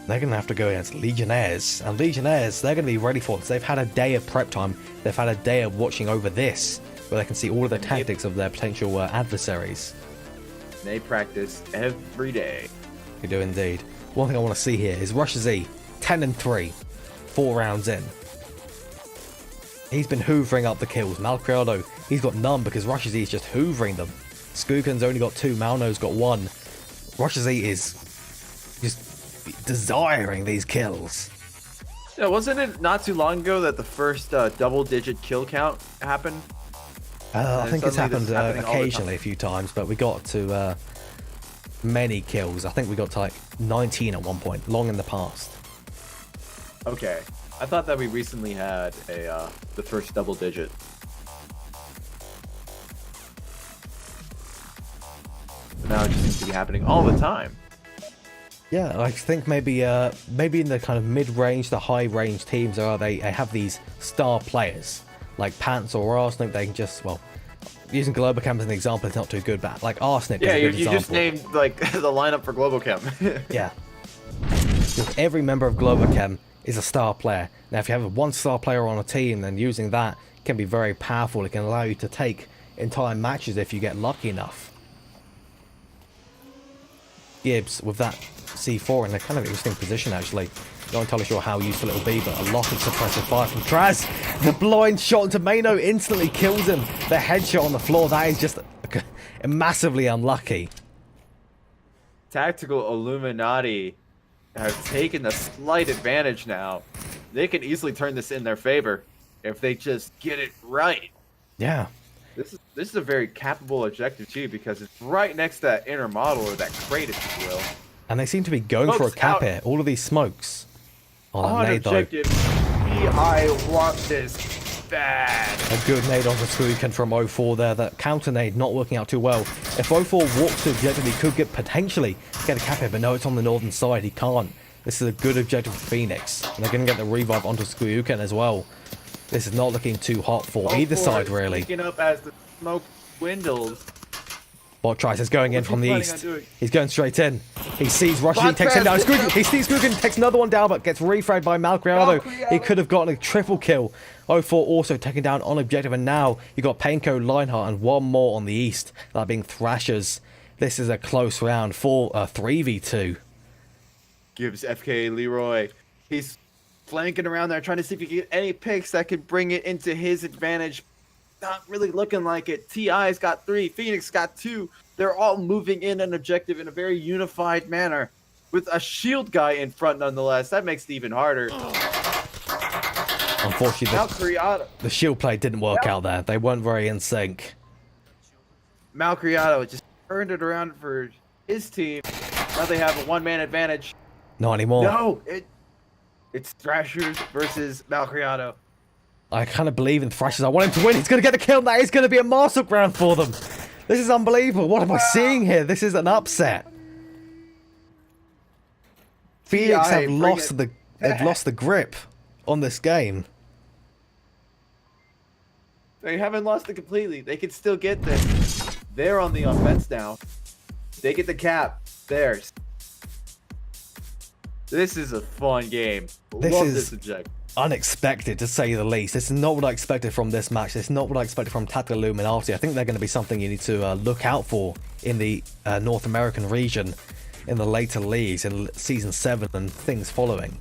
They're going to have to go against Legionnaires. And Legionnaires, they're going to be ready for this. They've had a day of prep time. They've had a day of watching over this, where they can see all of the tactics of their potential adversaries. They practice every day. They do indeed. One thing I want to see here is Russia Z, 10-3, 4 rounds in. He's been hoovering up the kills. Malcriado, he's got none because Russia Z is just hoovering them. Skuken's only got 2, Malno's got 1. Russia Z is just desiring these kills. Yeah, wasn't it not too long ago that the first double-digit kill count happened? I think it's suddenly this happened is happening all the occasionally a few times, but we got to many kills. I think we got to like 19 at one point, long in the past. Okay, I thought that we recently had a the first double-digit. But now it just seems to be happening all the time. Yeah, I think maybe in the kind of mid-range to high-range teams, they have these star players. like Pants or Arsenic, they can just, well, using Globochem as an example is not too good, but like Arsenic is Yeah, a you good example. just named like the lineup for Globochem. Yeah. Because every member of Globochem is a star player. Now, if you have a 1-star player on a team, then using that can be very powerful. It can allow you to take entire matches if you get lucky enough. Gibbs with that C4 in a kind of interesting position, actually. Not entirely sure how useful it'll be, but a lot of suppressive fire from Traz. The blind shot into Mano instantly kills him. The headshot on the floor, that is just massively unlucky. Tactical Illuminati have taken a slight advantage now. They can easily turn this in their favor if they just get it right. Yeah. This is a very capable objective too, because it's right next to that inner model, or that crate, if you will. And they seem to be going for a cap Smokes out. here. All of these smokes. Oh, that On nade though. objective B, I want this bad. A good nade on the Suiken from 04 there. That counter nade not working out too well. If 04 walks to objective, he could potentially get a cap here, but no, it's on the northern side. He can't. This is a good objective for Phoenix. And they're going to get the revive onto Suiken as well. This is not looking too hot for either side, really. Picking up as the smoke dwindles. Bot tries is going in What's he from the planning on east. doing? He's going straight in. He sees Rush. He takes him down. He sees Gugan, takes another one down, but gets refragged by Malcriado. He could have gotten a triple kill. 04 also taken down on objective, and now you got Painco, Lionheart, and one more on the east. That being Thrashers. This is a close round for 3v2. Gives FK Leroy. He's flanking around there, trying to see if he can get any picks that could bring it into his advantage. Not really looking like it. TI's got 3, Phoenix got 2. They're all moving in an objective in a very unified manner, with a shield guy in front nonetheless. That makes it even harder. Unfortunately, the shield play didn't work out there. They weren't very in sync. Malcriado just turned it around for his team. Now they have a one-man advantage. Not anymore. No, it's Thrashers versus Malcriado. I kind of believe in Thrashers. I want him to win. He's going to get the kill. That is going to be a master round for them. This is unbelievable. What am I seeing here? This is an upset. Phoenix have lost the grip on this game. They haven't lost it completely. They can still get this. They're on the offense now. They get the cap. Theirs. This is a fun game. Love this objective. Unexpected, to say the least. This is not what I expected from this match. This is not what I expected from Tactical Illuminati. I think they're going to be something you need to look out for in the North American region, in the later leagues, in Season 7 and things following.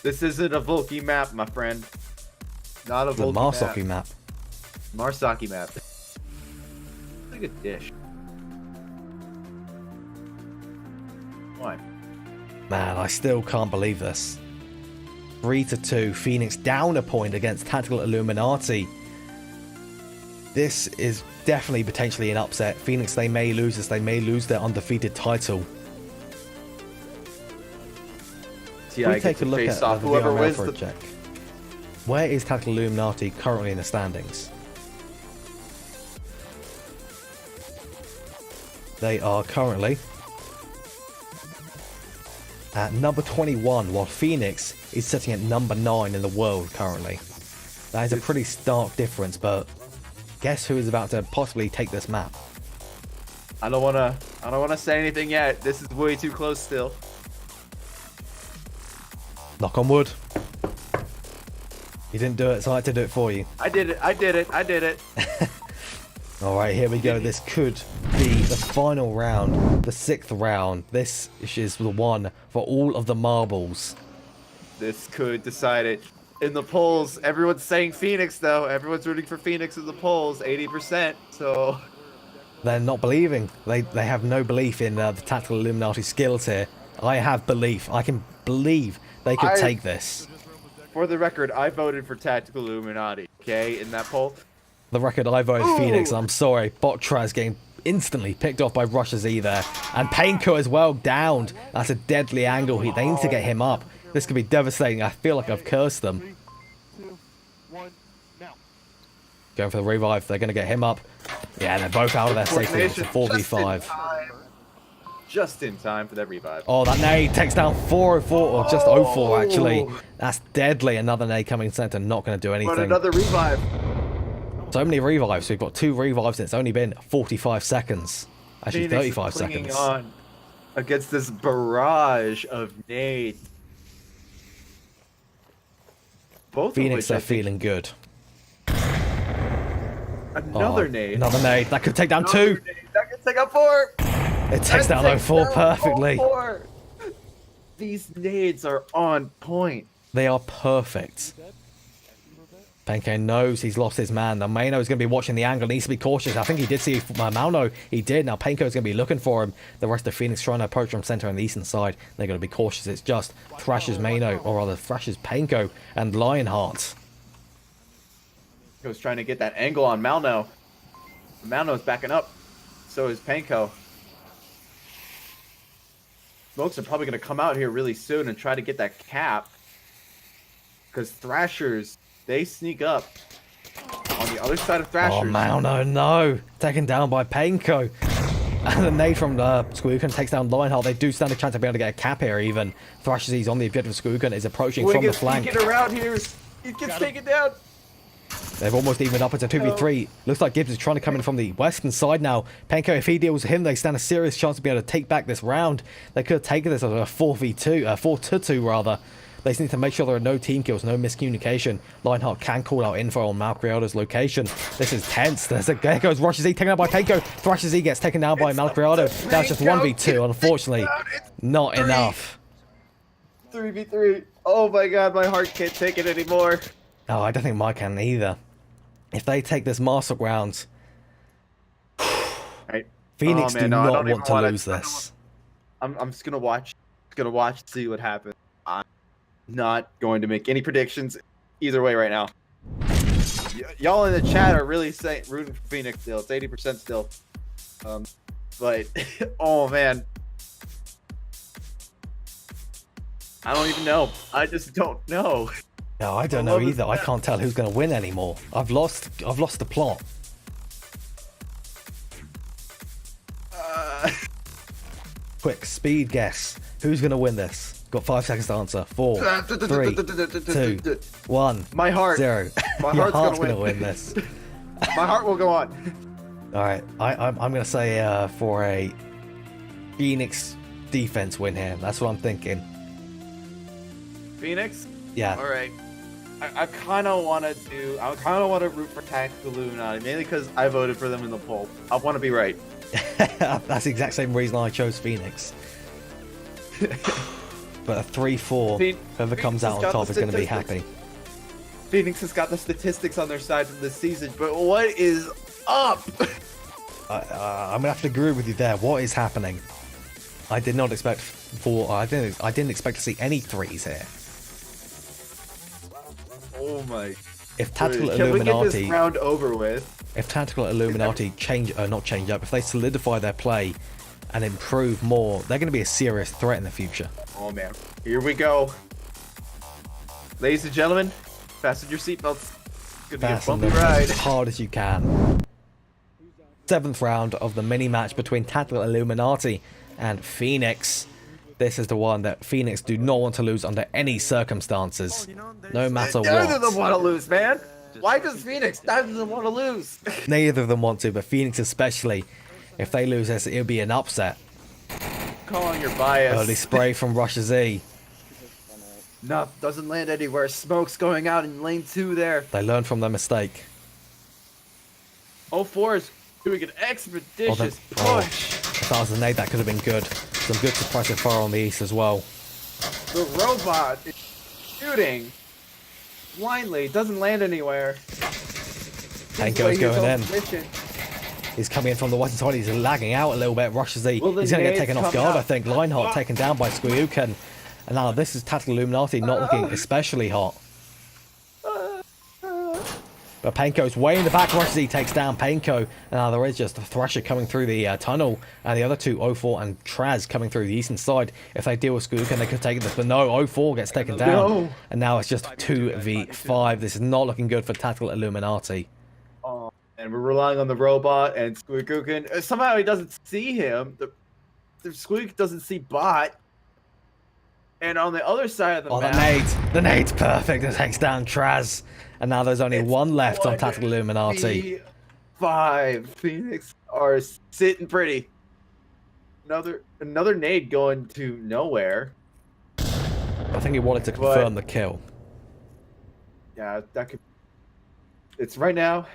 This isn't a Volky map, my friend. Not a The Volky Marsaki map. Marsaki map. Like a dish. Why? Man, I still can't believe this. 3-2, Phoenix down a point against Tactical Illuminati. This is definitely potentially an upset. Phoenix, they may lose this. They may lose their undefeated title. We take a look at the whoever VRML wins for a check. Where is Tactical Illuminati currently in the standings? They are currently at number 21, while Phoenix is sitting at number 9 in the world currently. That is a pretty stark difference, but guess who is about to possibly take this map? I don't wanna say anything yet. This is way too close still. Knock on wood. You didn't do it, so I had to do it for you. I did it. Alright, here we go. This could be the final round, the 6th round. This is the one for all of the marbles. This could decide it. In the polls, everyone's saying Phoenix though. Everyone's rooting for Phoenix in the polls, 80%. So They're not believing. They have no belief in the Tactical Illuminati skills here. I have belief. I can believe they could take this. For the record, I voted for Tactical Illuminati, okay, in that poll. The record, I voted Phoenix. I'm sorry. Botraz getting instantly picked off by Russia's E there. And Painco as well, downed. That's a deadly angle. They need to get him up. This could be devastating. I feel like I've cursed them. 3, 2, 1, now. Going for the revive. They're going to get him up. Yeah, they're both out of their safety. It's a 4v5. just in time for that revive. Oh, that nade takes down 404, or just 04 actually. That's deadly. Another nade coming center, not going to do But anything. another revive. So many revives. We've got 2 revives and it's only been 45 seconds. Actually, Phoenix is 35 clinging seconds. on against this barrage of nades. Both Phoenix of are which I think feeling good. another Oh, nade. Another nade. That could take down Another 2. nade. That could take out 4. It takes down 04 perfectly. 04. These nades are on point. They are perfect. Penko knows he's lost his man. Now Maino's going to be watching the angle. Needs to be cautious. I think he did see Malno. He did. Now Penko's going to be looking for him. The rest of Phoenix trying to approach from center on the eastern side. They're going to be cautious. It's just Thrasher's Maino, or rather Thrasher's Penko and Lionheart. He was trying to get that angle on Malno. Malno's backing up. So is Panko. Smokes are probably going to come out here really soon and try to get that cap. Because Thrashers, they sneak up on the other side of Thrashers. Oh, Malno, no. Taken down by Penko. And the nade from Squookin takes down Lionheart. They do stand a chance to be able to get a cap here even. Thrashers, he's on the objective. Squookin is approaching from the flank. Sneaking around here. He gets taken down. They've almost evened up. It's a 2v3. Looks like Gibbs is trying to come in from the western side now. Penko, if he deals with him, they stand a serious chance to be able to take back this round. They could have taken this as a 4v2, 4-2 rather. They just need to make sure there are no team kills, no miscommunication. Lionheart can call out info on Malcriado's location. This is tense. There goes Rushes Z taken out by Penko. Thrashes Z gets taken down by Malcriado. That's just 1v2, unfortunately. Not enough. 3v3. Oh my god, my heart can't take it anymore. Oh, I don't think mine can either. If they take this master round, Right. Phoenix Oh, man, do no, I not don't even want to wanna- lose this. I'm just gonna watch. See what happens. I'm not going to make any predictions either way right now. Y'all in the chat are really rooting for Phoenix still. It's 80% still. But oh man, I don't even know. I just don't know. No, I don't know either. I can't tell who's going to win anymore. I've lost the plot. Quick, speed guess. Who's going to win this? Got 5 seconds to answer. 4, 3, 2, 1. My heart. 0. My Your heart's heart's gonna going to win. win this. My heart will go on. All right, I'm going to say for a Phoenix defense win here. That's what I'm thinking. Phoenix. Yeah. All right. I kind of want to root for Tactical Illuminati, mainly because I voted for them in the poll. I want to be right. That's the exact same reason I chose Phoenix. But a 3-4, whoever comes out on top is going to be happy. Phoenix has got the statistics on their side from this season, but what is up? I'm gonna have to agree with you there. What is happening? I did not expect I didn't expect to see any 3s here. Oh my! If Tactical Can we get Illuminati, this round over with? if Tactical Illuminati if they solidify their play and improve more, they're going to be a serious threat in the future. Oh man! Here we go, ladies and gentlemen. Fasten your seatbelts. It's gonna be a Fasten bumpy them ride. as hard as you can. 7th round of the mini match between Tactical Illuminati and Phoenix. This is the one that Phoenix do not want to lose under any circumstances, no matter Neither of them what. want to lose, man. Why does Phoenix? Neither of them want to lose. Neither of them want to, but Phoenix especially. If they lose this, it'll be an upset. Call on your bias. Early spray from Russia Z. No, doesn't land anywhere. Smoke's going out in lane 2 there. They learn from their mistake. 04 is doing an expeditious Oh, push. if that was a nade, that could have been good. Some good suppressive fire on the east as well. The robot is shooting blindly. Doesn't land anywhere. Panko's going in. Mission. He's coming in from the western side. He's lagging out a little bit. Rushes Z. Well, the He's going to get nades taken off come guard, out. I think. Lionheart taken down by Squealuken. And now this is Tactical Illuminati not looking especially hot. But Panko's way in the back. Rushes Z takes down Panko. And now there is just a Thrasher coming through the tunnel. And the other two, 04 and Traz, coming through the eastern side. If they deal with Squealuken, they could take this. But no, 04 gets taken down. No. And now it's just 2v5. This is not looking good for Tactical Illuminati. And we're relying on the robot and Squeakukin. Somehow he doesn't see him. the Squeak doesn't see bot. And on the other side of the map... The nade's perfect. It takes down Traz. And now there's only one left on Tactical Illuminati. 5 Phoenix are sitting pretty. Another nade going to nowhere. I think he wanted to confirm the kill. Yeah, that could... It's right now.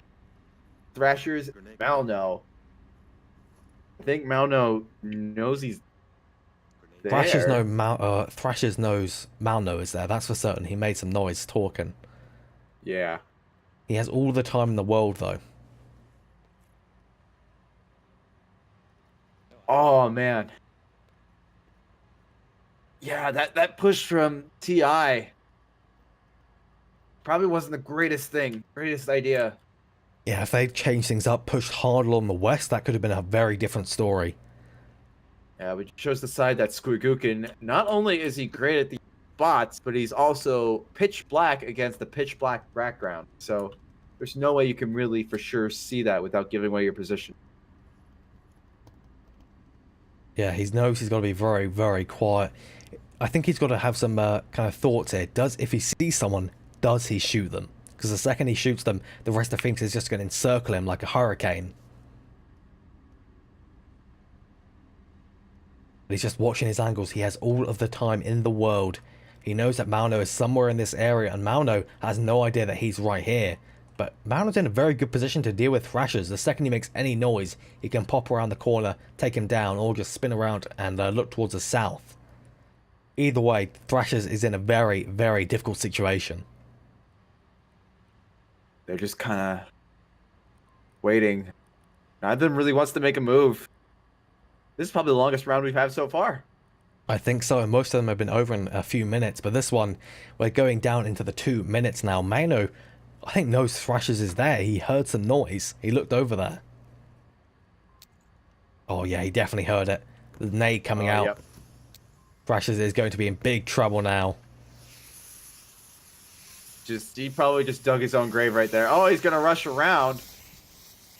Thrasher's Malno. I think Malno knows he's there. Thrasher's knows Malno is there. That's for certain. He made some noise talking. Yeah. He has all the time in the world, though. Oh, man. Yeah, that push from TI probably wasn't the greatest idea. Yeah, if they'd changed things up, pushed harder on the west, that could have been a very different story. Yeah, which shows the side that Squigukin, not only is he great at the bots, but he's also pitch black against the pitch black background. So there's no way you can really for sure see that without giving away your position. Yeah, he knows he's got to be very, very quiet. I think he's got to have some kind of thoughts here. If he sees someone, does he shoot them? Because the second he shoots them, the rest of Phoenix is just going to encircle him like a hurricane. But he's just watching his angles. He has all of the time in the world. He knows that Malno is somewhere in this area, and Malno has no idea that he's right here. But Malno's in a very good position to deal with Thrashers. The second he makes any noise, he can pop around the corner, take him down, or just spin around and look towards the south. Either way, Thrashers is in a very, very difficult situation. They're just kind of waiting. Neither of them really wants to make a move. This is probably the longest round we've had so far. I think so, and most of them have been over in a few minutes, but this one, we're going down into the 2 minutes now. Malno, I think, knows Thrashers is there. He heard some noise. He looked over there. Oh yeah, he definitely heard it. The nade coming out. Yep. Thrashers is going to be in big trouble now. He probably just dug his own grave right there. Oh, he's gonna rush around,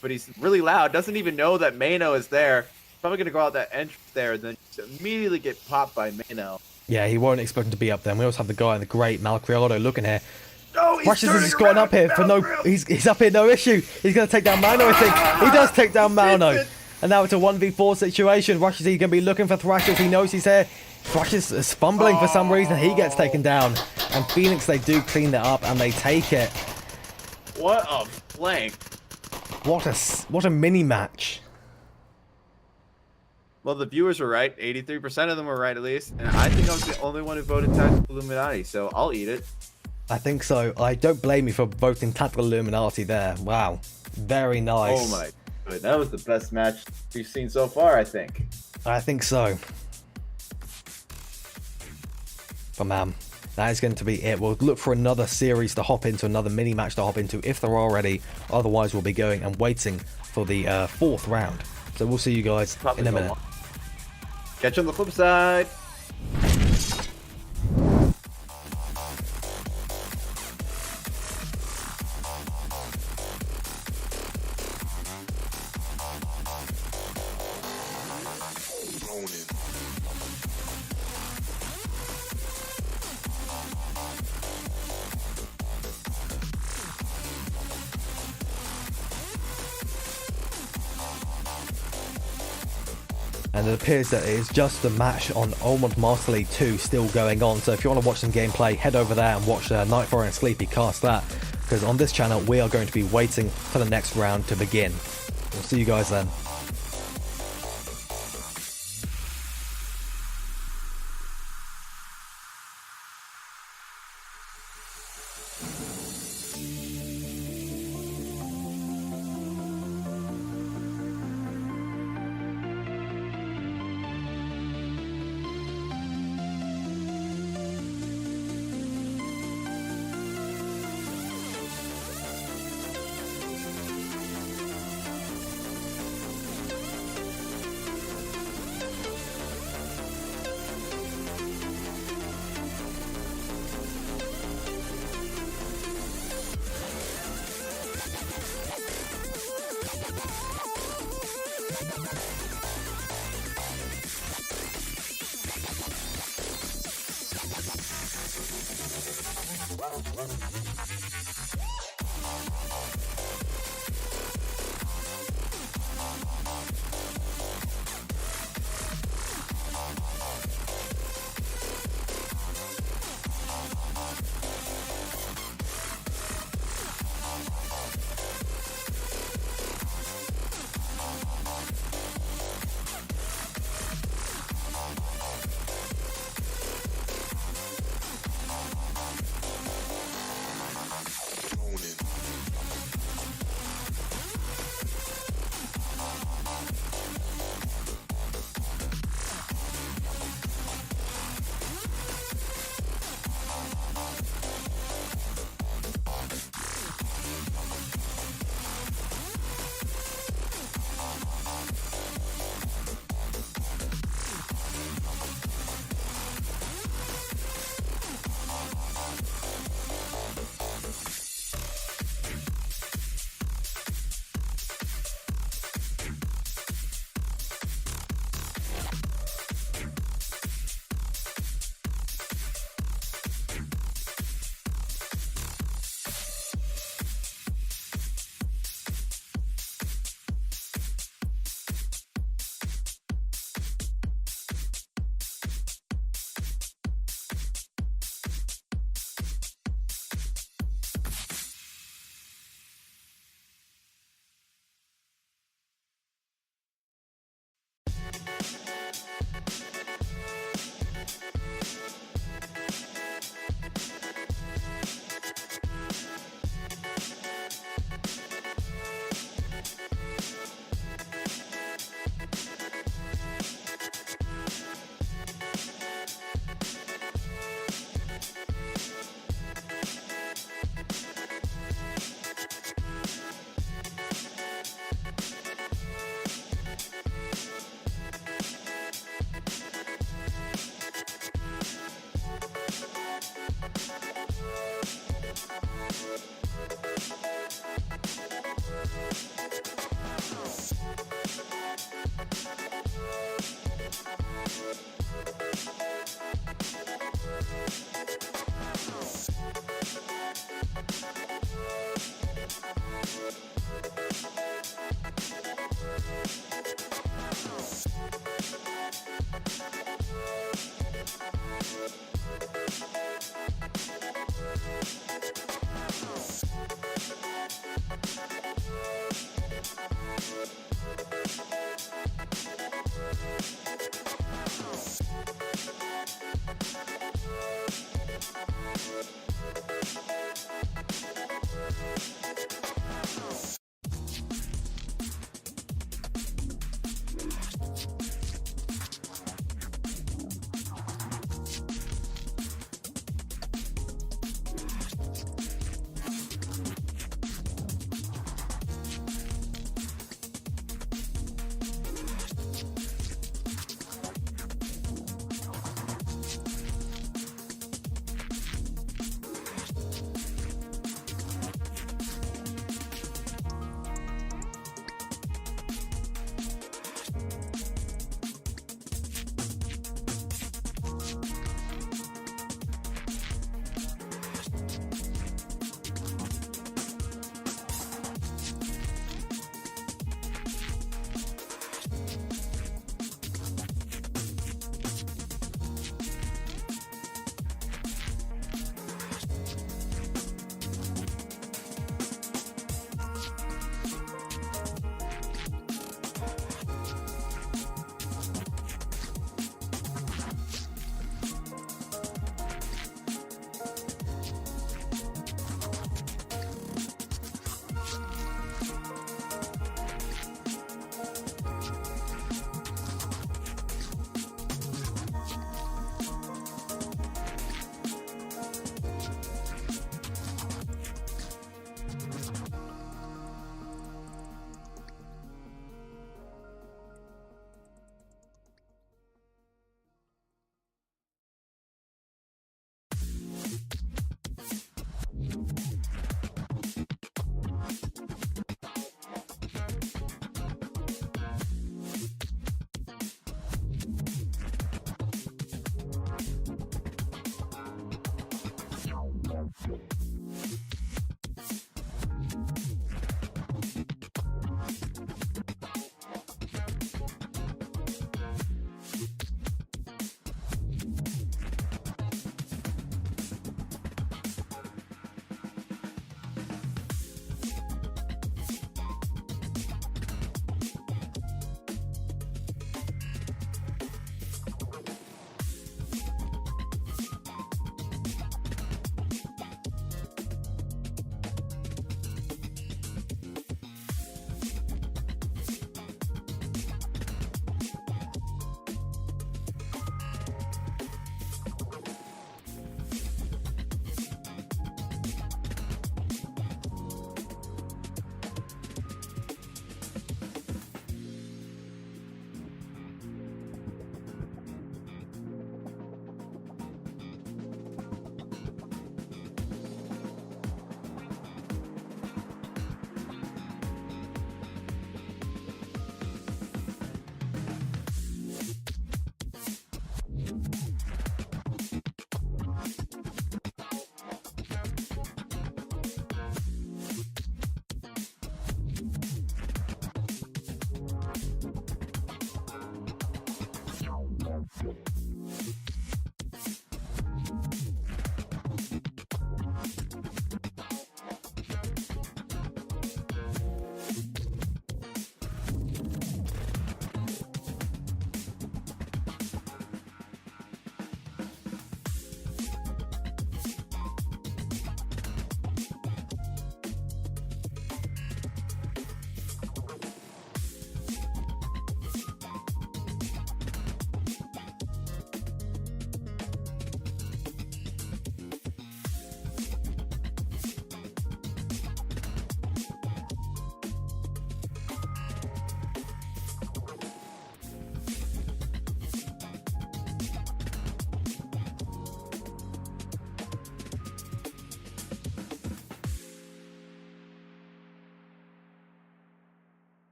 but he's really loud. Doesn't even know that Mano is there. Probably gonna go out that entrance there and then just immediately get popped by Mano. Yeah, he won't expect him to be up there. And we also have the guy in the great Malcriado looking here. Oh, he's Thrashers has just gotten up here for no. He's up here, no issue. He's gonna take down Mano, I think. He does take down Mano. And now it's a 1v4 situation. Thrashers is gonna be looking for Thrashers. He knows he's here. Thrashers is fumbling for some reason. He gets taken down. And Phoenix, they do clean that up and they take it. What a flank. What a mini match. Well, the viewers were right. 83% of them were right, at least. And I think I was the only one who voted Tactical Illuminati, so I'll eat it. I think so. I don't blame you for voting Tactical Illuminati there. Wow. Very nice. Oh my god. That was the best match we've seen so far, I think. I think so. But man, that is going to be it. We'll look for another series to hop into, another mini match to hop into if there are already. Otherwise, we'll be going and waiting for the 4th round. So we'll see you guys in a minute. Catch you on the flip side. And it appears that it is just the match on Onward Master League 2 still going on. So if you want to watch some gameplay, head over there and watch Nightfire and Sleepy cast that. Because on this channel, we are going to be waiting for the next round to begin. We'll see you guys then.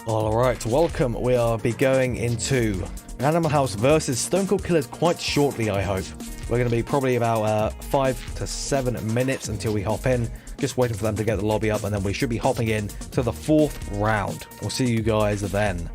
Alright, welcome. We'll be going into Animal House versus Stone Cold Killers quite shortly, I hope. We're going to be probably about 5 to 7 minutes until we hop in. Just waiting for them to get the lobby up, and then we should be hopping in to the 4th round. We'll see you guys then.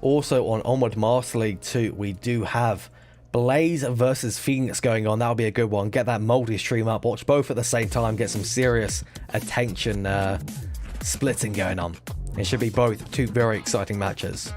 Also on Onward Master League 2, we do have Blaze versus Phoenix going on. That'll be a good one. Get that multi-stream up. Watch both at the same time. Get some serious attention splitting going on. It should be both two very exciting matches.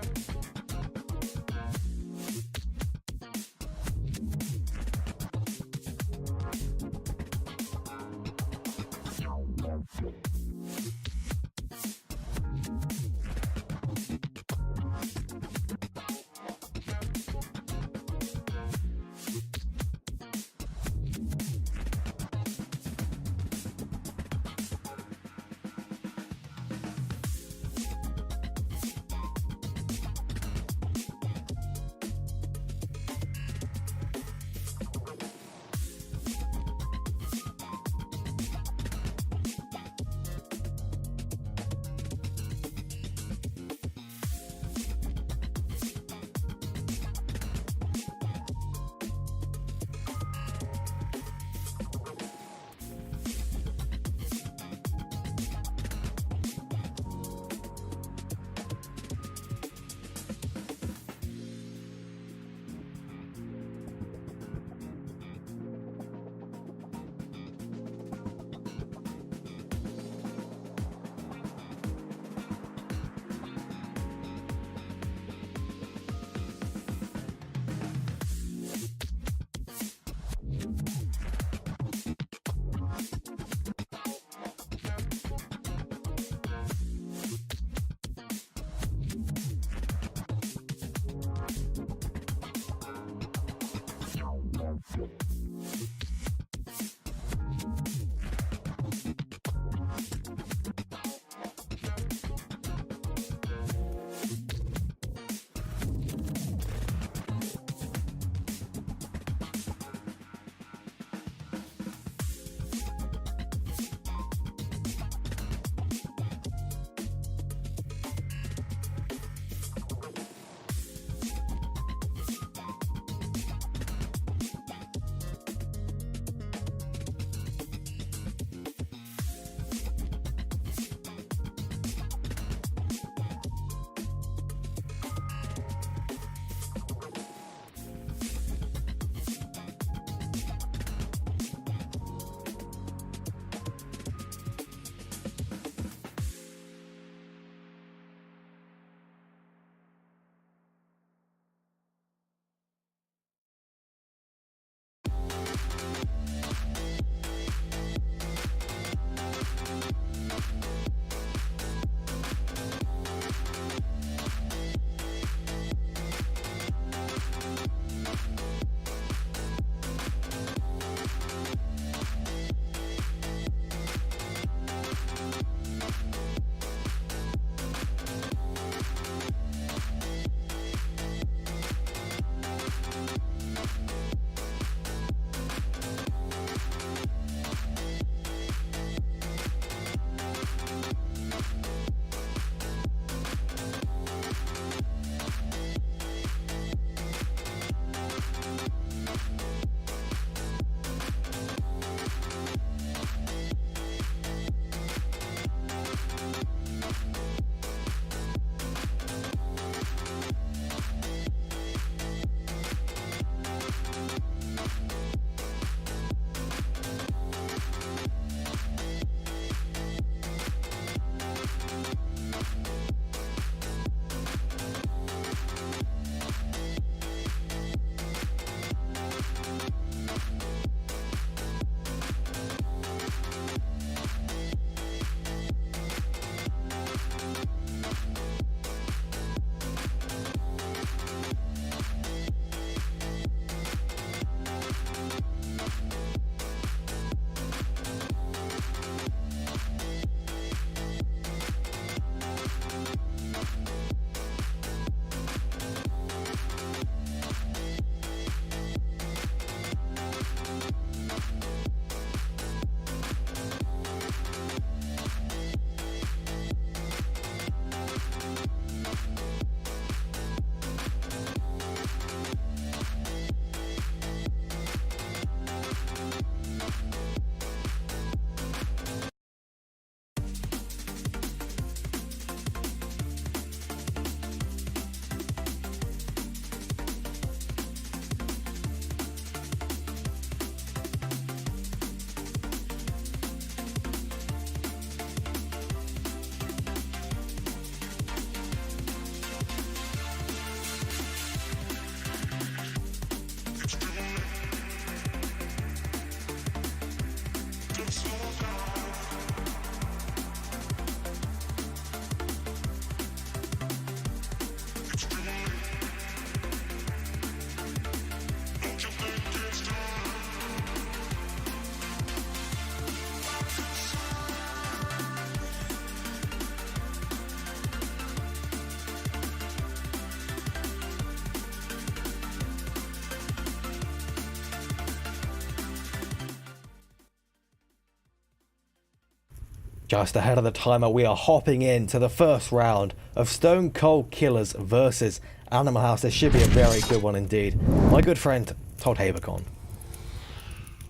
Just ahead of the timer, we are hopping into the first round of Stone Cold Killers versus Animal House. This should be a very good one indeed. My good friend, Todd Habercon.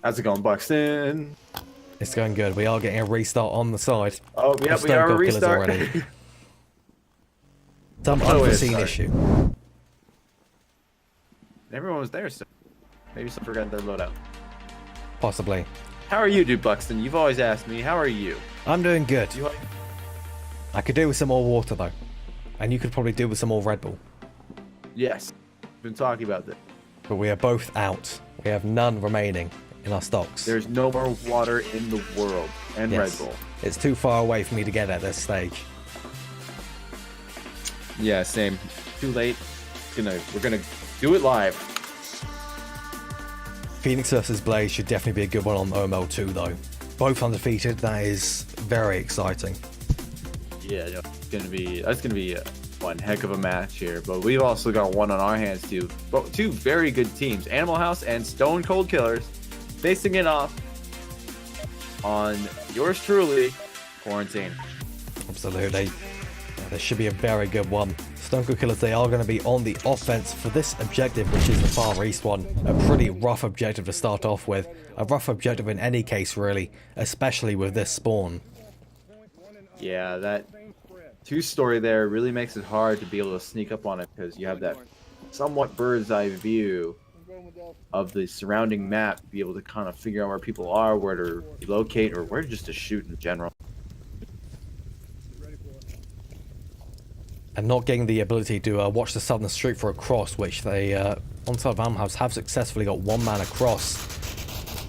How's it going, Buxton? It's going good. We are getting a restart on the side. Oh, of yeah, we Stone are a Cold Killers restart. already. Some Oh, unforeseen sorry. issue. Everyone was there, so maybe some forgot their loadout. Possibly. How are you, dude, Buxton? You've always asked me. How are you? I'm doing good. You I could do with some more water though. And you could probably do with some more Red Bull. Yes. Been talking about this. But we are both out. We have none remaining in our stocks. There's no more water in the world. And Yes. Red Bull. It's too far away for me to get at this stage. Yeah, same. Too late. We're gonna do it live. Phoenix versus Blaze should definitely be a good one on OML2 though. Both undefeated, that is very exciting. Yeah, that's gonna be one heck of a match here. But we've also got one on our hands too. But two very good teams, Animal House and Stone Cold Killers, facing it off on yours truly, Quarantine. Absolutely. This should be a very good one. Stone Cold Killers, they are going to be on the offense for this objective, which is the Far East one. A pretty rough objective to start off with. A rough objective in any case, really, especially with this spawn. Yeah, that two-story there really makes it hard to be able to sneak up on it because you have that somewhat bird's eye view of the surrounding map to be able to kind of figure out where people are, where to locate, or where just to shoot in general. And not getting the ability to watch the southern street for a cross, which they, on side of Animal House, have successfully got one man across.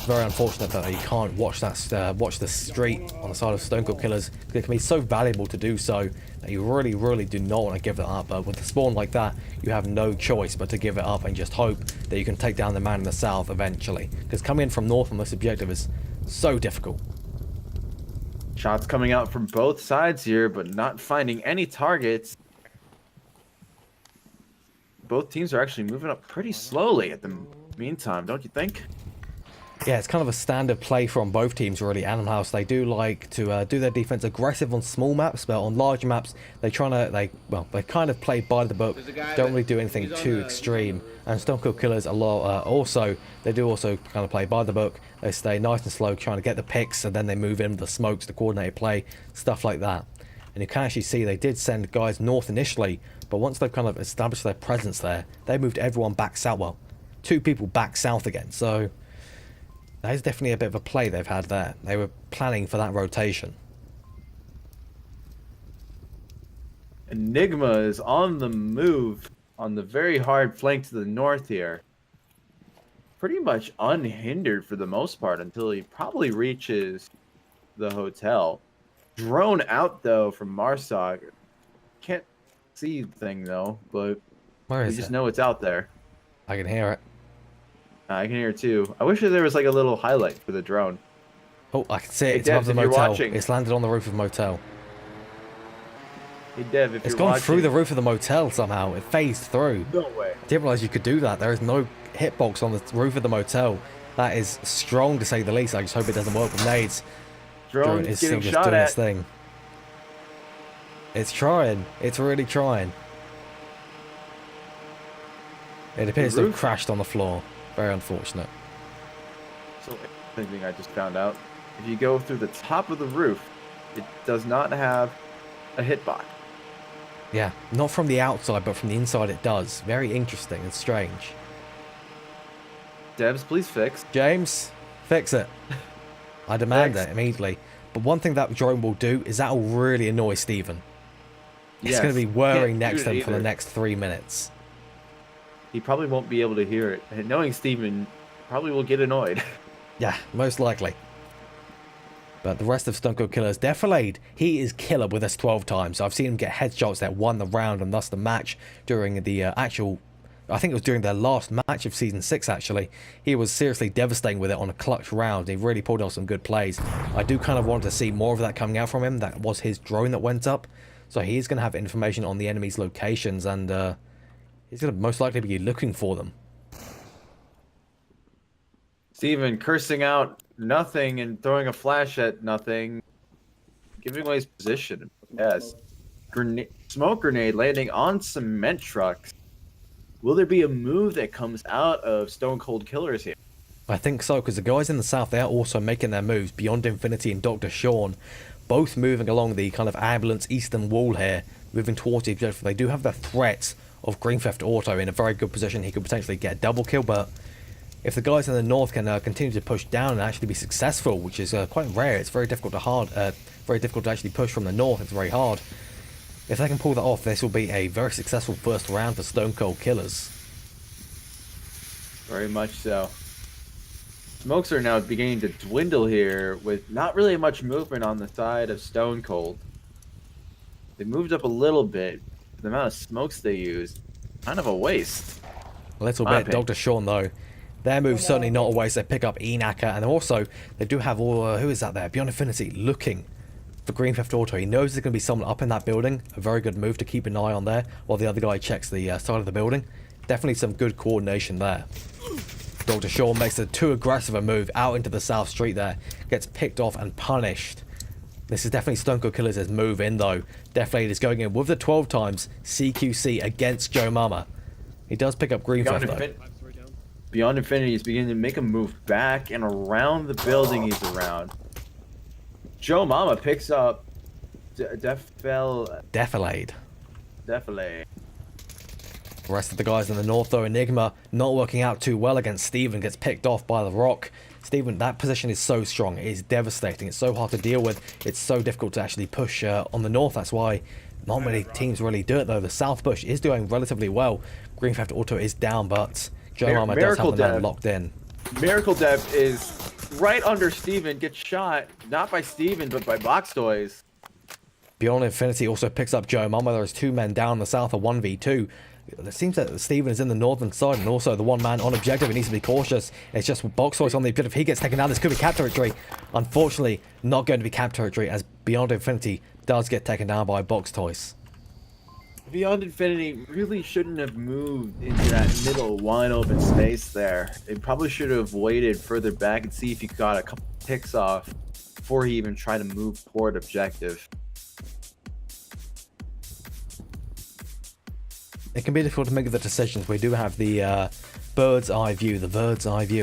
Very unfortunate that you can't watch that, watch the street on the side of Stone Cold Killers. It can be so valuable to do so that you really, really do not want to give that up. But with a spawn like that, you have no choice but to give it up and just hope that you can take down the man in the south eventually. Because coming in from north on this objective is so difficult. Shots coming out from both sides here, but not finding any targets. Both teams are actually moving up pretty slowly at the meantime, don't you think? Yeah, it's kind of a standard play from both teams, really. Animal House, they do like to do their defense aggressive on small maps, but on large maps, they kind of play by the book, don't really do anything too extreme. And Stone Cold Killers a lot they do also kind of play by the book. They stay nice and slow, trying to get the picks, and then they move in with the smokes, the coordinated play, stuff like that. And you can actually see they did send guys north initially, but once they've kind of established their presence there, they moved everyone back south. Well, 2 people back south again, so that is definitely a bit of a play they've had there. They were planning for that rotation. Enigma is on the move on the very hard flank to the north here. Pretty much unhindered for the most part until he probably reaches the hotel. Drone out though from Marsog. Can't see the thing though, but Where we is just it? know it's out there. I can hear it. I can hear it too. I wish there was like a little highlight for the drone. Oh, I can see it. Hey, It's above the Devs, if you're motel. watching. It's landed on the roof of the motel. Hey Dev, if It's you're gone watching, through the roof of the motel somehow. It phased through. No way. Didn't realize you could do that. There is no hitbox on the roof of the motel. That is strong to say the least. I just hope it doesn't work with nades. Drone is is still getting just shot doing its at. thing. It's trying. It's really trying. It appears to have roof? crashed on the floor. Very unfortunate. So, something I just found out. If you go through the top of the roof, it does not have a hitbox. Yeah, not from the outside, but from the inside it does. Very interesting and strange. Devs, please fix. James, fix it. I demand Fix. it immediately. But one thing that drone will do is that will really annoy Steven. It's Yes, going to be whirring can't next do to it him for the either. next 3 minutes. He probably won't be able to hear it. And knowing Steven, probably will get annoyed. Yeah, most likely. But the rest of Stone Cold Killers, Defilade, he is killer with us 12 times. I've seen him get headshots that won the round and thus the match during the actual... I think it was during their last match of Season 6, actually. He was seriously devastating with it on a clutch round. He really pulled off some good plays. I do kind of want to see more of that coming out from him. That was his drone that went up. So he's going to have information on the enemy's locations, and he's going to most likely be looking for them. Steven cursing out nothing and throwing a flash at nothing. giving away his position. Yes. Smoke grenade landing on cement trucks. Will there be a move that comes out of Stone Cold Killers here? I think so, because the guys in the south, they are also making their moves. Beyond Infinity and Dr. Sean, both moving along the kind of ambulance eastern wall here, moving towards the objective. They do have the threat of Green Theft Auto in a very good position. He could potentially get a double kill, but if the guys in the north can continue to push down and actually be successful, which is quite rare, it's very difficult to actually push from the north. It's very hard. If they can pull that off, this will be a very successful first round for Stone Cold Killers. Very much so. Smokes are now beginning to dwindle here with not really much movement on the side of Stone Cold. They moved up a little bit. The amount of smokes they used, kind of a waste. A little bit. Dr. Sean, though, their move's certainly not a waste. They pick up Enaka, and also they do have all. Who is that there? Beyond Infinity looking for Green Theft Auto. He knows there's going to be someone up in that building. A very good move to keep an eye on there, while the other guy checks the side of the building. Definitely some good coordination there. Dr. Sean makes a too aggressive a move out into the South Street there. Gets picked off and punished. This is definitely Stone Cold Killers' move in, though. Definitely is going in with the 12 times CQC against Joe Mama. He does pick up Green Theft, though. Beyond Infinity is beginning to make a move back and around the building he's around. Joe Mama picks up Defilade. The rest of the guys in the north, though, Enigma not working out too well against Steven, gets picked off by the Rock. Steven, that position is so strong. It is devastating. It's so hard to deal with. It's so difficult to actually push on the north. That's why not many teams really do it, though. The south push is doing relatively well. Green Theft Auto is down, but Joe Mama does have the man locked in. Miracle Dev is right under Steven, gets shot, not by Steven, but by Box Toys. Beyond Infinity also picks up Joe Mama. There's two men down in the south, a 1v2. It seems that Steven is in the northern side, and also the one man on objective. He needs to be cautious. It's just Box Toys on the objective. He gets taken down. This could be cap territory. Unfortunately, not going to be cap territory, as Beyond Infinity does get taken down by Box Toys. Beyond Infinity really shouldn't have moved into that middle wide open space there. They probably should have waited further back and see if he got a couple ticks off before he even tried to move toward objective. It can be difficult to make the decisions. We do have the bird's eye view,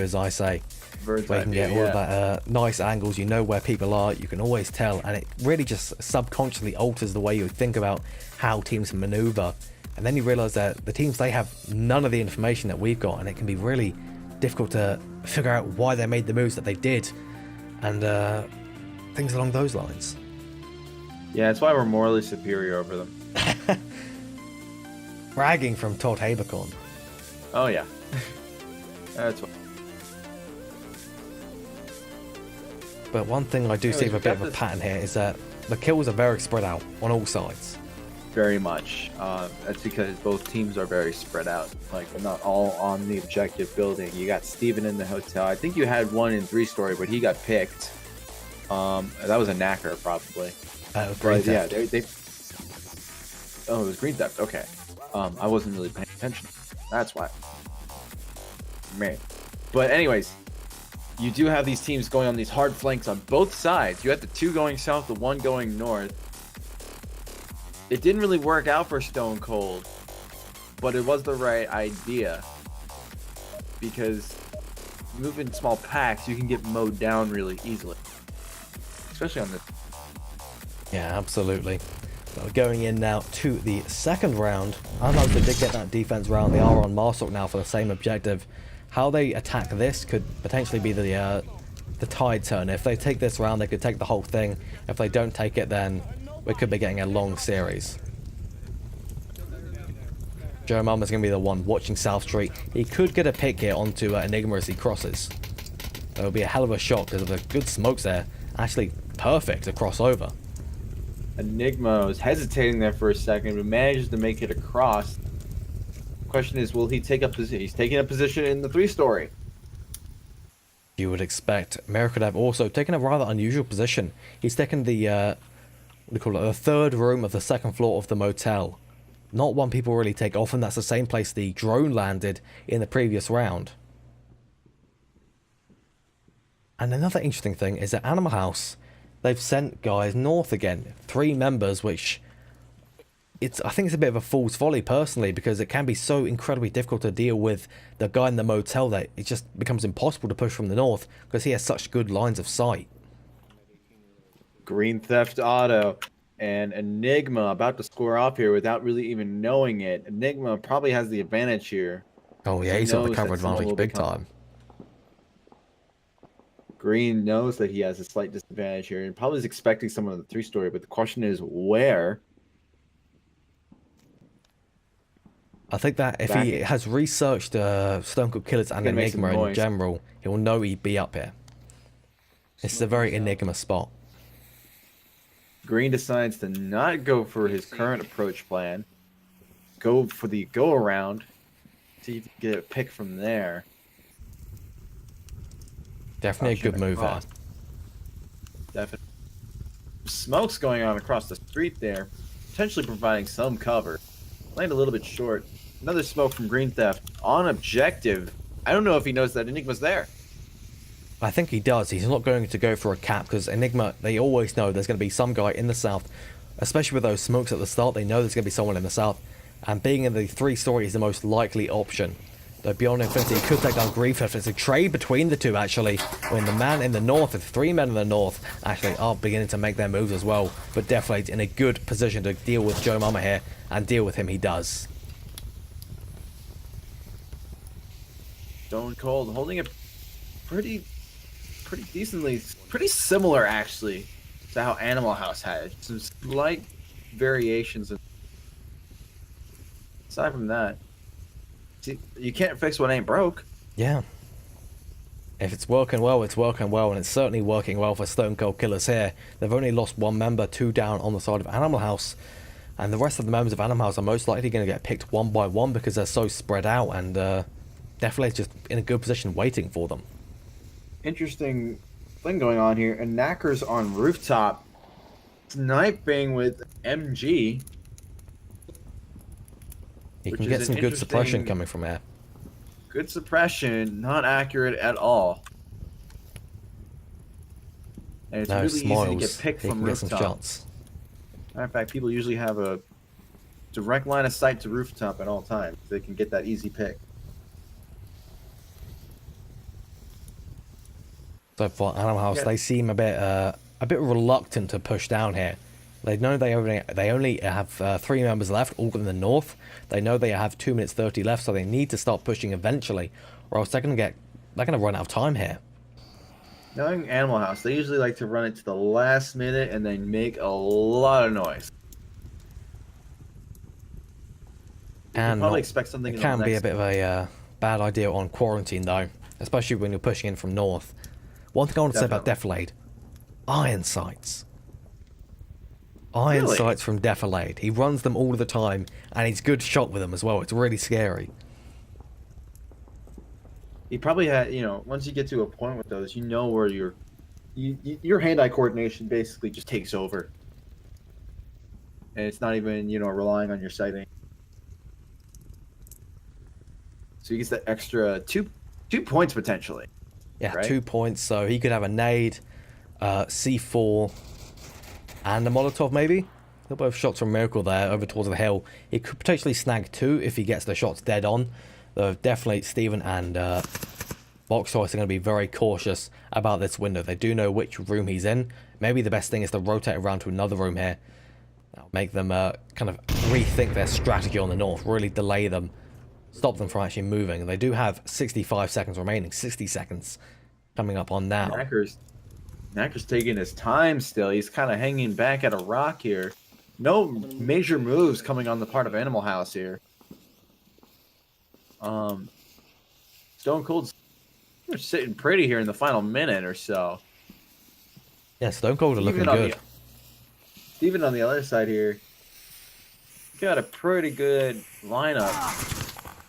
as I say. Where you can get all of that nice angles. You know where people are. You can always tell, and it really just subconsciously alters the way you think about how teams maneuver. And then you realize that the teams, they have none of the information that we've got, and it can be really difficult to figure out why they made the moves that they did, and things along those lines. Yeah, that's why we're morally superior over them. Bragging from Todd Habercorn. Oh yeah, that's what. But one thing I do see a bit of a pattern here is that the kills are very spread out on all sides. Very much. That's because both teams are very spread out. Like, they're not all on the objective building. You got Steven in the hotel. I think you had one in 3-story, but he got picked. That was a knacker, probably. Green Theft. Yeah, they. Oh, it was Green Theft. Okay. I wasn't really paying attention. That's why. Man. But anyways, you do have these teams going on these hard flanks on both sides. You had the two going south, the one going north. It didn't really work out for Stone Cold, but it was the right idea. Because moving small packs, you can get mowed down really easily. Especially on this. Yeah, absolutely. So going in now to the second round. Unlike they did get that defense round, they are on Marsoc now for the same objective. How they attack this could potentially be the tide turn. If they take this round, they could take the whole thing. If they don't take it, then we could be getting a long series. Joe Mama's going to be the one watching South Street. He could get a pick here onto Enigma as he crosses. That would be a hell of a shot because of the good smokes there. Actually perfect to cross over. Enigma was hesitating there for a second, but manages to make it across. Question is, will he take up position? He's taking a position in the 3-story. You would expect. Miracle Dev also taken a rather unusual position. He's taken the what do you call it, the third room of the second floor of the motel. Not one people really take. Often that's the same place the drone landed in the previous round. And another interesting thing is that Animal House, they've sent guys north again. 3 members, which I think it's a bit of a fool's folly personally, because it can be so incredibly difficult to deal with the guy in the motel that it just becomes impossible to push from the north because he has such good lines of sight. Green Theft Auto and Enigma about to score off here without really even knowing it. Enigma probably has the advantage here. Oh yeah, he's got the cover advantage big time. Green knows that he has a slight disadvantage here and probably is expecting someone in the 3-story, but the question is where? I think that if he has researched Stone Cold Killers and Enigma in general, he'll know he'd be up here. This is a very Enigma spot. Green decides to not go for his current approach plan. Go for the go-around. See if he can get a pick from there. Definitely a good move there. Definitely. Smoke's going on across the street there, potentially providing some cover. Landed a little bit short. Another smoke from Green Theft on objective. I don't know if he knows that Enigma's there. I think he does. He's not going to go for a cap because Enigma, they always know there's going to be some guy in the south, especially with those smokes at the start. They know there's going to be someone in the south, and being in the 3-story is the most likely option. Though beyond Infinity, he could take down Green Theft. It's a trade between the two, actually, when the man in the north, the 3 men in the north, actually are beginning to make their moves as well. But Deflate in a good position to deal with Joe Mama here, and deal with him he does. Stone Cold holding it pretty decently, pretty similar actually to how Animal House had it. Some slight variations. Aside from that, see, you can't fix what ain't broke. Yeah. If it's working well, it's working well, and it's certainly working well for Stone Cold Killers here. They've only lost 1 member, 2 down on the side of Animal House, and the rest of the members of Animal House are most likely going to get picked one by one because they're so spread out, and definitely just in a good position waiting for them. Interesting thing going on here, and Knacker's on rooftop sniping with MG. He can get some good suppression coming from here. Good suppression, not accurate at all. And it's really easy to get picked from rooftop. Get some shots. Matter of fact, people usually have a direct line of sight to rooftop at all times. They can get that easy pick. So for Animal House, they seem a bit reluctant to push down here. They know they only have 3 members left, all in the north. They know they have 2 minutes 30 left, so they need to start pushing eventually, or else they're gonna run out of time here. Knowing Animal House, they usually like to run it to the last minute and then make a lot of noise. And probably expect something. It can be a bit of a bad idea on quarantine though, especially when you're pushing in from north. One thing I want to say about Defilade, iron sights. Iron sights from Defilade. He runs them all the time, and he's good shot with them as well. It's really scary. He probably had, once you get to a point with those, where your hand-eye coordination basically just takes over. And it's not even, relying on your sighting. So he gets that extra two points potentially. Yeah, right? 2 points. So he could have a nade, C4, and a Molotov maybe. They're both shots from Miracle there over towards the hill. He could potentially snag 2 if he gets the shots dead on. Though definitely Steven and BuxtonWater are going to be very cautious about this window. They do know which room he's in. Maybe the best thing is to rotate around to another room here. That'll make them kind of rethink their strategy on the north. Really delay them. Stop them from actually moving. They do have 65 seconds remaining. 60 seconds coming up on now. Knacker's taking his time still. He's kind of hanging back at a rock here. No major moves coming on the part of Animal House here. Stone Cold's sitting pretty here in the final minute or so. Yeah, Stone Cold are looking good. Steven on the other side here got a pretty good lineup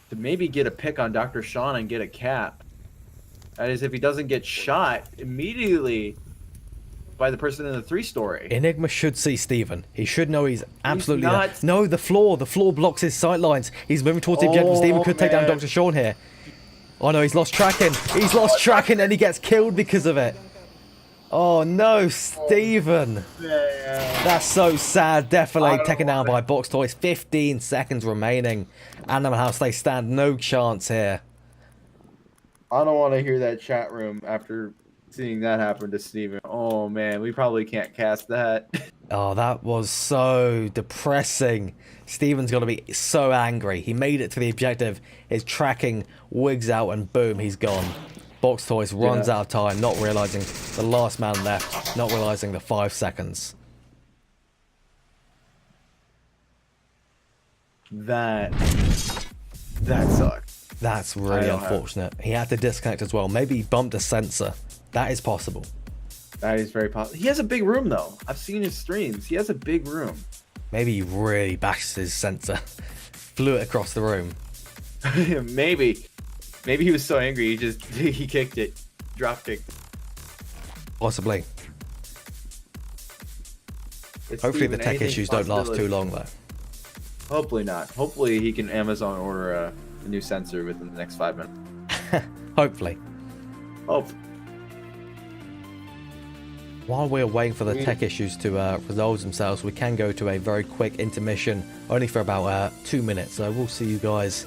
to maybe get a pick on Dr. Sean and get a cap. That is, if he doesn't get shot immediately by the person in the 3-story. Enigma should see Steven. He should know he's absolutely not. No, the floor blocks his sight lines. He's moving towards the objective. Steven could take down Dr. Sean here. Oh no, he's lost tracking. He's lost tracking and he gets killed because of it. Oh no, Steven! Yeah. That's so sad. Definitely I don't taken down by want Box Toys. 15 seconds remaining. Animal House, they stand no chance here. I don't want to hear that chat room after seeing that happen to Steven. Oh man, we probably can't cast that. Oh, that was so depressing. Steven's going to be so angry. He made it to the objective. His tracking wigs out and boom, he's gone. Box Toys runs Yeah. out of time, not realizing the last man left, not realizing the 5 seconds. That sucks. That's I really don't have- unfortunate. He had to disconnect as well. Maybe he bumped a sensor. That is possible. That is very possible. He has a big room though. I've seen his streams. He has a big room. Maybe he really bashed his sensor. Flew it across the room. Maybe he was so angry he kicked it, drop kicked. Possibly. It's Hopefully the Steven, tech anything's issues don't last possibility. too long though. Hopefully not. Hopefully he can Amazon order a new sensor within the next 5 minutes. Hopefully. Oh, While we're waiting for the tech issues to resolve themselves, we can go to a very quick intermission, only for about 2 minutes. So we'll see you guys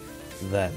then.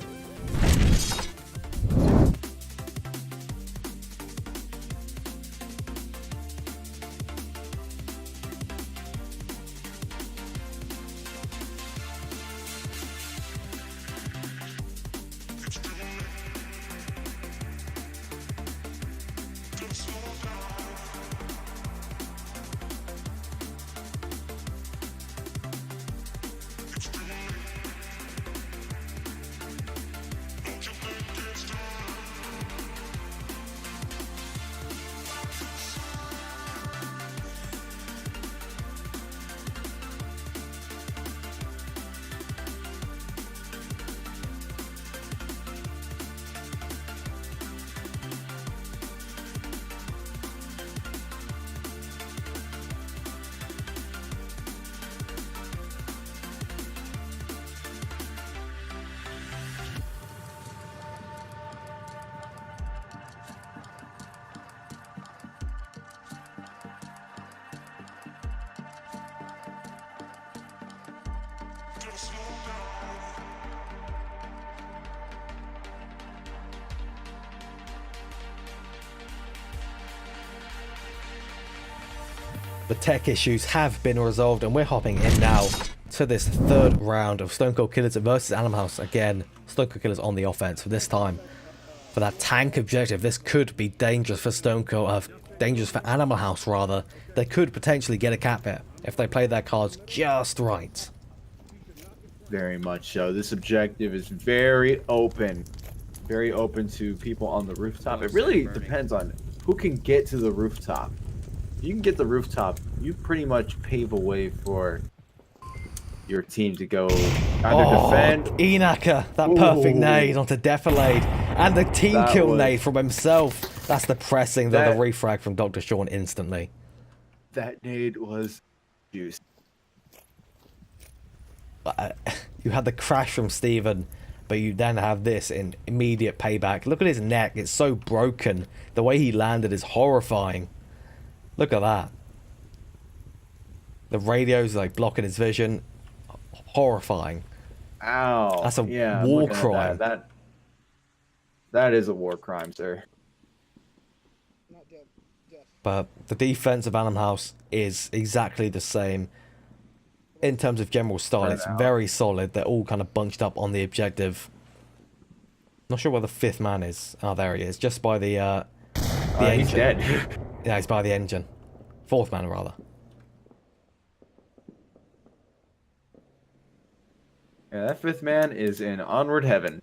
The tech issues have been resolved, and we're hopping in now to this third round of Stone Cold Killers versus Animal House. Again, Stone Cold Killers on the offense for this time. For that tank objective, this could be dangerous for dangerous for Animal House rather. They could potentially get a cap hit if they play their cards just right. very much so. This objective is very open to people on the rooftop. It really depends on who can get to the rooftop. If you can get the rooftop, you pretty much pave a way for your team to go either defend. Inaka, that perfect Ooh. nade onto Defilade, and the team That kill was- nade from himself. That's depressing, though, That- the refrag from Dr. Sean instantly. That nade was juice. You had the crash from Steven, but you then have this in immediate payback. Look at his neck, it's so broken. The way he landed is horrifying. Look at that. The radio's like blocking his vision. Horrifying. Ow. That's a yeah, I'm war looking at crime. That is a war crime, sir. Not dead. Death. But the defense of Animal House is exactly the same. In terms of general style, it's very solid. They're all kind of bunched up on the objective. Not sure where the fifth man is. Oh, there he is. Just by the engine. He's dead. Yeah, he's by the engine. Fourth man, rather. Yeah, that fifth man is in Onward heaven.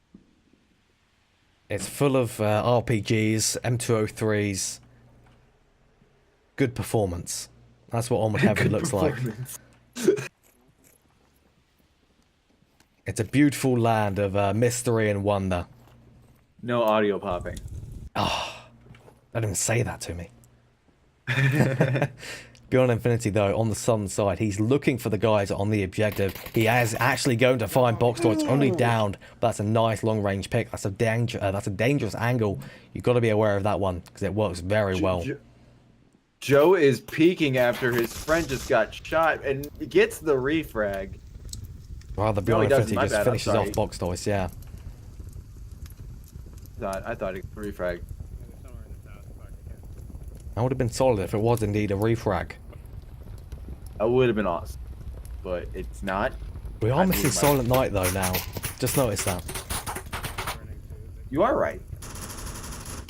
It's full of RPGs, M203s. Good performance. That's what Onward Heaven Good looks like. performance. It's a beautiful land of mystery and wonder. No audio popping. Don't even say that to me. Beyond Infinity, though, on the sun side, he's looking for the guys on the objective. He is actually going to find Boxtor. It's only downed, but that's a nice long-range pick. That's a dangerous angle. You've got to be aware of that one, because it works very well. Joe is peeking after his friend just got shot and gets the refrag. Rather No, he beyond doesn't. 50 My just bad, I'm finishes off sorry. box toys, yeah. I thought it refrag. Somewhere in this house. Fuck, I can't. That would have been solid if it was indeed a refrag. That would have been awesome, but it's not. We are I missing believe my- Silent Night though now. Just noticed that. Burning too. You are right.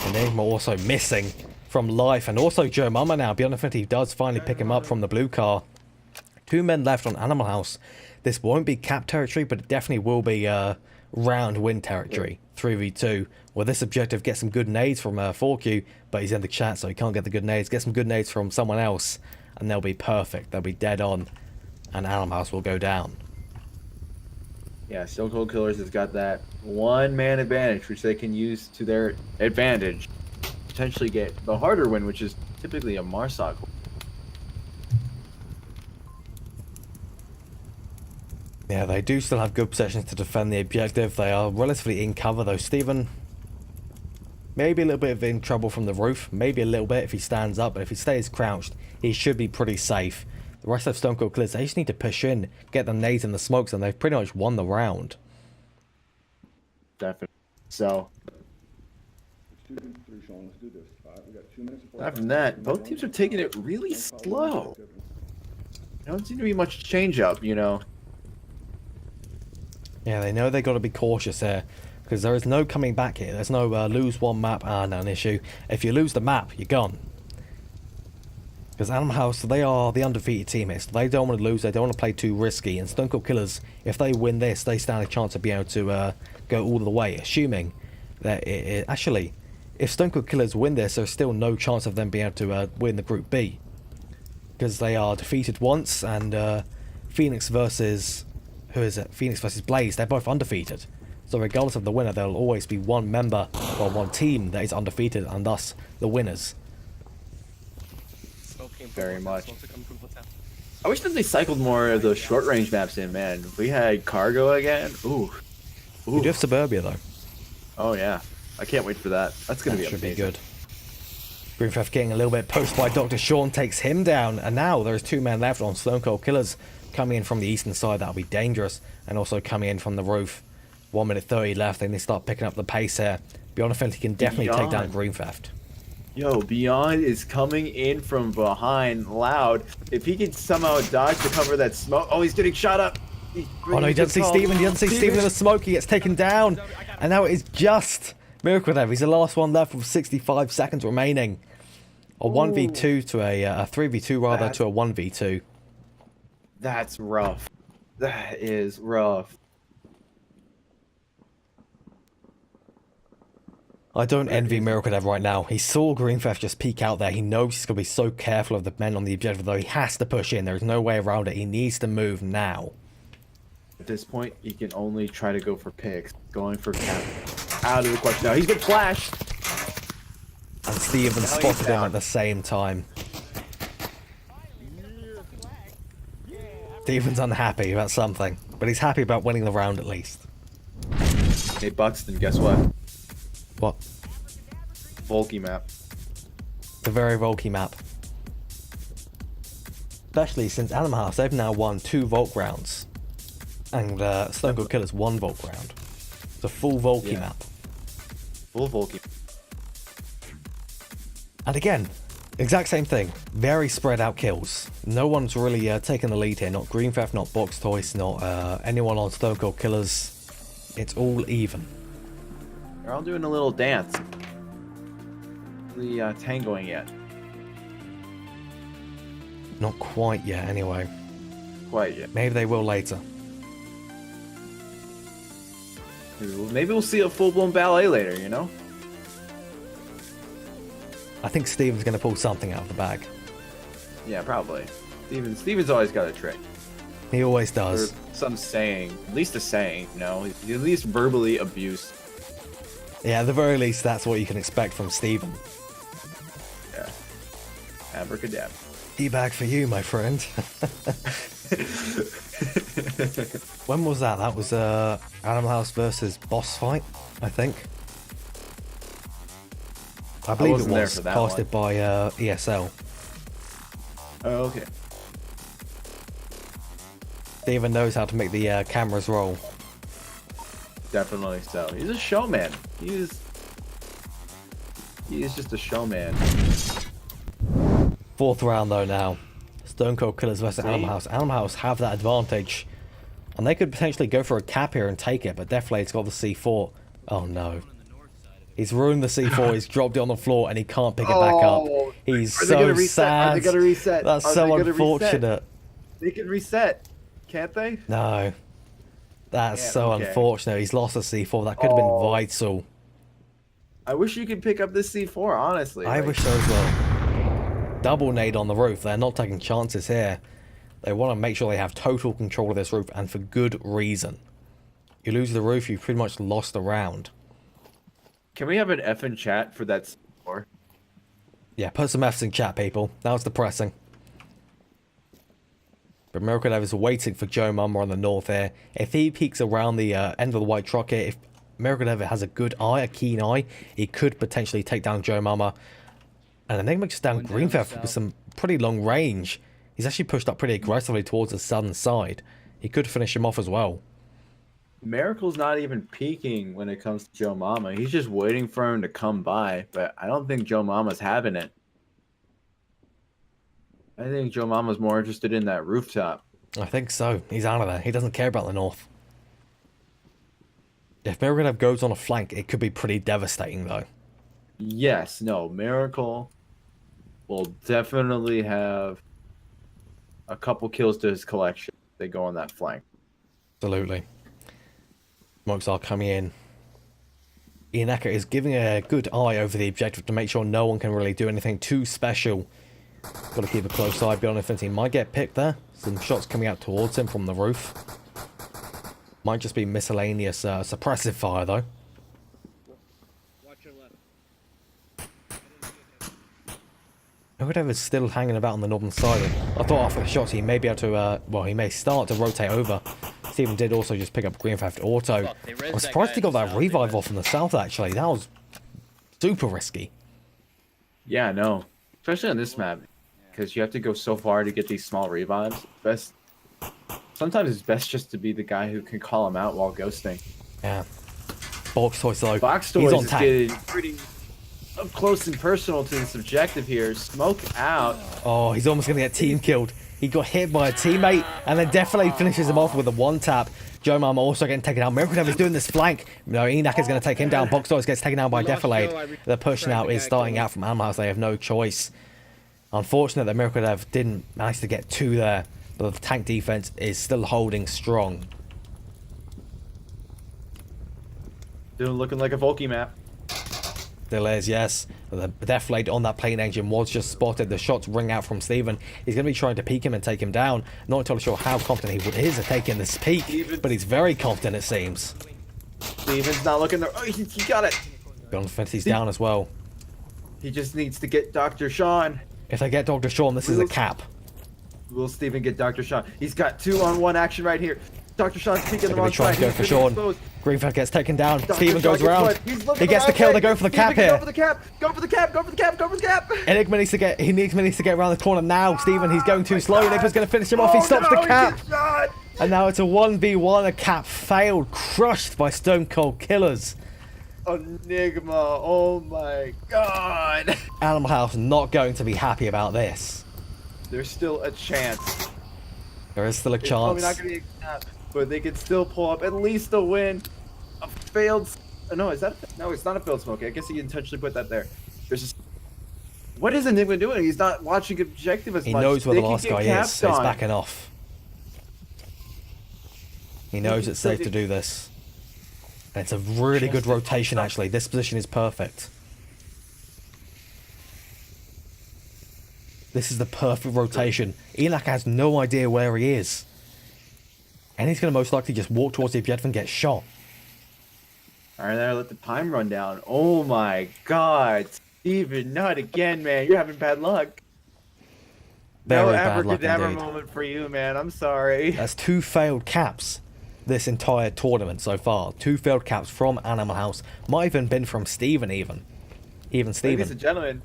And then we're also missing from life, and also Joe Mama now. Beyond Infinity does finally pick him up from the blue car. 2 men left on Animal House. This won't be cap territory, but it definitely will be round win territory. 3v2. Well, this objective gets some good nades from 4Q, but he's in the chat, so he can't get the good nades. Get some good nades from someone else, and they'll be perfect. They'll be dead on, and Animal House will go down. Yeah, Stone Cold Killers has got that 1-man advantage, which they can use to their advantage. Potentially get the harder win, which is typically a Marsok. Yeah, they do still have good possessions to defend the objective. They are relatively in cover, though. Steven, maybe a little bit of in trouble from the roof. Maybe a little bit if he stands up, but if he stays crouched, he should be pretty safe. The rest of Stone Cold Killers, they just need to push in, get the nades and the smokes, and they've pretty much won the round. Definitely. So, aside from that, both teams are taking it really slow. There don't seem to be much change up, you know. Yeah, they know they got to be cautious here, because there is no coming back here. There's no lose one map, not an issue. If you lose the map, you're gone. Because Animal House, they are the undefeated team here, so they don't want to lose, they don't want to play too risky. And Stone Cold Killers, if they win this, they stand a chance of being able to go all the way, assuming that actually, if Stone Cold Killers win this, there's still no chance of them being able to win the Group B. Because they are defeated once, and Phoenix versus... who is it? Phoenix versus Blaze, they're both undefeated. So regardless of the winner, there'll always be one member, or one team that is undefeated, and thus the winners. Very much. I wish that they cycled more of those short range maps in, man. If we had cargo again, ooh. We do have Suburbia though. Oh yeah, I can't wait for that. That's gonna That be should amazing. be good. Greentheft getting a little bit pushed by Dr. Sean, takes him down, and now there's 2 men left on Stone Cold Killers. Coming in from the eastern side, that'll be dangerous, and also coming in from the roof. 1 minute 30 left, and they start picking up the pace here. Beyond Infinity can definitely take down Greentheft. Yo, Beyond is coming in from behind, loud. If he can somehow dodge to cover that smoke, oh, he's getting shot up. Oh no, he doesn't see Steven, he doesn't see Steven in the smoke, he gets taken down. And now it is just Miracle Dev, he's the last one left with 65 seconds remaining. A 1v2 to a 3v2 rather, to a 1v2. That's rough. That is rough. I don't envy Miracle Dev right now. He saw Greentheft just peek out there. He knows he's going to be so careful of the men on the objective, though he has to push in. There's no way around it. He needs to move now. At this point, he can only try to go for picks. Going for cap. Out of the question now. He's been flashed. And Steven spotted him at the same time. Steven's unhappy about something, but he's happy about winning the round at least. Hey, Buxton, guess what? What? Volky map. It's a very Volky map. Especially since Animal House, they've now won 2 Volk rounds. And Stone Cold Killers 1 Volk round. It's a full Volky map. Full Volky. And again, exact same thing. Very spread out kills. No one's really taken the lead here. Not Greentheft, not Box Toys, not anyone on Stone Cold Killers. It's all even. They're all doing a little dance. Really tangoing yet. Not quite yet, anyway. Quite yet. Maybe they will later. Maybe we'll see a full-blown ballet later, you know? I think Steven's going to pull something out of the bag. Yeah, probably. Steven's always got a trick. He always does. Or some saying. At least a saying, you know? He's at least verbally abused. Yeah, at the very least, that's what you can expect from Steven. Yeah. Abracadabra. E-bag for you, my friend. When was that? That was Animal House versus Boss Fight, I think. I believe it wasn't there was for that casted by ESL. Oh, okay. Steven knows how to make the cameras roll. Definitely so. He's a showman. He is just a showman. Fourth round though now. Stone Cold Killers versus Animal House. Animal House have that advantage. And they could potentially go for a cap here and take it, but Deflate's got the C4. Oh no. He's ruined the C4, he's dropped it on the floor, and he can't pick it back up. He's so sad. Are they gonna reset? That's so unfortunate. They can reset, can't they? No. That's Yeah, so okay. unfortunate. He's lost a C4. That could have been vital. I wish you could pick up this C4, honestly. I wish so as well. Double nade on the roof. They're not taking chances here. They want to make sure they have total control of this roof, and for good reason. You lose the roof, you've pretty much lost the round. Can we have an F in chat for that C4? Yeah, put some Fs in chat, people. That was depressing. But Miracle Dev is waiting for Joe Mama on the north here. If he peeks around the end of the white truck here, if Miracle Dev has a good eye, a keen eye, he could potentially take down Joe Mama. And Enigma just down Green Theft with some pretty long range. He's actually pushed up pretty aggressively towards the southern side. He could finish him off as well. Miracle's not even peeking when it comes to Joe Mama. He's just waiting for him to come by, but I don't think Joe Mama's having it. I think Joe Mama's more interested in that rooftop. I think so. He's out of there. He doesn't care about the north. If Miracle Dev goes on a flank, it could be pretty devastating though. Yes, no, Miracle will definitely have a couple kills to his collection. They go on that flank. Absolutely. Smokes are coming in. Ianaka is giving a good eye over the objective to make sure no one can really do anything too special. Got to keep a close eye. Beyond Infinity might get picked there. Some shots coming out towards him from the roof. Might just be miscellaneous suppressive fire though. Watch your left. Whoever is still hanging about on the northern side. I thought after the shots he may be able to, well, he may start to rotate over. Steven did also just pick up Green Theft Auto. Fuck, they rezzed I'm that surprised guy he got in the that south, revive they off in the south actually. That was super risky. Yeah, no. Especially on this map. Because you have to go so far to get these small revives. Sometimes it's best just to be the guy who can call him out while ghosting. Yeah. Box Toys though. Box He's Toys on is tap. getting pretty up close and personal to this objective here. Smoke out. Oh, he's almost going to get team killed. He got hit by a teammate and then definitely finishes him off with a one tap. Joe Mama also getting taken out. Miracle Dev is doing this flank. No, Enoch is going to take him down. Box Toys gets taken down by Defilade. The push now is starting out from Animal House. They have no choice. Unfortunate that Miracle Dev didn't manage to get two there, but the tank defense is still holding strong. Still looking like a Volky map. Still is, yes. The Deflate on that plane engine was just spotted. The shots ring out from Steven. He's going to be trying to peek him and take him down. Not entirely sure how confident he is at taking this peek, but he's very confident it seems. Steven's not looking there. Oh, he got it. Beyond Infinity's down as well. He just needs to get Dr. Sean. If they get Dr. Sean, this is a cap. Will Steven get Dr. Sean? He's got 2-on-1 action right here. Dr. Sean's peeking the They're going wrong to be trying side. to go He's for gonna Sean. expose. Greenfeld gets taken down. Dr. Steven Sean goes gets around. put. He's looking He gets the the kill. right They go way. for the Steven cap can here. Go for the cap. Go for the cap. Go for the cap. Go for the cap. Enigma needs to get. He needs to get around the corner now. Steven, he's going too slow. Enigma's going to finish him off. He stops the cap. And now it's a 1v1. A cap failed, crushed by Stone Cold Killers. Enigma. Oh my god. Animal House not going to be happy about this. There's still a chance. There is still a It's probably not chance. going to be a cap, but they can still pull up at least a win. A failed. No, is that? No, it's not a failed smoke. I guess he intentionally put that there. There's just. What is Enigma doing? He's not watching objective as He much. knows where They the can last get guy is, capped so he's on. backing off. He knows it's safe to do this. And it's a really good rotation, actually. This position is perfect. This is the perfect rotation. Enoch has no idea where he is. And he's going to most likely just walk towards the objective and get shot. Alright, there, let the time run down. Oh my god. Steven, not again, man. You're having bad luck. Very No bad luck abracadabra indeed. moment for you, man. I'm sorry. That's 2 failed caps this entire tournament so far. 2 failed caps from Animal House. Might have even been from Steven even. Even Ladies Steven. and gentlemen,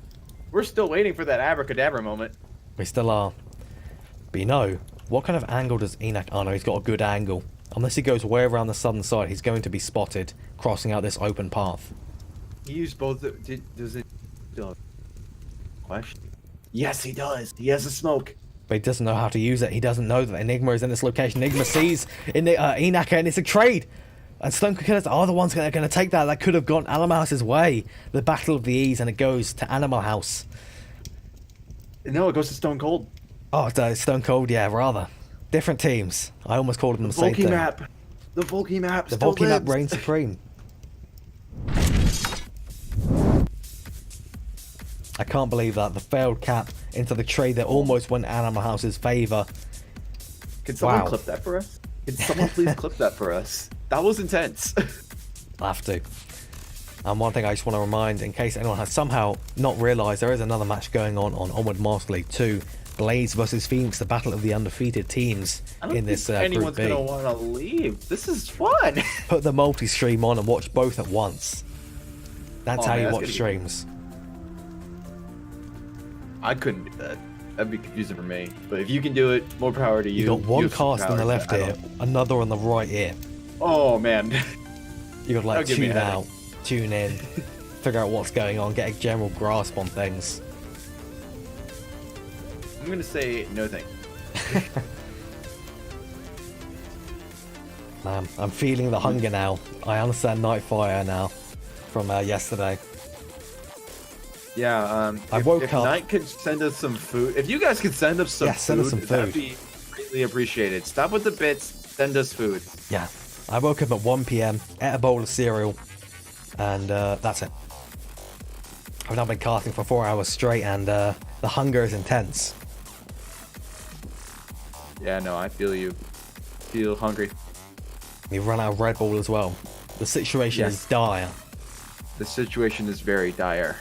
we're still waiting for that abracadabra moment. We still are. But you know, what kind of angle does Enoch... Oh no, he's got a good angle. Unless he goes way around the southern side, he's going to be spotted crossing out this open path. He used both. Does it? Question. Yes, he does. He has a smoke. But he doesn't know how to use it. He doesn't know that Enigma is in this location. Enigma sees Enoch and it's a trade. And Stone Cold Killers are the ones that are going to take that. That could have gone Animal House's way. The Battle of the E's, and it goes to Animal House. No, it goes to Stone Cold. Oh, it's Stone Cold, yeah, rather. Different teams. I almost called them the same thing. Map. The Volky map. The still Volky map lives. reigns supreme. I can't believe that. The failed cap into the trade that almost went Animal House's favour. Can someone Wow. clip that for us? Can someone please clip that for us? That was intense. I'll have to. And one thing I just want to remind, in case anyone has somehow not realised, there is another match going on Onward Master League 2. Blaze versus Phoenix, the battle of the undefeated teams in this Group anyone's B. gonna want to leave. This is fun. Put the multi-stream on and watch both at once. That's Oh, how man, you that's watch gonna be- streams. I couldn't do that. That'd be confusing for me. But if you can do it, more power to you. You got one have some cast on the power. left I ear, don't- another on the right ear. Oh man. You got to like That'll give me a tune headache. out, tune in, figure out what's going on, get a general grasp on things. I'm gonna say no thank you. Man, I'm feeling the hunger now. I understand Nightfire now from yesterday. Yeah, I if, woke if up- Knight could send us some food, if you guys could send us some Yeah, food, send us some that'd food. be greatly appreciated. Stop with the bits, send us food. Yeah, I woke up at 1 PM, ate a bowl of cereal, and that's it. I've now been casting for 4 hours straight, and the hunger is intense. Yeah, no, I feel you. Feel hungry. We've run out of Red Bull as well. The situation Yes. is dire. The situation is very dire.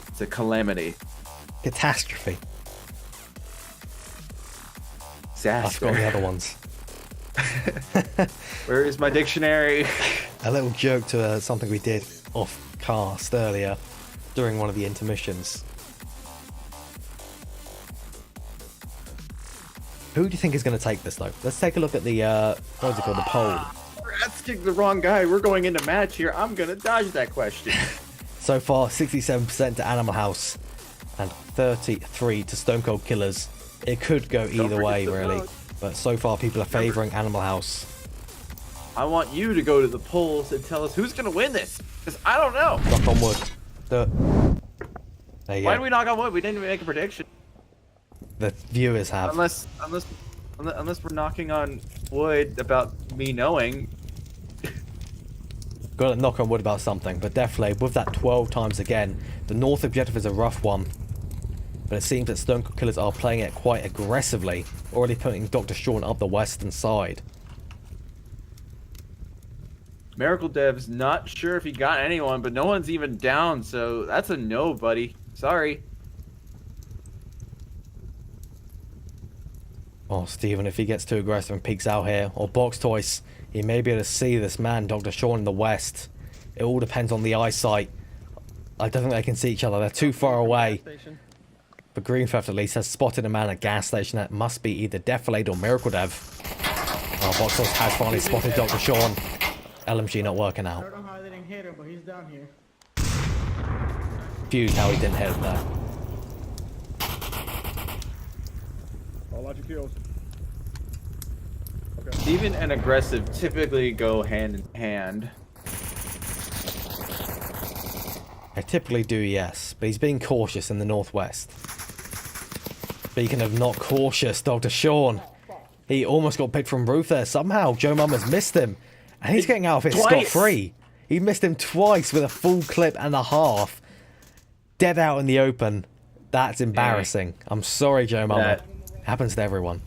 It's a calamity. Catastrophe. I Disaster. forgot the other ones. Where is my dictionary? A little joke to something we did off cast earlier during one of the intermissions. Who do you think is going to take this though? Let's take a look at the what is it called, the poll. We're asking the wrong guy. We're going into match here. I'm gonna dodge that question. So far, 67% to Animal House and 33 to Stone Cold Killers. It could go either forget way, to really, vote. but so far people are favouring Animal House. I want you to go to the polls and tell us who's gonna win this. Because I don't know. Knock on wood. There you Why go. did we knock on wood? We didn't even make a prediction. The viewers have. Unless we're knocking on wood about me knowing. Got to knock on wood about something, but definitely with that 12 times again, the North objective is a rough one. But it seems that Stone Cold Killers are playing it quite aggressively, already putting Dr. Sean up the western side. Miracle Dev's not sure if he got anyone, but no one's even down, so that's a no, buddy. Sorry. Oh, Stephen, if he gets too aggressive and peeks out here, or Box Toys, he may be able to see this man, Dr. Sean, in the west. It all depends on the eyesight. I don't think they can see each other. They're too far away. Station. But Green Theft at least has spotted a man at a gas station that must be either Defilade or Miracle Dev. Oh, Box Toys has finally spotted Dr. Sean. LMG not working I out. don't know how they didn't hit him, but he's down here. Fused how he didn't hit it there. All out your kills. Okay. Steven and aggressive typically go hand in hand. I typically do, yes, but he's being cautious in the northwest. Speaking of not cautious, Dr. Sean, he almost got picked from roof there. Somehow, Joe Mama's missed him, and he's getting out of it Twice. scot-free. He missed him twice with a full clip and a half. Dead out in the open. That's embarrassing. I'm sorry, Joe Mama. That- Happens to everyone.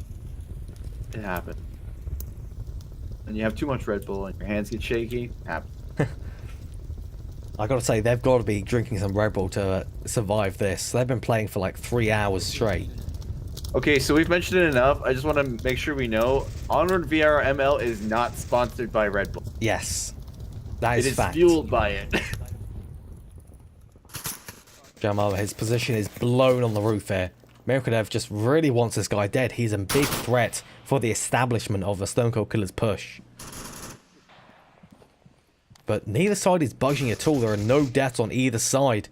It happened. And you have too much Red Bull and your hands get shaky. Happen. I gotta say, they've got to be drinking some Red Bull to survive this. They've been playing for like 3 hours straight. Okay, so we've mentioned it enough. I just want to make sure we know Onward VRML is not sponsored by Red Bull. Yes. That It is fact. fueled by it. Joe Mama, his position is blown on the roof here. Mirkodev just really wants this guy dead. He's a big threat for the establishment of the Stone Cold Killer's push. But neither side is budging at all. There are no deaths on either side.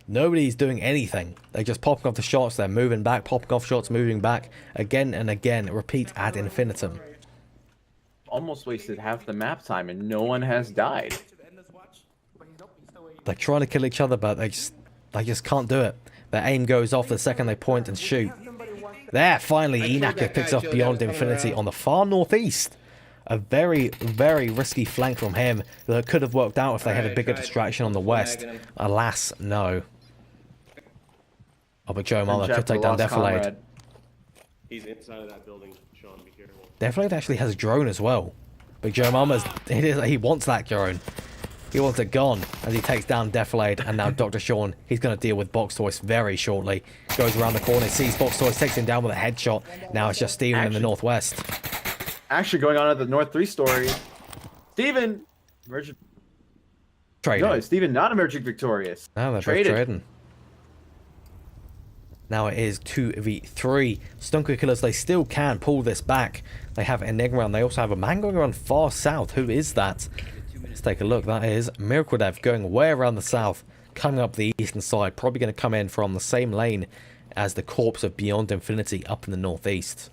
Nobody's doing anything. They're just popping off the shots. They're moving back, popping off shots, moving back. Again and again. Repeat ad infinitum. Almost wasted half the map time and no one has died. They're trying to kill each other, but they just can't do it. Their aim goes off the second they point and shoot. There, finally, Inaka picks off Beyond Infinity on the far northeast. A very, very risky flank from him that could have worked out if they had a bigger distraction on the west. Alas, no. Oh, but Joe Mama could take down Defilade. He's inside of that building, Sean, be careful. Defilade actually has a drone as well. But Joe Mama's, he wants that drone. He wants it gone as he takes down Defilade, and now Dr. Sean, he's going to deal with BuxtonWater very shortly. Goes around the corner, sees BuxtonWater, takes him down with a headshot. Now it's just Steven in the northwest. Actually going on at the North 3 story. Steven! Emerging. Trading. No, Steven not emerging victorious. No, they're both trading. Now it is 2v3. Stone Cold Killers, they still can pull this back. They have Enigma, and they also have a man going around far south. Who is that? Let's take a look. That is Mirkodev going way around the south, coming up the eastern side. Probably going to come in from the same lane as the corpse of Beyond Infinity up in the northeast.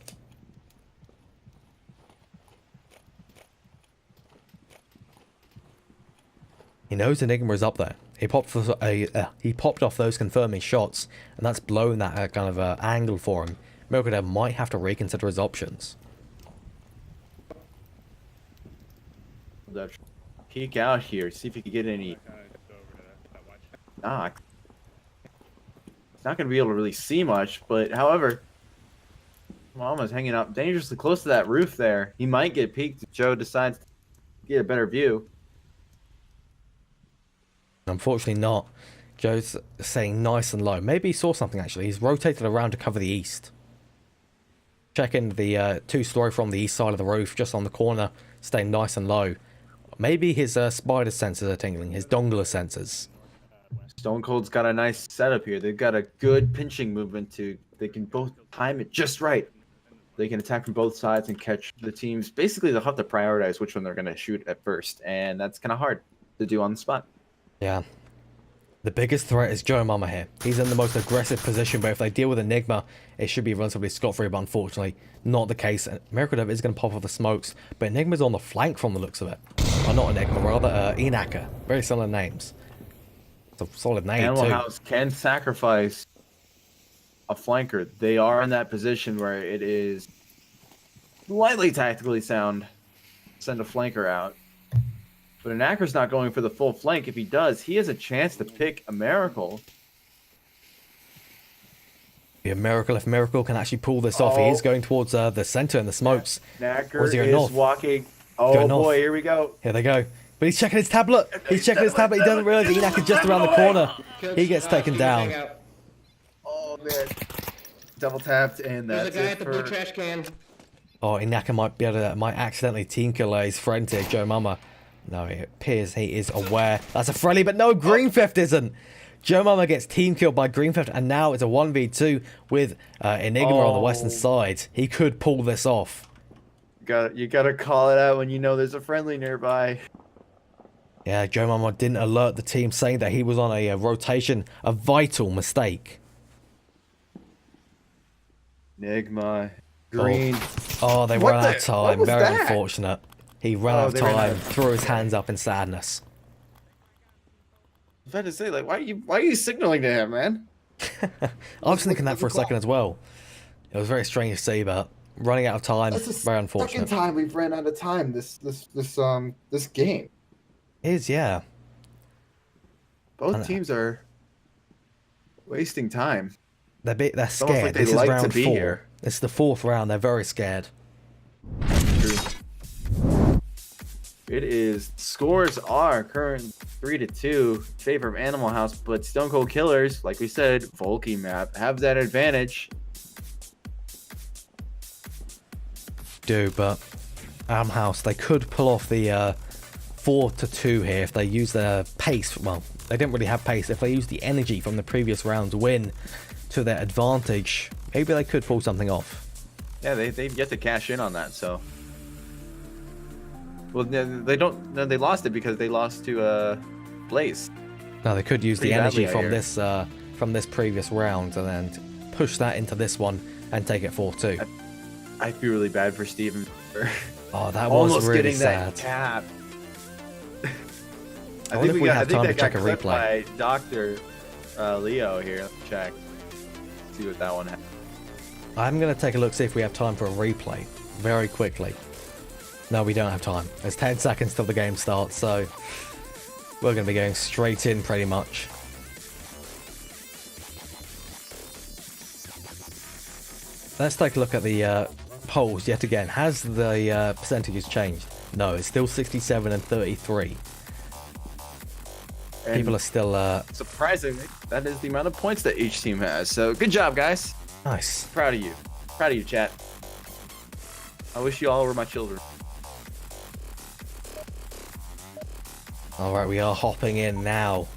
He knows Enigma is up there. He popped off those confirming shots, and that's blown that kind of angle for him. Mirkodev might have to reconsider his options. Peek out here, see if you can get any. Ah, it's not going to be able to really see much, but however, Mama's hanging out dangerously close to that roof there. He might get peeked if Joe decides to get a better view. Unfortunately not. Joe's saying nice and low. Maybe he saw something actually. He's rotated around to cover the east. Checking the two-story from the east side of the roof, just on the corner, staying nice and low. Maybe his spider sensors are tingling, his dongler sensors. Stone Cold's got a nice setup here. They've got a good pinching movement too. They can both time it just right. They can attack from both sides and catch the teams. Basically, they'll have to prioritize which one they're going to shoot at first, and that's kind of hard to do on the spot. Yeah. The biggest threat is Joe Mama here. He's in the most aggressive position, but if they deal with Enigma, it should be relatively scot-free, but unfortunately, not the case. Mirkodev is going to pop off the smokes, but Enigma's on the flank from the looks of it. Oh, not Enigma, rather Inaka. Very similar names. It's a solid name, Animal too. House can sacrifice a flanker. They are in that position where it is slightly tactically sound. Send a flanker out. But Inakra's not going for the full flank. If he does, he has a chance to pick a Miracle. Be a miracle if Miracle can actually pull this off. He is going towards the center in the smokes. Knacker is north? walking. Oh boy, here we go. Here they go. But he's checking his tablet. He's checking his tablet. He doesn't realize that Inaka is just around the corner. He gets taken down. Oh man. Double tapped, and that's There's a guy it at the for... blue trash can. Oh, Inaka might accidentally team kill his friend here, Joe Mama. No, it appears he is aware. That's a friendly, but no, Green Theft isn't. Joe Mama gets team killed by Green Theft, and now it's a 1v2 with Enigma on the western side. He could pull this off. You gotta call it out when you know there's a friendly nearby. Yeah, Joe Mama didn't alert the team, saying that he was on a rotation. A vital mistake. Enigma. Green. Oh, they ran out of time. Very unfortunate. He ran out of time, threw his hands up in sadness. I was about to say, like, why are you signaling to him, man? I was thinking that for a second as well. It was very strange to see, but running out of time, very unfortunate. Second time we've ran out of time this game. It is, yeah. Both teams are wasting time. They're scared. Like this is like round 4. Here. This is the 4th round. They're very scared. True. It is. Scores are current 3-2 in favor of Animal House, but Stone Cold Killers, like we said, Volky map, have that advantage. But House, they could pull off the 4-2 here if they use their pace. Well, they didn't really have pace. If they use the energy from the previous round's win to their advantage, Maybe they could pull something off. Yeah, they've yet to cash in on that. So, well, they don't. No, they lost it because they lost to Blaze. Now they could use the Pretty energy badly, from this previous round and then push that into this one and take it 4-2. I feel really bad for Steven. Oh, that was Almost really getting sad. that cap. I wonder if we have time to check a replay. By Dr. Leo here. Let's check. See what that one had. I'm going to take a look, see if we have time for a replay very quickly. No, we don't have time. There's 10 seconds till the game starts, so we're going to be going straight in pretty much. Let's take a look at the polls yet again. Has the percentages changed? No, it's still 67 and 33. And People are still... surprisingly, that is the amount of points that each team has. So good job, guys. Nice. Proud of you. Proud of you, chat. I wish you all were my children. Alright, we are hopping in now.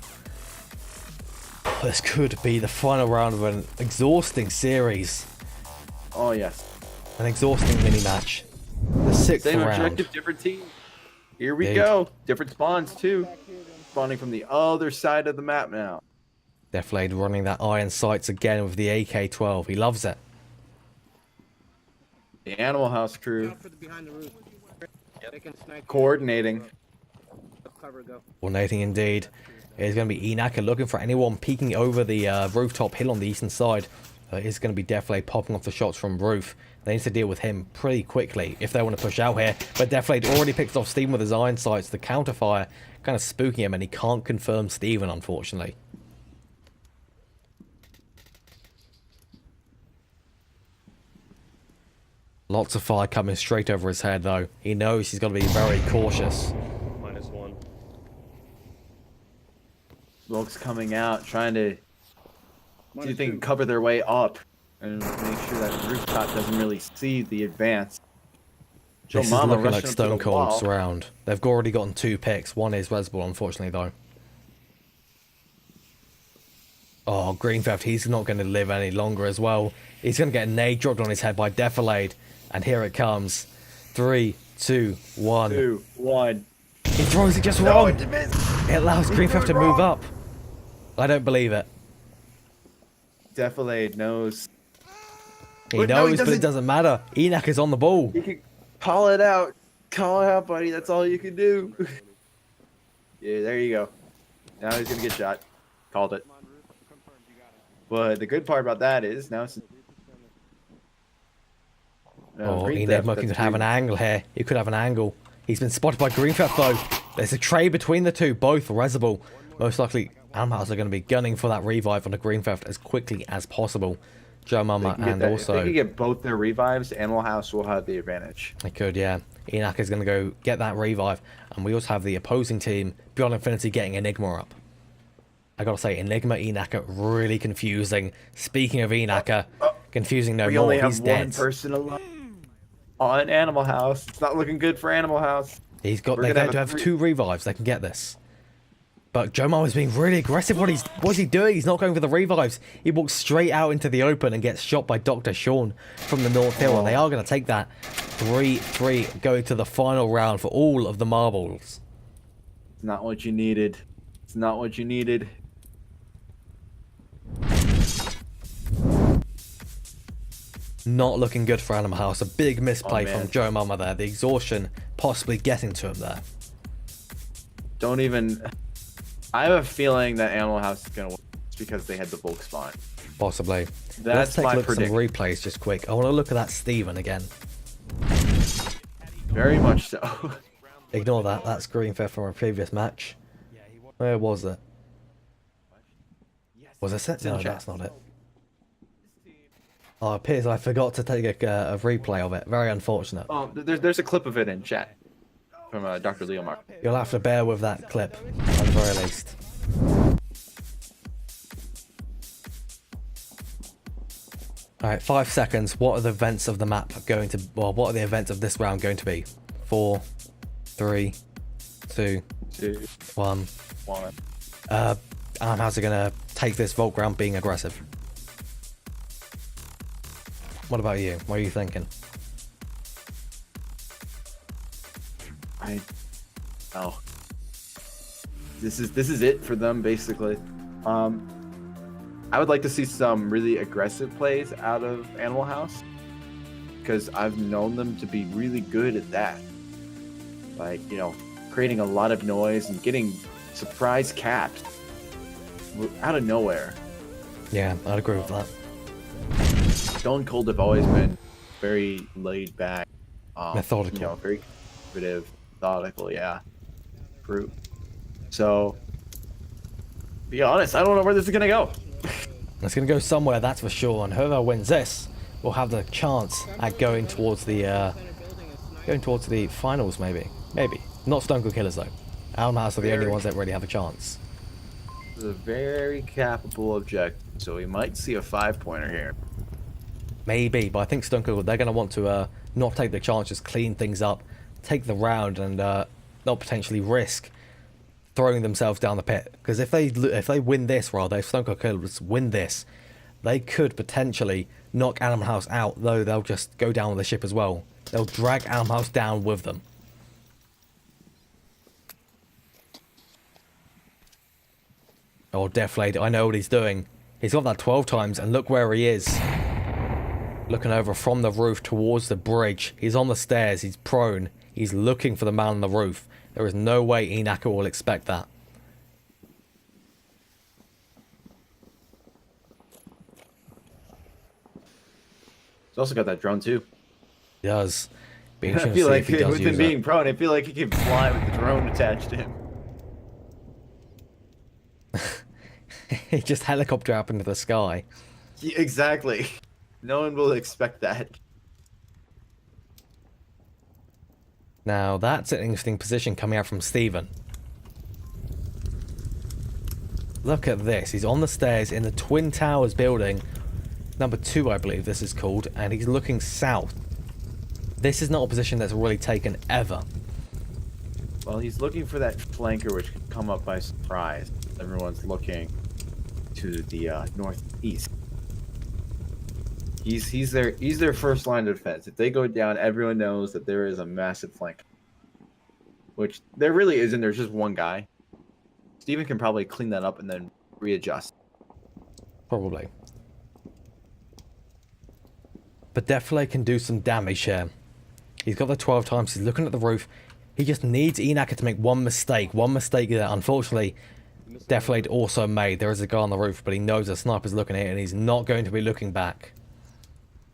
This could be the final round of an exhausting series. Oh, yes. An exhausting mini-match. The sixth Same round. objective, different team. Here we Dude. go. Different spawns, too. Spawning from the other side of the map now. Deflade running that iron sights again with the AK-12. He loves it. The Animal House crew Go for the behind the roof. They can snipe. coordinating. Cover, go. Coordinating indeed. It's going to be Enaka looking for anyone peeking over the rooftop hill on the eastern side. It's going to be Deflade popping off the shots from roof. They need to deal with him pretty quickly if they want to push out here. But Deflade already picked off Steven with his iron sights. The counterfire kind of spooking him, and he can't confirm Steven, unfortunately. Lots of fire coming straight over his head, though. He knows he's got to be very cautious. -1. Smokes coming out, trying to see if they can -2. cover their way up and make sure that rooftop doesn't really see the advance. Joe This is Mama looking like rushing up to Stone the Cold's wall. round. They've already gotten 2 picks. One is Resball, unfortunately, though. Oh, Green Theft, he's not going to live any longer as well. He's going to get a nade dropped on his head by Defilade. And here it comes. 3, 2, 1. 2, 1. He throws it just No, wrong. it didn't miss. It allows He Green threw Theft it to move wrong. up. I don't believe it. Defilade knows. He But no, he knows, but it doesn't. doesn't matter. Enoch is on the ball. You can call it out. Call it out, buddy. That's all you can do. Yeah, there you go. Now he's going to get shot. Called it. But the good part about that is now it's... Oh, Green Enoch Theft, could that's have an green. angle here. He could have an angle. He's been spotted by Green Theft, though. There's a trade between the two, both Resable. Most likely, Animals are going to be gunning for that revive on the Green Theft as quickly as possible. Joe Mama They can get and that- also... If they can get both their revives, Animal House will have the advantage. They could, yeah. Enoch is going to go get that revive. And we also have the opposing team, Beyond Infinity, getting Enigma up. I gotta say, Enigma, Enaka, really confusing. Speaking of Enaka, confusing no We more, only have he's one dead. person alone on Animal House. It's not looking good for Animal House. He's got. We're They gonna have to have have three- 2 revives. They can get this. But Joe Mama is being really aggressive. What's he doing? He's not going for the revives. He walks straight out into the open and gets shot by Dr. Sean from the North Hill. And they are going to take that 3-3, going to the final round for all of the marbles. It's not what you needed. It's not what you needed. Not looking good for Animal House. A big misplay man. from Joe Mama there. The exhaustion possibly getting to him there. Don't even... I have a feeling that Animal House is going to win because they had the bulk spawn. Possibly. Let's That's take a my look at some prediction. replays just quick. I want to look at that Steven again. Very much so. Ignore that. That's Green Theft from a previous match. Where was it? Was it it? in No, chat. that's not it. Oh, it appears I forgot to take a replay of it. Very unfortunate. Oh, there's a clip of it in chat from Dr. Leo Mark. You'll have to bear with that clip, at the very least. Alright, 5 seconds. What are the events of the map going to... Well, what are the events of this round going to be? 4, 3, 2, 2, 1. 1. How's it going to take this vault ground being aggressive? What about you? What are you thinking? Oh, this is it for them basically. I would like to see some really aggressive plays out of Animal House because I've known them to be really good at that. Like, you know, creating a lot of noise and getting surprise capped out of nowhere. Yeah, I'd agree with that. Stone Cold have always been very laid back, Methodical. You know, very conservative, methodical. Yeah, true. So, be honest, I don't know where this is gonna go. It's going to go somewhere, that's for sure. And whoever wins this will have the chance at going towards the finals, maybe. Maybe. Not Stone Cold Killers though. Animal House are the only ones that really have a chance. It's a very capable objective, so we might see a 5-pointer here. Maybe, but I think Stone Cold, they're going to want to not take the chance, just clean things up, take the round, and not potentially risk throwing themselves down the pit. Because if they win this, rather, if Stone Cold Killers win this, they could potentially knock Animal House out, though they'll just go down with the ship as well. They'll drag Animal House down with them. Oh, Deflate, I know what he's doing. He's got that 12 times, and look where he is. Looking over from the roof towards the bridge. He's on the stairs, he's prone. He's looking for the man on the roof. There is no way Inaka will expect that. He's also got that drone too. He does. Be I interesting feel to see like if he does with him use being it. prone, I feel like he can fly with the drone attached to him. He just helicopter up into the sky. Yeah, exactly. No one will expect that. Now, that's an interesting position coming out from Steven. Look at this. He's on the stairs in the Twin Towers building. Number 2, I believe this is called. And he's looking south. This is not a position that's really taken ever. Well, he's looking for that flanker, which could come up by surprise. Everyone's looking to the northeast. He's their first line of defense. If they go down, everyone knows that there is a massive flank. Which there really isn't. There's just one guy. Steven can probably clean that up and then readjust. Probably. But Deflate can do some damage here. He's got the 12 times. He's looking at the roof. He just needs Inaka to make one mistake. One mistake that unfortunately Deflate also made. There is a guy on the roof, but he knows the sniper's looking at it and he's not going to be looking back.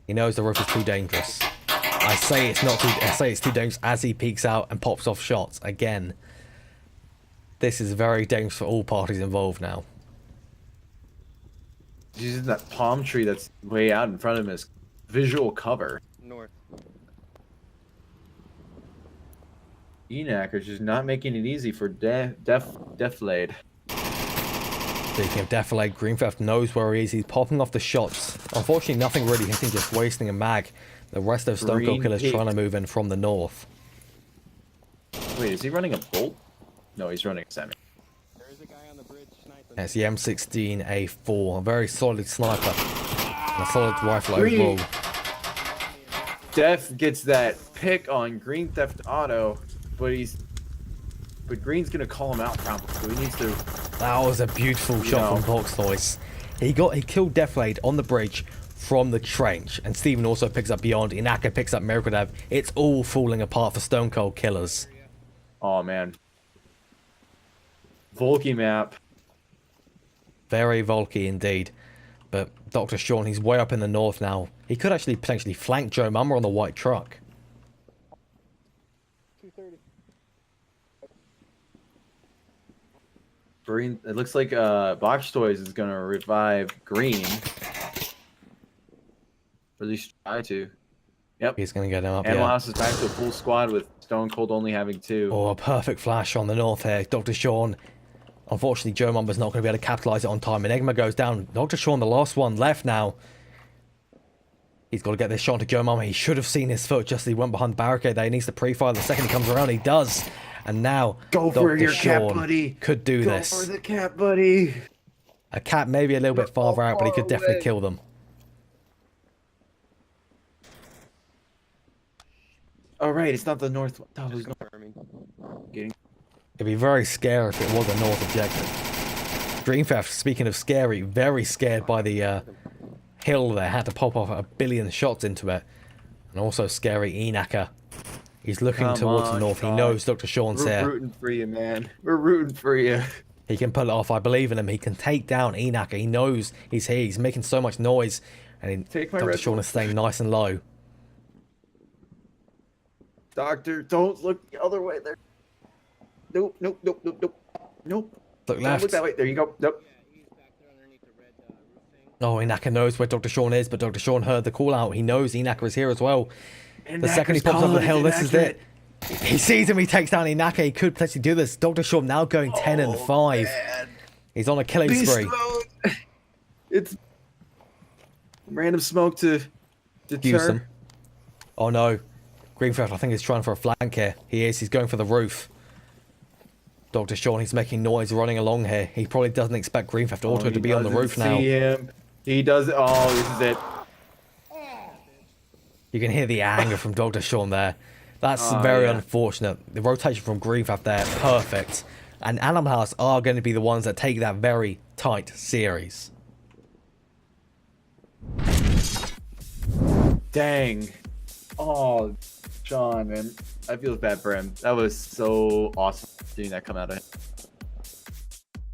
He knows the roof is too dangerous. I say it's too dangerous as he peeks out and pops off shots again. This is very dangerous for all parties involved now. He's using that palm tree that's way out in front of him as visual cover. North. Enak is just not making it easy for Deflade. Speaking of Deflate, Green Theft knows where he is. He's popping off the shots. Unfortunately, nothing really hitting, just wasting a mag. The rest of Stone Cold Killers trying to move in from the north. Wait, is he running a bolt? No, he's running a semi. There is a guy on the bridge sniping. It's the M16A4. A very solid sniper. And a solid rifle Green. overall. Def gets that pick on Green Theft Auto, but Green's gonna call him out promptly, so he needs to. That was a beautiful shot from BuxtonWater. He killed Deflate on the bridge from the trench, and Steven also picks up Beyond. Inaka picks up Miracle Dev. It's all falling apart for Stone Cold Killers. Oh man. Volky map. Very Volky indeed. But Dr. Sean, he's way up in the north now. He could actually potentially flank Joe Mummer on the white truck. 230. Green. It looks like Box Toys is gonna revive Green. Or at least try to. Yep. He's going to get him up, Animal yeah. House is back to a full squad with Stone Cold only having 2. Oh, a perfect flash on the north here. Dr. Sean. Unfortunately, Joe Mummer's not going to be able to capitalize it on time. Enigma goes down. Dr. Sean, the last one left now. He's got to get this shot to Joe Mummer. He should have seen his foot just as he went behind the barricade there. He needs to pre-fire the second he comes around. He does. And now, Go Dr. for your Sean cat, buddy. could do Go this. for the cat, buddy. A cat maybe a little bit farther out, but he could definitely away. kill them. All right, it's not the north. Oh, Just there's no- confirming. It'd be very scary if it was a north objective. Dream Theft, speaking of scary, very scared by the hill there. Had to pop off a billion shots into it. And also scary Enaka. He's looking Come towards the on, north. He Sean. knows Dr. Sean's We're here. rooting for you, man. We're rooting for you. He can pull it off. I believe in him. He can take down Enaka. He knows he's here. He's making so much noise. And Take my Dr. red Sean one. is staying nice and low. Doctor, don't look the other way there. Nope, nope, nope, nope, nope. Nope. Look Don't left. look that way. There you go. Nope. Yeah, he's back there underneath the red roof thing. Oh, Enaka knows where Dr. Sean is, but Dr. Sean heard the call out. He knows Enaka is here as well. The second he pops up the hill, this is it. He sees him, he takes down Enaka. He could potentially do this. Dr. Sean now going 10 and 5. Man. He's on a killing Beast spree. mode. It's random smoke to Use deter. them. Oh no. Greenfield, I think he's trying for a flank here. He is. He's going for the roof. Dr. Sean, he's making noise running along here. He probably doesn't expect Green Theft Auto Oh, to he be on the doesn't roof now. see him. He does. Oh, this is it. You can hear the anger from Dr. Sean there. That's Oh, very yeah. unfortunate. The rotation from Green Theft there, perfect. And Animal House are going to be the ones that take that very tight series. Dang. Oh, Sean, man. I feel bad for him. That was so awesome seeing that come out of him.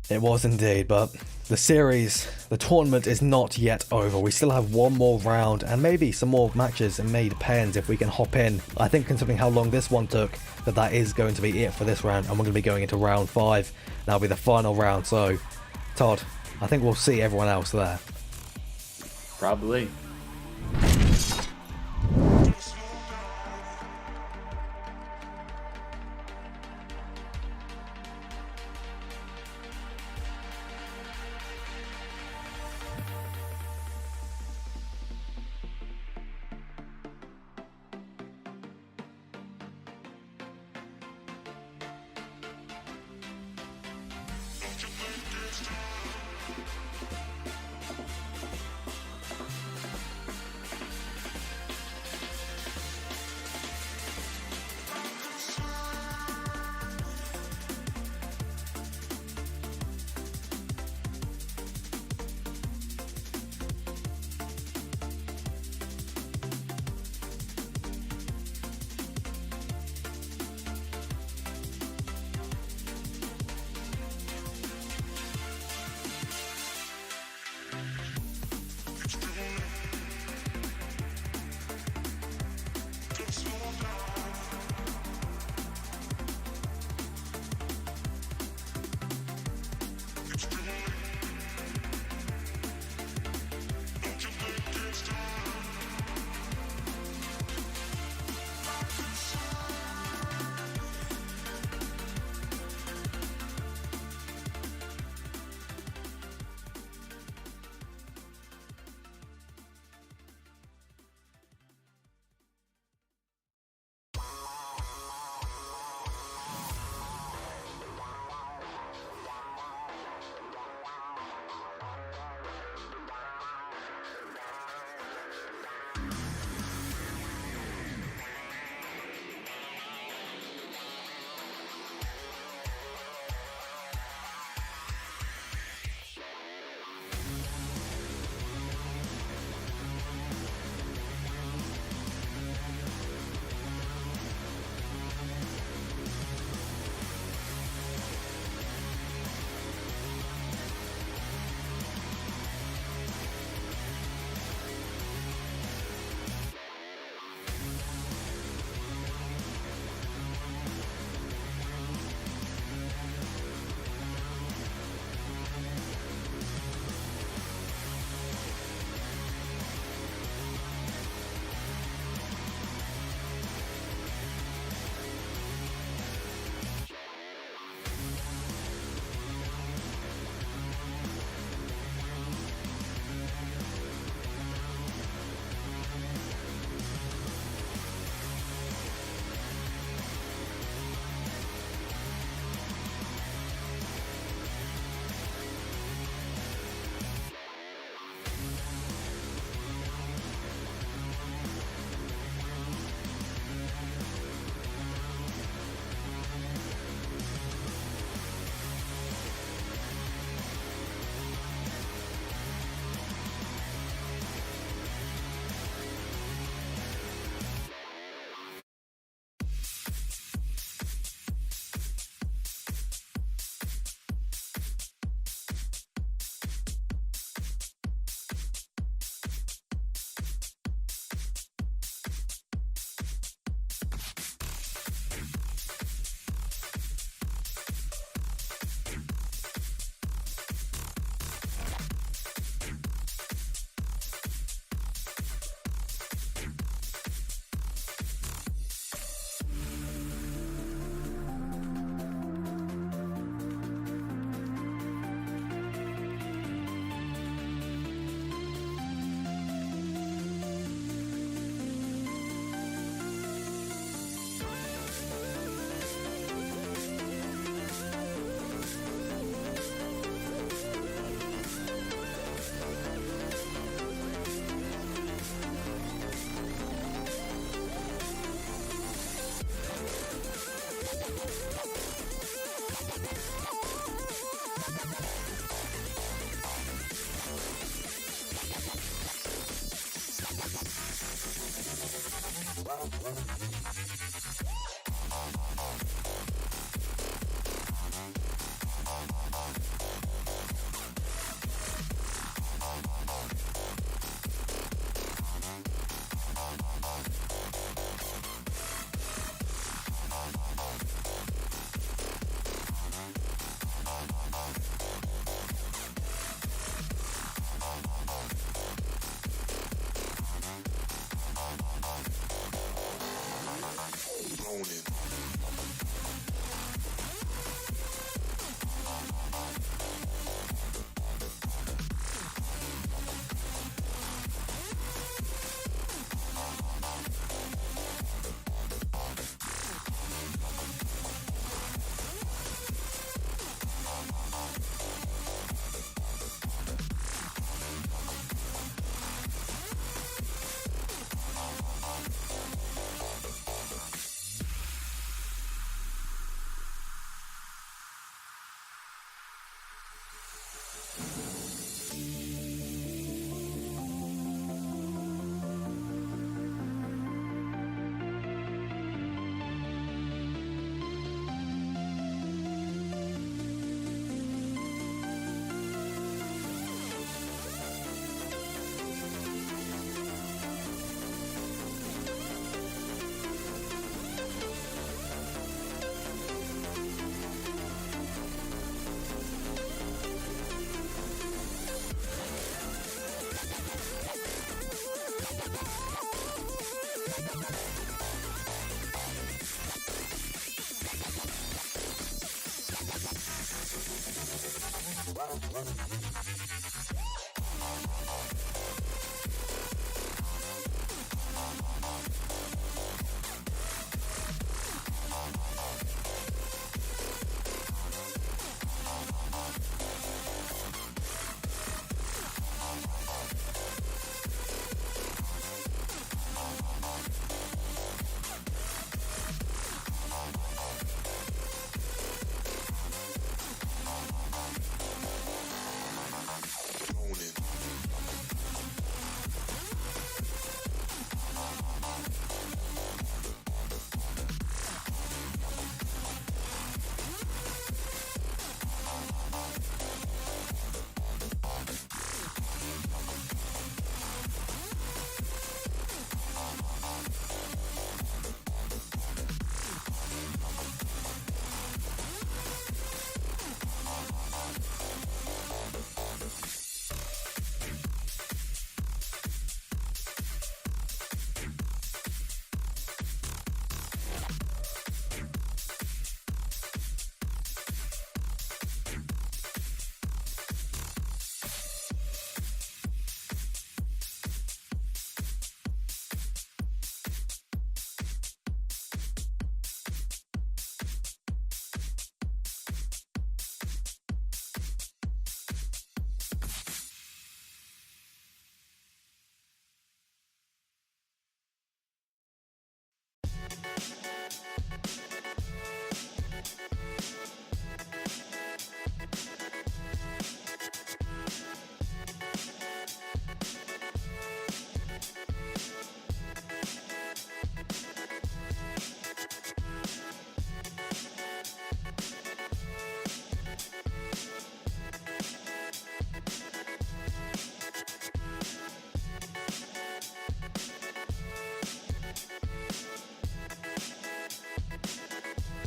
It was indeed, but the series, the tournament is not yet over. We still have one more round and maybe some more matches. It may depend if we can hop in. I think considering how long this one took, that is going to be it for this round, and we're going to be going into round 5. That'll be the final round, so Todd, I think we'll see everyone else there. Probably.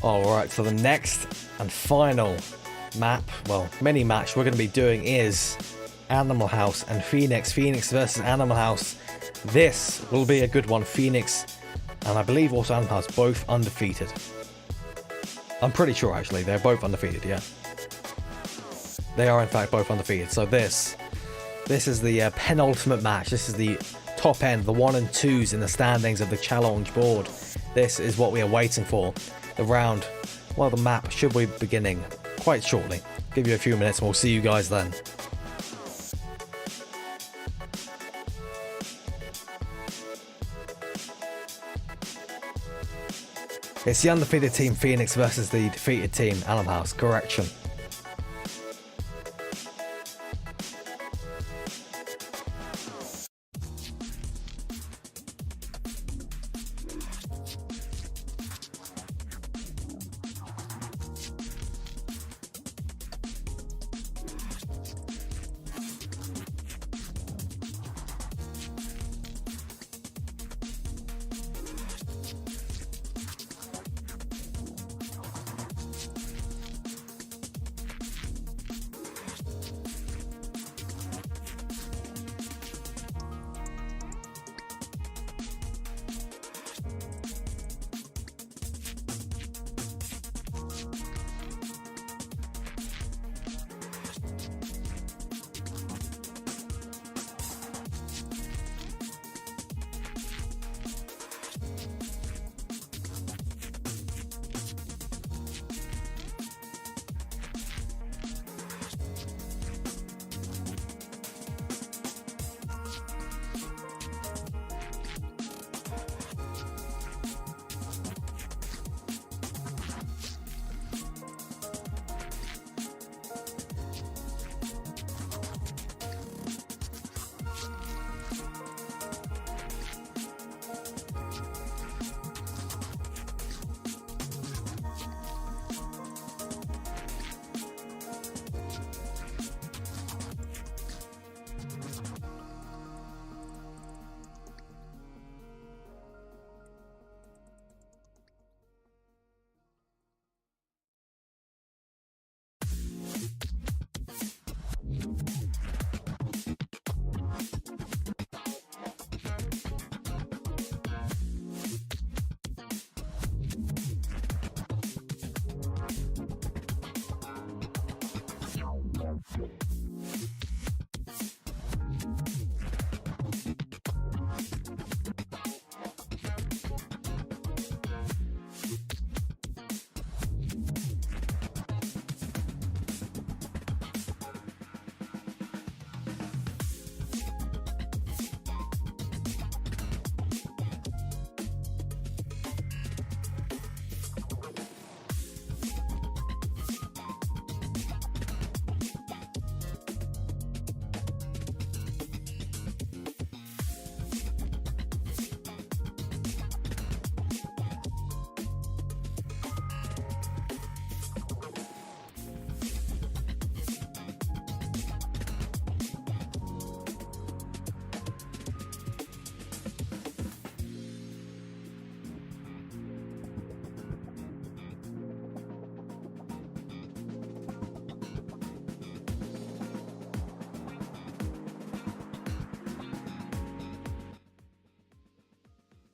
Alright, so the next and final map, well, mini match we're going to be doing is Animal House and Phoenix. Phoenix versus Animal House. This will be a good one. Phoenix and I believe also Animal House, both undefeated. I'm pretty sure actually, they're both undefeated, yeah. They are in fact both undefeated. So this is the penultimate match. This is the top end, the 1 and 2s in the standings of the challenge board. This is what we are waiting for. The round, well, the map should be beginning quite shortly. Give you a few minutes and we'll see you guys then. It's the undefeated team Phoenix versus the defeated team Animal House. Correction.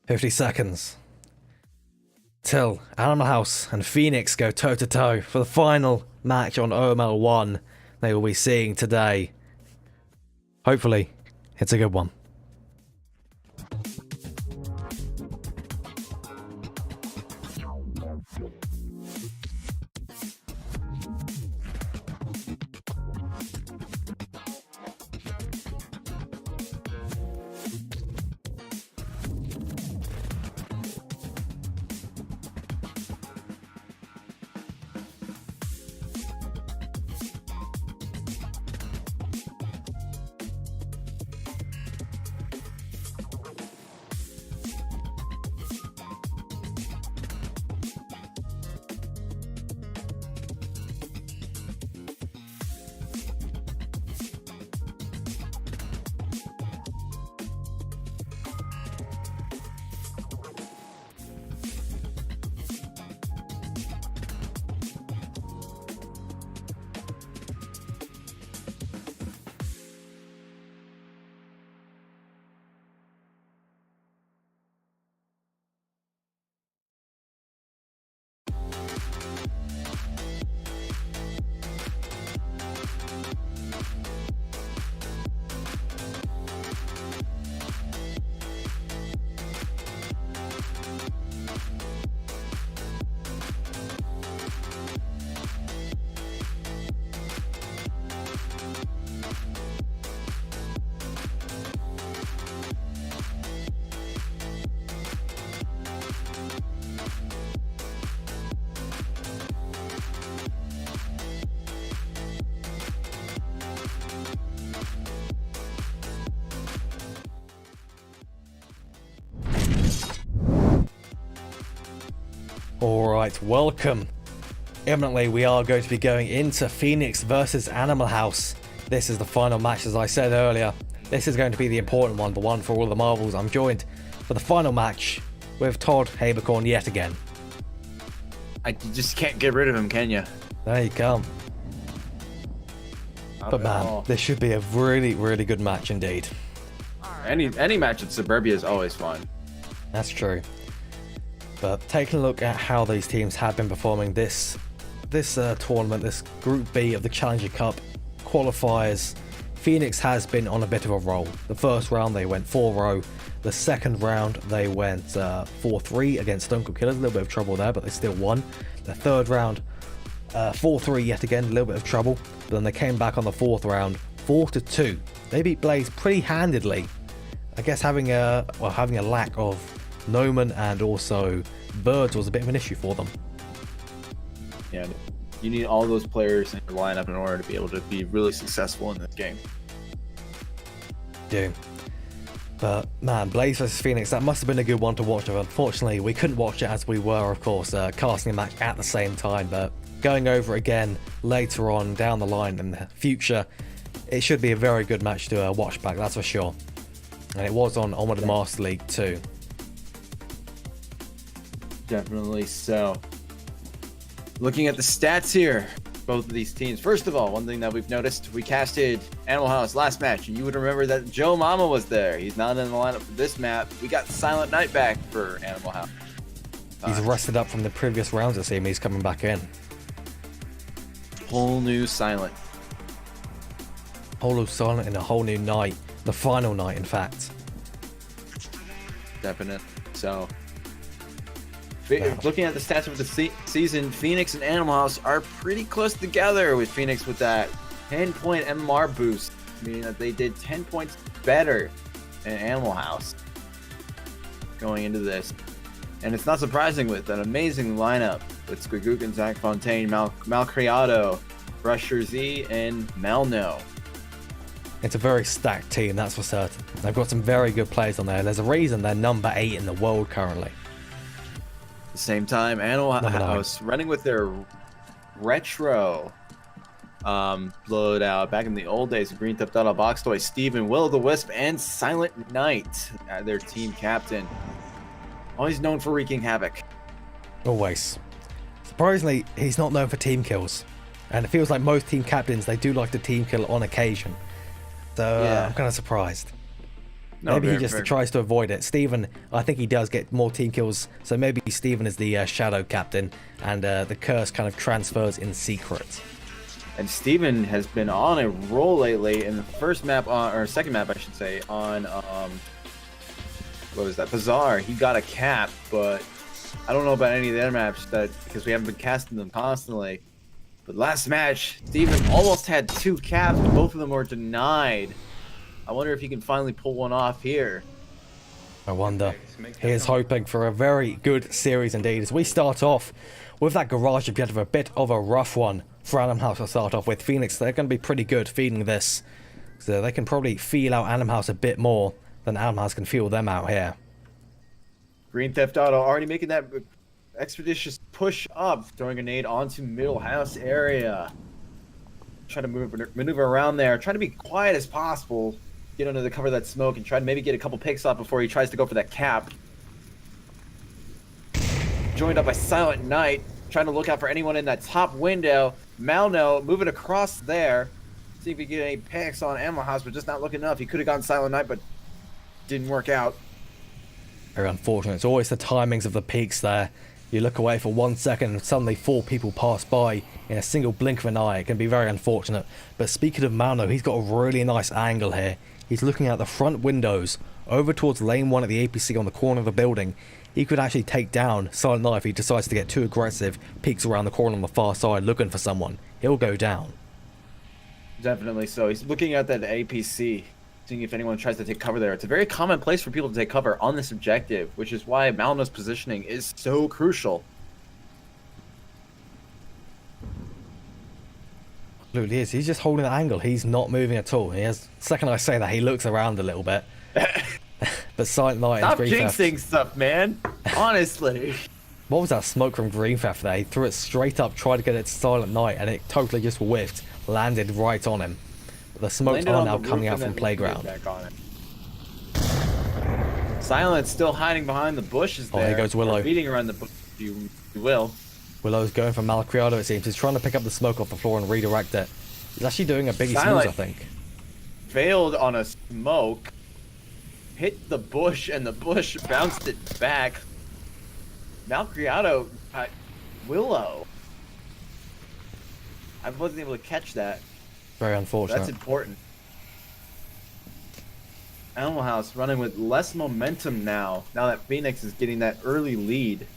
50 seconds. Till Animal House and Phoenix go toe-to-toe for the final match on OML 1 they will be seeing today. Hopefully, it's a good one. Alright, welcome. Imminently we are going to be going into Phoenix versus Animal House. This is the final match, as I said earlier. This is going to be the important one, the one for all the marbles. I'm joined for the final match with Todd Habercorn yet again. You just can't get rid of him, can you? There you come. But man, this should be a really, really good match indeed. Any match at Suburbia is always fun. That's true. But taking a look at how these teams have been performing this tournament, this Group B of the Challenger Cup qualifiers, Phoenix has been on a bit of a roll. The first round they went 4-0. The second round they went 4-3 against Stone Cold Killers. A little bit of trouble there, but they still won. The third round 4-3 yet again, a little bit of trouble. But then they came back on the fourth round 4-2. They beat Blaze pretty handedly. I guess having a lack of Noman and also Birds was a bit of an issue for them. Yeah, you need all those players in your lineup in order to be able to be really successful in this game. Do. But man, Blaze vs Phoenix, that must have been a good one to watch. Unfortunately, we couldn't watch it as we were, of course, casting a match at the same time. But going over it again later on down the line in the future, it should be a very good match to watch back, that's for sure. And it was on Onward Master League too. Definitely so. Looking at the stats here, both of these teams. First of all, one thing that we've noticed, we casted Animal House last match, and you would remember that Joe Mama was there. He's not in the lineup for this map. We got Silent Night back for Animal House. He's rested up from the previous rounds, it seems. He's coming back in. Whole new Silent. Whole new Silent in a whole new night. The final night, in fact. Definite. So, looking at the stats of the season, Phoenix and Animal House are pretty close together, with Phoenix with that 10-point MMR boost, meaning that they did 10 points better than Animal House going into this. And it's not surprising with an amazing lineup with Squiguk and Zach Fontaine, Malcriado, Brusher Z, and Melno. It's a very stacked team, that's for certain. They've got some very good players on there. There's a reason they're number 8 in the world currently. At the same time, Animal House running with their retro loadout back in the old days of Green Theft Auto Box Toy, Steven, Will-O-The-Wisp, and Silent Night, their team captain. Always known for wreaking havoc. Always. Surprisingly, he's not known for team kills. And it feels like most team captains, they do like to team kill on occasion. So yeah. I'm kind of surprised. No, Maybe he very- just very- tries to avoid it. Steven, I think he does get more team kills, so maybe Steven is the shadow captain, and the curse kind of transfers in secret. And Steven has been on a roll lately in the first map, or second map, I should say, on, what was that? Bazaar. He got a cap, but I don't know about any of the other maps because we haven't been casting them constantly. But last match, Steven almost had 2 caps, but both of them were denied. I wonder if he can finally pull one off here. I wonder. He is hoping for a very good series indeed, as we start off with that garage objective, a bit of a rough one for Animal House to start off with. Phoenix, they're going to be pretty good feeding this, so they can probably feel out Animal House a bit more than Animal House can feel them out here. Green Theft Auto already making that expeditious push up, throwing a nade onto middle house area. Try to maneuver around there, try to be quiet as possible, get under the cover of that smoke, and try to maybe get a couple picks off before he tries to go for that cap. Joined up by Silent Knight, trying to look out for anyone in that top window. Malno moving across there, see if he can get any picks on Animal House, but just not looking enough. He could have gotten Silent Knight, but didn't work out. Very unfortunate. It's always the timings of the peaks there. You look away for 1 second and suddenly 4 people pass by in a single blink of an eye. It can be very unfortunate. But speaking of Malno, he's got a really nice angle here. He's looking out the front windows over towards lane 1 at the APC on the corner of the building. He could actually take down Silent Knight if he decides to get too aggressive, peeks around the corner on the far side looking for someone. He'll go down. Definitely so. He's looking at that APC, seeing if anyone tries to take cover there. It's a very common place for people to take cover on this objective, which is why Malno's positioning is so crucial. Absolutely is. He's just holding the angle. He's not moving at all. The second I say that, he looks around a little bit. But Silent Knight and Stop Green Theft. jinxing stuff, man. Honestly. What was that smoke from Green Theft there? He threw it straight up, tried to get it to Silent Knight, and it totally just whiffed, landed right on him. But the smokes Landed are on now the coming roof out and from then Playground. back on it. Silent's still hiding behind the bushes Oh, there. here goes Willow. Or beating around the bush, if you will. Willow's going for Malcriado, it seems. He's trying to pick up the smoke off the floor and redirect it. He's actually doing a Biggie Silent. Snooze, I think. Failed on a smoke. Hit the bush, and the bush bounced it back. Malcriado got Willow. I wasn't able to catch that. Very unfortunate. That's important. Animal House running with less momentum now that Phoenix is getting that early lead.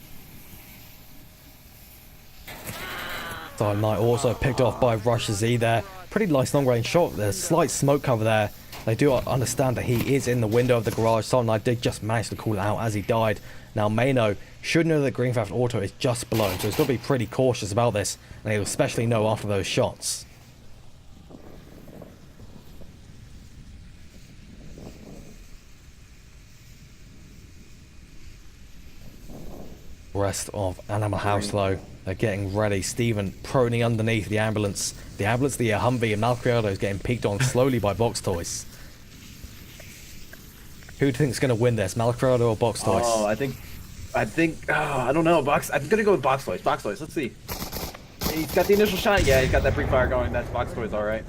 Silent Knight also picked off by Rush Z there. Pretty nice long range shot. There's slight smoke cover there. They do understand that he is in the window of the garage. Silent Knight did just manage to call it out as he died. Now Mano should know that Green Theft Auto is just below, so he's got to be pretty cautious about this, and he'll especially know after those shots. Rest of Animal House though, they're getting ready. Steven proning underneath the ambulance. The Humvee, and Malcriado is getting peeked on slowly by Box Toys. Who do you think is going to win this, Malcriado or Box Toys? Oh, I think, I don't know, I'm gonna go with Box Toys. Box Toys, let's see. He's got the initial shot, yeah, he's got that pre-fire going, that's Box Toys, alright.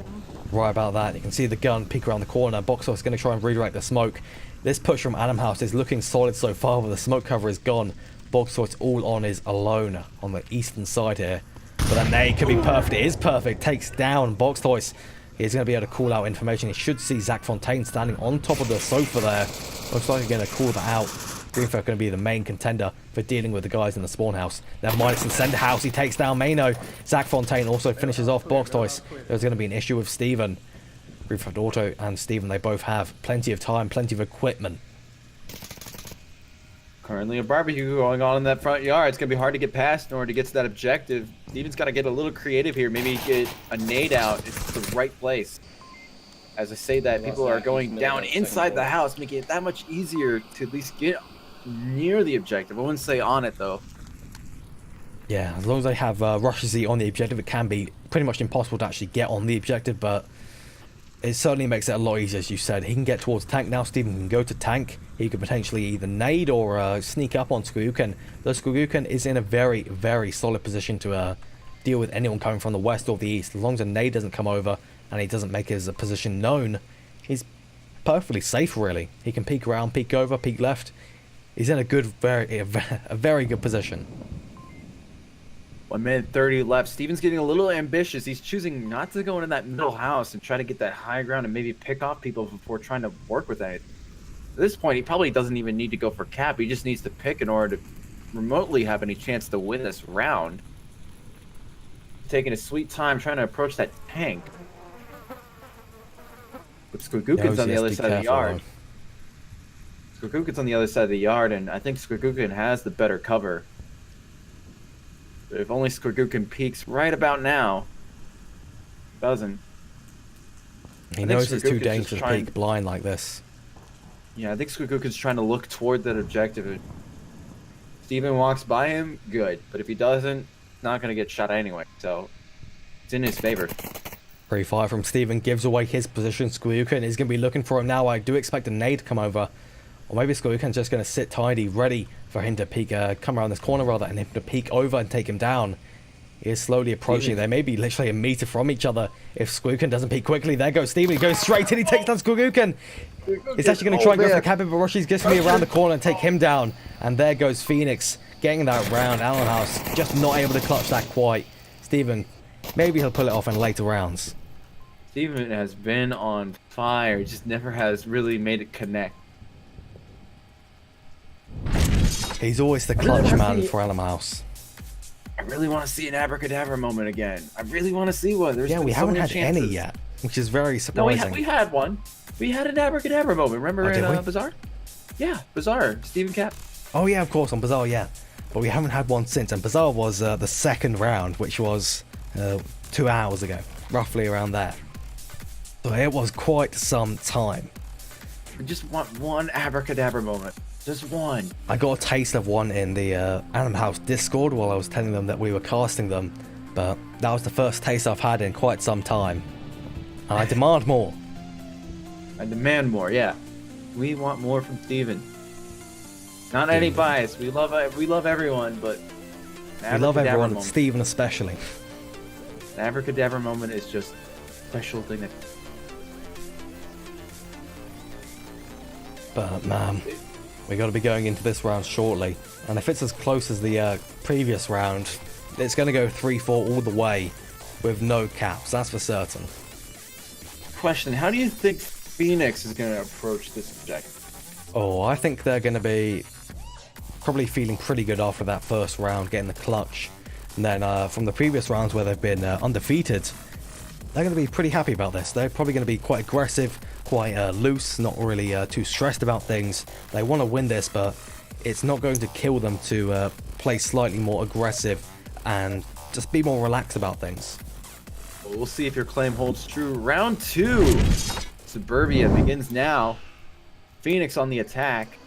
Right about that, you can see the gun peek around the corner. Box Toys is going to try and redirect the smoke. This push from Animal House is looking solid so far, but the smoke cover is gone. Box Toys all on is alone on the eastern side here. But that nade could be perfect. It is perfect. Takes down Box Toys. He's going to be able to call out information. He should see Zach Fontaine standing on top of the sofa there. Looks like he's going to call that out. Greenfield going to be the main contender for dealing with the guys in the spawn house. Then minus in center house. He takes down Mano. Zach Fontaine also finishes off Box Toys. There's going to be an issue with Steven. Greenfield Auto and Steven, they both have plenty of time, plenty of equipment. Currently a barbecue going on in that front yard. It's going to be hard to get past in order to get to that objective. Steven's got to get a little creative here. Maybe get a nade out. It's the right place. As I say that, people are going down inside the house, making it that much easier to at least get near the objective. I wouldn't say on it, though. Yeah, as long as they have Rush Z on the objective, it can be pretty much impossible to actually get on the objective, but it certainly makes it a lot easier, as you said. He can get towards tank now. Steven can go to tank. He could potentially either nade or sneak up on Skoguken. Though Skoguken is in a very, very solid position to deal with anyone coming from the west or the east. As long as a nade doesn't come over and he doesn't make his position known, he's perfectly safe, really. He can peek around, peek over, peek left. He's in a very good position. 1 minute 30 left. Steven's getting a little ambitious. He's choosing not to go into that middle house and try to get that high ground and maybe pick off people before trying to work with anything. At this point, he probably doesn't even need to go for cap. He just needs to pick in order to remotely have any chance to win this round. Taking his sweet time trying to approach that tank. But Squigookin's on the other side of the yard. Squigookin's on the other side of the yard, and I think Squigookin has the better cover. But if only Squigookin peeks right about now. Doesn't. He knows it's too dangerous to peek blind like this. Yeah, I think Squigookin's trying to look toward that objective. If Steven walks by him, good. But if he doesn't, not going to get shot anyway. So, it's in his favor. Free fire from Steven gives away his position. Squigookin is going to be looking for him now. I do expect a nade to come over. Or maybe Squigookin's just going to sit tidy, ready for him to peek, come around this corner rather, and him to peek over and take him down. He is slowly approaching. They may be literally a meter from each other. If Squigookin doesn't peek quickly, there goes Steven. He goes straight in. He takes down Squigookin. He's actually going to try and go for the cabin, but Roshi's just going to be around the corner and take him down. And there goes Phoenix, getting that round. Allenhouse just not able to clutch that quite. Steven, maybe he'll pull it off in later rounds. Steven has been on fire. Just never has really made it connect. He's always the clutch man for Allenhouse. I really want to see an abracadabra moment again. I really want to see one. Yeah, we haven't had any yet, which is very surprising. No, we had one. We had an abracadabra moment. Remember in Bazaar? Yeah, Bazaar. Steven Cap. Oh yeah, of course, on Bazaar, yeah. But we haven't had one since, and Bazaar was the second round, which was 2 hours ago, roughly around there. So it was quite some time. We just want one abracadabra moment. Just one. I got a taste of one in the Allenhouse Discord while I was telling them that we were casting them, but that was the first taste I've had in quite some time. And I demand more. I demand more, yeah. We want more from Steven. Not any bias. We love everyone, but we love everyone, Steven especially. The abracadabra moment is just a special thing that. But man, we got to be going into this round shortly, and if it's as close as the previous round, it's going to go 3-4 all the way with no caps. That's for certain. Question: how do you think Phoenix is going to approach this objective? Oh, I think they're going to be probably feeling pretty good after that first round, getting the clutch. And then from the previous rounds where they've been undefeated, they're going to be pretty happy about this. They're probably going to be quite aggressive, quite loose, not really too stressed about things. They want to win this, but it's not going to kill them to play slightly more aggressive and just be more relaxed about things. We'll see if your claim holds true. Round 2. Suburbia begins now. Phoenix on the attack.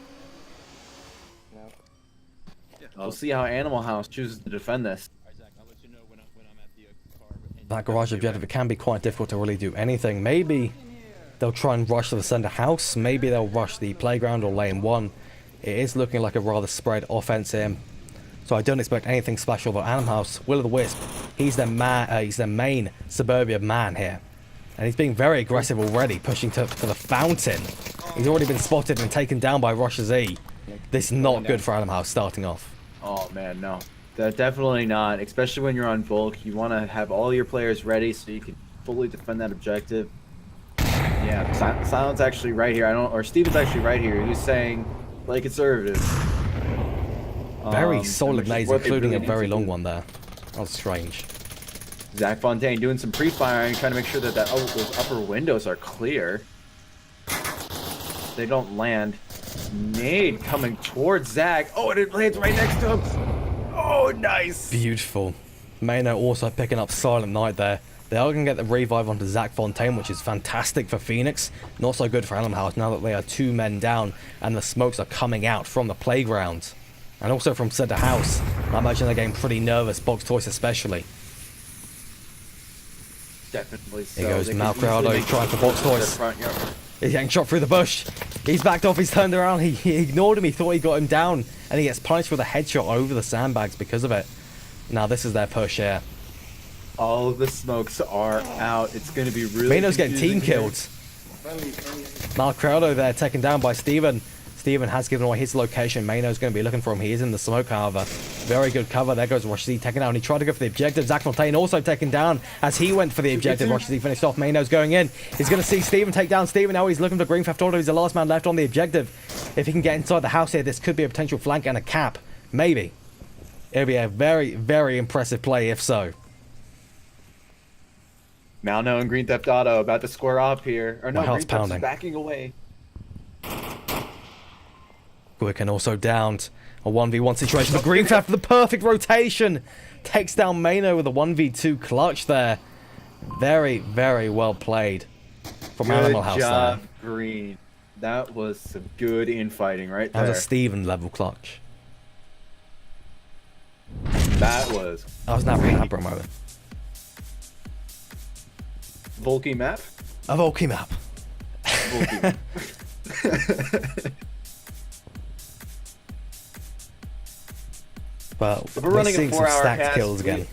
We'll see how Animal House chooses to defend this. That garage objective, it can be quite difficult to really do anything. Maybe they'll try and rush to the center house. Maybe they'll rush the playground or lane 1. It is looking like a rather spread offense here. So I don't expect anything special. But Animal House, Will of the Wisp, he's their main Suburbia man here. And he's being very aggressive already, pushing to the fountain. He's already been spotted and taken down by Russia Z. This is not good for Animal House starting off. Oh man, no. Definitely not. Especially when you're on bulk. You want to have all your players ready so you can fully defend that objective. Yeah, Silent's actually right here. Or Steven's actually right here. He's saying, play conservative. Very solid nades, including a very long one there. That was strange. Zach Fontaine doing some pre-firing, trying to make sure that those upper windows are clear. They don't land. Nade coming towards Zach. Oh, and it lands right next to him. Oh, nice. Beautiful. Mayno also picking up Silent Night there. They are going to get the revive onto Zach Fontaine, which is fantastic for Phoenix. Not so good for Animal House now that they are 2 men down and the smokes are coming out from the playground. And also from center house. I imagine they're getting pretty nervous, Box Toys especially. Definitely so. Here goes Malcriado, he's trying for Box Toys. He's getting shot through the bush. He's backed off, he's turned around, he ignored him, he thought he got him down. And he gets punished with a headshot over the sandbags because of it. Now this is their push here. All of the smokes are out. It's going to be really Mayno's getting team killed. Malcrado there taken down by Steven. Steven has given away his location. Mano's going to be looking for him. He is in the smoke, however. Very good cover. There goes Rosh Z taken down. He tried to go for the objective. Zach Fontaine also taken down as he went for the objective. Rosh Z finished off. Mano's going in. He's going to see Steven take down Steven. Now he's looking for Green Theft Auto. He's the last man left on the objective. If he can get inside the house here, this could be a potential flank and a cap. Maybe. It'll be a very, very impressive play if so. Malno and Green Theft Auto about to square off here. Or no, My heart's Green Theft's pounding. backing away. Quicken also downed. A 1v1 situation. But Green Theft, the perfect rotation. Takes down Mano with a 1v2 clutch there. Very, very well played from Animal House Good job, there. Green. That was some good infighting right That there. was a Steven level clutch. That was That was an Abraham moment. Volky map. A Volky map. Volky map. But We're we're running a seeing some 4-hour stacked cast. kills again.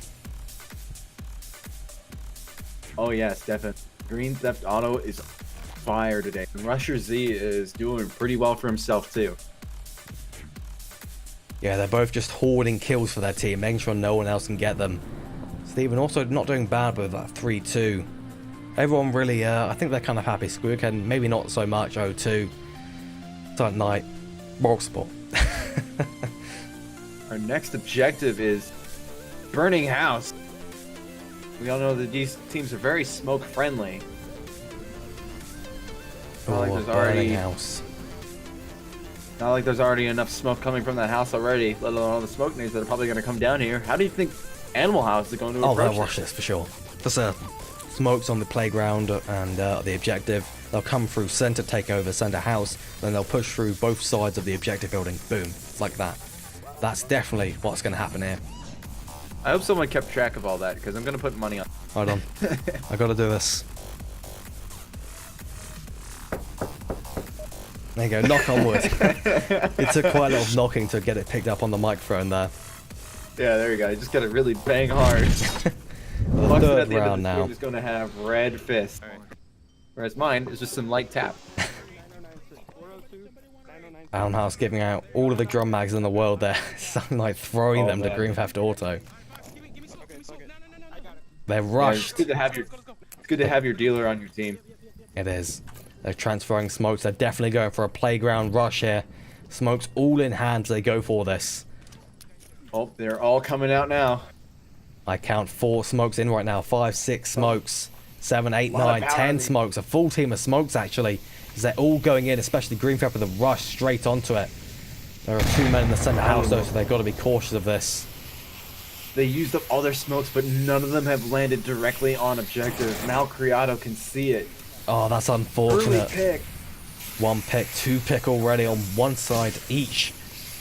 Oh yes, definitely. Green Theft Auto is fire today. And Rusher Z is doing pretty well for himself too. Yeah, they're both just hoarding kills for their team, making sure no one else can get them. Steven also not doing bad with that 3-2. Everyone really, I think they're kind of happy. Squeak and maybe not so much 0-2. Silent Night, Boxable. Our next objective is Burning House. We all know that these teams are very smoke friendly. Not like Oh, there's burning already house. not like there's already enough smoke coming from that house already, let alone all the smoke nades that are probably going to come down here. How do you think Animal House is going to Oh, approach they'll rush this for sure. For certain. Smokes on the playground and the objective. They'll come through center takeover, center house, then they'll push through both sides of the objective building. Boom. Like that. That's definitely what's going to happen here. I hope someone kept track of all that because I'm going to put money on. Hold on. I gotta do this. There you go, knock on wood. It took quite a lot of knocking to get it picked up on the microphone there. Yeah, there you go. You just got to really bang hard. The Buxton third at the end of round this now. game is going to have red fist. Whereas mine is just some light tap. House giving out all of the drum mags in the world there. Something like throwing them to man. Green Theft Auto. They're Yeah, it's rushed. good to have your dealer on your team. It is. They're transferring smokes. They're definitely going for a playground rush here. Smokes all in hand as they go for this. Oh, they're all coming out now. I count 4 smokes in right now. 5, 6 smokes. 7, 8, Lot of 9, power 10 in the- smokes. A full team of smokes actually. As they're all going in, especially Green Theft with a rush straight onto it. There are 2 men in the center house though, so they've got to be cautious of this. They used up all their smokes, but none of them have landed directly on objective. Malcriado can see it. Oh, that's Early unfortunate. pick. 1 pick, 2 pick already on one side each.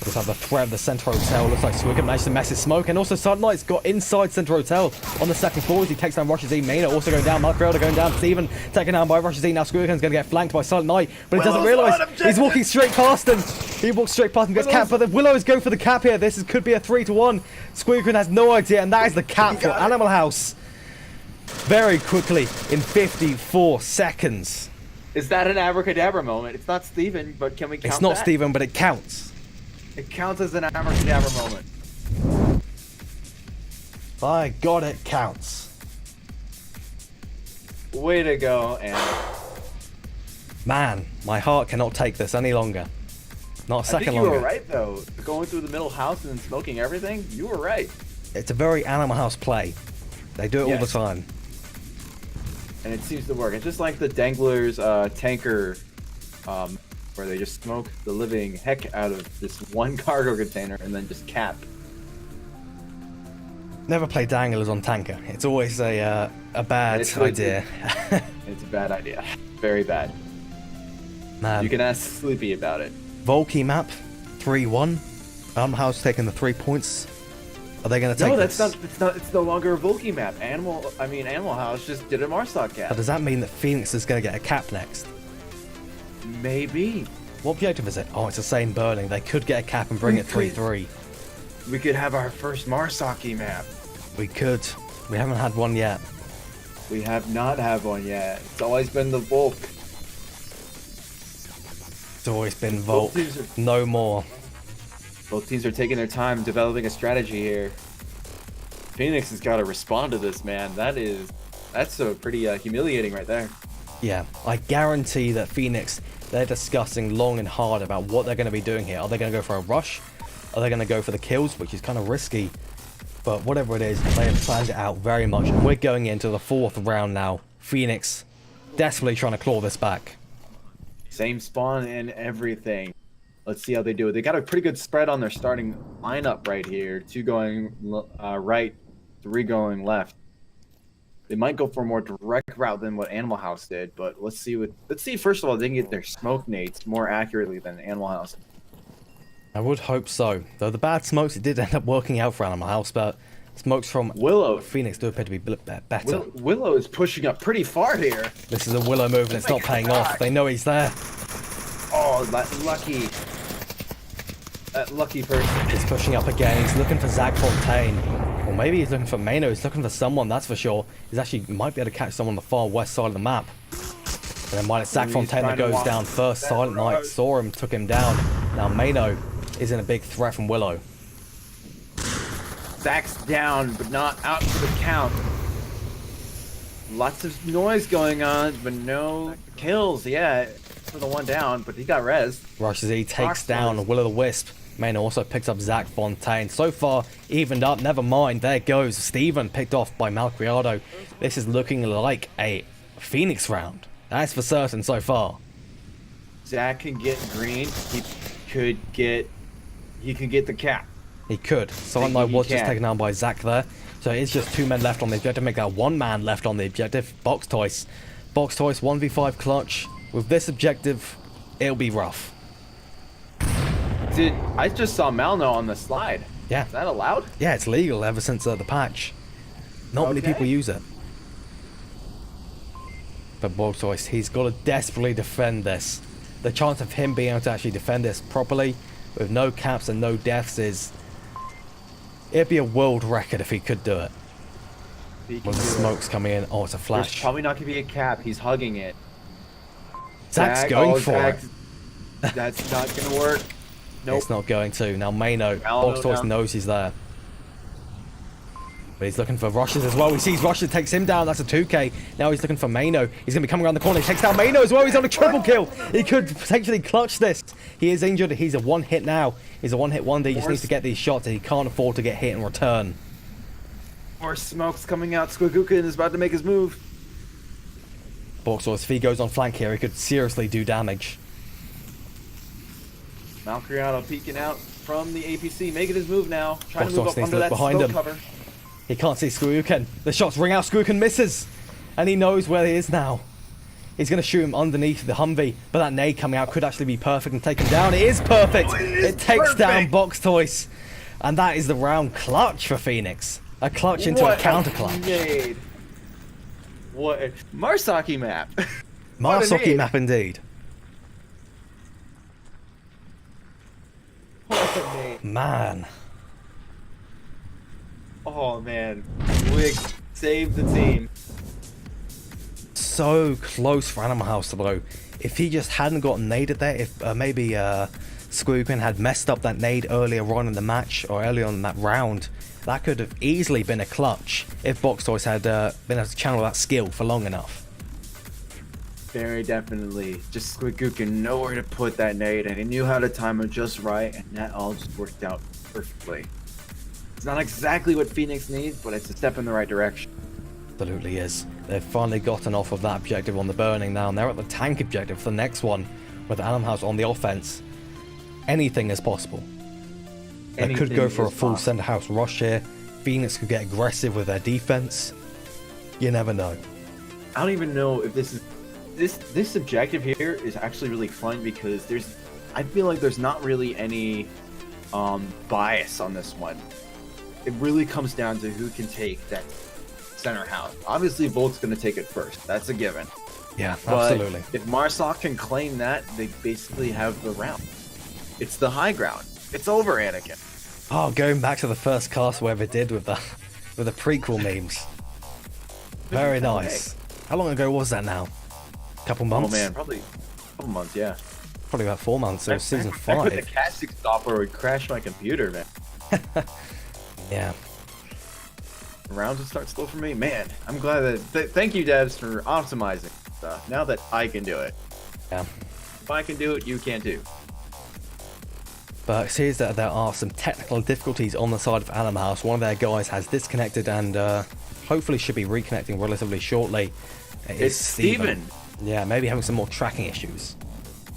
Looks like the threat of the Center Hotel. Looks like Swigert managed to mess his smoke. And also Silent Knight's got inside Center Hotel on the second floor as he takes down Rusher Z. Maynard also going down. Malcrado going down. Steven taken down by Rusher Z. Now Swiggert's going to get flanked by Silent Knight. But he doesn't Willow's realise on objective. he's walking straight past him. He walks straight past him, gets capped. But the Willows go for the cap here. This could be a 3-1. Squigger has no idea. And that is the cap for Animal House. Very quickly in 54 seconds. Is that an abracadabra moment? It's not Steven, but can we count It's not that? Steven, but it counts. It counts as an abracadabra moment. By God, it counts. Way to go, and Man, my heart cannot take this any longer. Not a I second think you longer. were right though. Going through the middle house and smoking everything, you were right. It's a very Animal House play. They do it all the Yes. time. And it seems to work. It's just like the Dangler's tanker, where they just smoke the living heck out of this one cargo container and then just cap. Never play danglers on tanker. It's always a bad It's- idea. It's a bad idea. Very bad. Man, You can ask Sleepy about it. Volky map, 3-1. Animal House taking the 3 points. Are they going to take No, this? that's not. It's no longer a Volky map. Animal House just did a Marstock cap. But does that mean that Phoenix is going to get a cap next? Maybe What objective is it? Oh, it's the same burning. They could get a cap and bring it 3-3. we could have our first Marsaki map. We could. We haven't had one yet. We have not had one yet. It's always been the Volk. always been Volt. teams are- No more. Both teams are taking their time developing a strategy here. Phoenix has got to respond to this, man. That's so pretty humiliating right there. Yeah, I guarantee that Phoenix, they're discussing long and hard about what they're going to be doing here. Are they going to go for a rush? Are they going to go for the kills, which is kind of risky? But whatever it is, they have planned it out very much. And we're going into the 4th round now. Phoenix desperately trying to claw this back. Same spawn and everything. Let's see how they do it. They got a pretty good spread on their starting lineup right here. 2 going right, 3 going left. They might go for a more direct route than what Animal House did, but let's see first of all, they can get their smoke nades more accurately than Animal House. I would hope so. Though the bad smokes, it did end up working out for Animal House, but smokes from Willow. Phoenix do appear to be better. Willow is pushing up pretty far here. This is a Willow move and it's not paying off. They know he's there. Oh, that lucky person. He's pushing up again. He's looking for Zach Fontaine. Or maybe he's looking for Mano. He's looking for someone, that's for sure. He's actually might be able to catch someone on the far west side of the map. And then might it's Zach Fontaine that goes down first. Silent Knight saw him, took him down. Now Mano is in a big threat from Willow. Zach's down, but not out for the count. Lots of noise going on, but no kills yet for the one down, but he got rezzed. Rushes E, takes down Will-o'-the-Wisp. Mano also picks up Zach Fontaine. So far, evened up. Never mind. There goes Steven, picked off by Malcriado. This is looking like a Phoenix round. That's for certain so far. Zach can get green. He can get the cap. He could. Silent Knight was just taken down by Zach there. So it's just 2 men left on the objective. Make that 1 man left on the objective. BuxtonWater. BuxtonWater 1v5 clutch. With this objective, it'll be rough. I just saw Malno on the slide. Yeah. Is that allowed? Yeah, it's legal ever since the patch. Not many people use it. But BuxtonWater, he's got to desperately defend this. The chance of him being able to actually defend this properly, with no caps and no deaths, is... It'd be a world record if he could do it. When the smoke's coming in. Oh, it's a flash. There's probably not going to be a cap. He's hugging it. Zach's going for it. That's not going to work. Nope. It's not going to. Now Mano, BuxtonWater knows he's there. But he's looking for rushes as well. He sees rushes, takes him down. That's a 2k. Now he's looking for Mano. He's going to be coming around the corner. He takes down Mano as well. He's on a triple kill. He could potentially clutch this. He is injured. He's a 1-hit now. He's a 1-hit wonder. He just needs to get these shots. And he can't afford to get hit in return. More smoke's coming out. Squigukin is about to make his move. BuxtonWater, if he goes on flank here, he could seriously do damage. Malcriado peeking out from the APC, making his move now. Trying to move BuxtonWater up needs to under look that behind smoke him. cover. He can't see Squigukin. The shots ring out. Squigukin misses. And he knows where he is now. He's going to shoot him underneath the Humvee. But that nade coming out could actually be perfect and take him down. It is perfect. It takes down BuxtonWater. And that is the round clutch for Phoenix. A clutch into a counter clutch. What a Marsaki map. Marsaki map indeed. What a nade. Man. Oh man, Wiggs saved the team. So close for Animal House though. If he just hadn't gotten naded there, if maybe Squigukin had messed up that nade earlier on in the match or earlier on in that round, that could have easily been a clutch if BuxtonWater had been able to channel that skill for long enough. Very definitely. Just Squigukin nowhere to put that nade, and he knew how to time it just right, and that all just worked out perfectly. It's not exactly what Phoenix needs, but it's a step in the right direction. Absolutely is. They've finally gotten off of that objective on the burning now, and they're at the tank objective for the next one, with Animal House on the offense. Anything is possible. They could go for a full center house rush here. Phoenix could get aggressive with their defense. You never know. I don't even know if this objective here is actually really fun because I feel like there's not really any bias on this one. It really comes down to who can take that center house. Obviously, Volt's going to take it first. That's a given. Yeah, But absolutely. if Marsoc can claim that, they basically have the round. It's the high ground. It's over, Anakin. Oh, going back to the first cast whatever it did with the prequel memes. Very nice. How long ago was that now? Couple months? Oh man, probably a couple months, yeah. Probably about 4 months, so season I put the 5. casting software would crash my computer, man. Yeah. Rounds would start slow for me. Man, I'm glad that... thank you, devs, for optimizing stuff. Now that I can do it. Yeah. If I can do it, you can too. But it seems that there are some technical difficulties on the side of Animal House. One of their guys has disconnected and hopefully should be reconnecting relatively shortly. It's Steven. Yeah, maybe having some more tracking issues.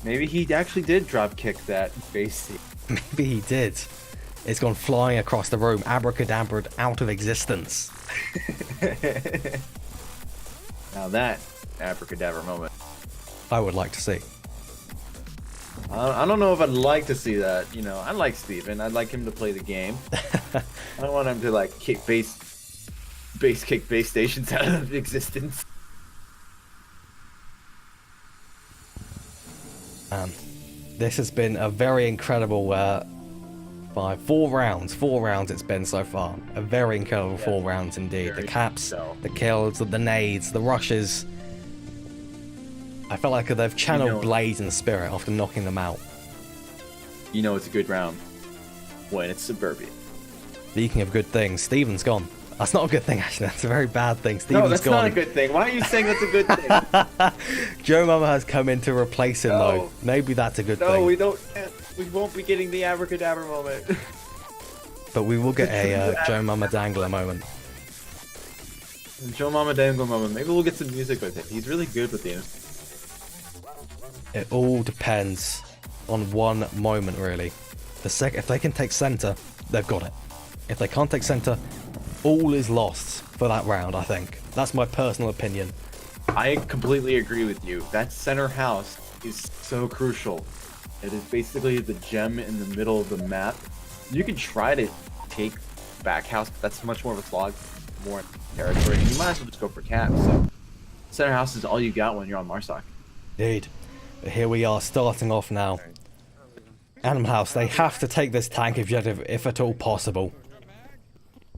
Maybe he actually did drop kick that base. Maybe he did. It's gone flying across the room, abracadabraed out of existence. Now that abracadabra moment. I would like to see. I don't know if I'd like to see that. You know, I like Steven. I'd like him to play the game. I don't want him to like kick base stations out of existence. This has been a very incredible 4 rounds it's been so far. A very incredible 4 rounds indeed. The caps, the kills, the nades, the rushes. I felt like they've channeled Blaze and Spirit after knocking them out. You know it's a good round when it's Suburbia. Speaking of good things, Steven's gone. That's not a good thing, actually. That's a very bad thing. Steven's No, that's gone. not a good thing. Why are you saying that's a good thing? Joe Mama has come in to replace him, though. Maybe that's a good thing. No, we don't. We won't be getting the abracadabra moment. But we will get a Joe Mama Dangler moment. Joe Mama Dangle moment. Maybe we'll get some music with it. He's really good with the music. It all depends on one moment, really. If they can take center, they've got it. If they can't take center, all is lost for that round, I think. That's my personal opinion. I completely agree with you. That center house is so crucial. It is basically the gem in the middle of the map. You can try to take back house, but that's much more of a slog, more territory. And you might as well just go for caps. So center house is all you got when you're on Marsoc. Indeed. But here we are, starting off now. Animal House, they have to take this tank objective if at all possible.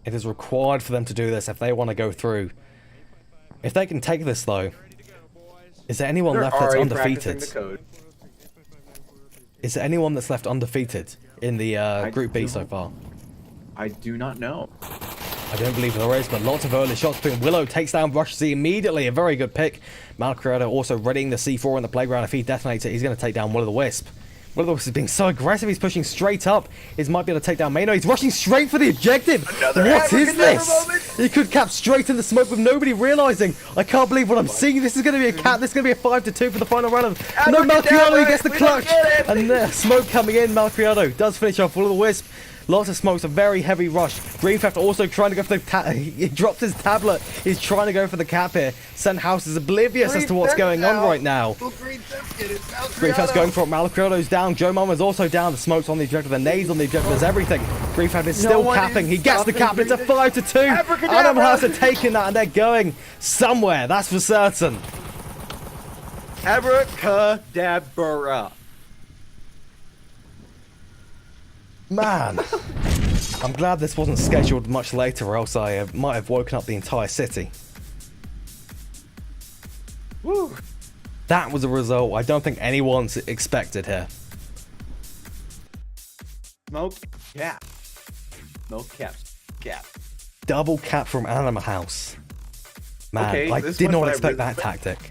It is required for them to do this if they want to go through. If they can take this, though, is there anyone left that's undefeated? Is there anyone that's left undefeated in the Group B so far? I do not know. I don't believe there is, but lots of early shots between Willow takes down Rush Z immediately. A very good pick. Malcriado also readying the C4 in the playground. If he detonates it, he's going to take down Will-O-the-Wisp. Will-O-the-Wisp is being so aggressive. He's pushing straight up. He might be able to take down Maino. He's rushing straight for the objective. What is this? He could cap straight in the smoke with nobody realizing. I can't believe what I'm seeing. This is going to be a cap. This is going to be a 5-2 for the final round. No, Malcriado gets the clutch. And there's smoke coming in. Malcriado does finish off Will-O-the-Wisp. Lots of smokes, a very heavy rush. Green Theft also trying to go for the he drops his tablet. He's trying to go for the cap here. Sun House is oblivious as to what's going on right now. Green Theft's going for it. Malcriado's down. Joe Mama's also down. The smokes on the objective, the nades on the objective, there's everything. Green Theft is still capping. He gets the cap. It's a 5-2. Animal House are taking that and they're going somewhere. That's for certain. Abracadabra. Man, I'm glad this wasn't scheduled much later, or else I might have woken up the entire city. Woo. That was a result I don't think anyone's expected here. Smoke cap. Smoke caps. Cap. Double cap from Animal House. Man, Okay, I this did one not I expect really that tactic.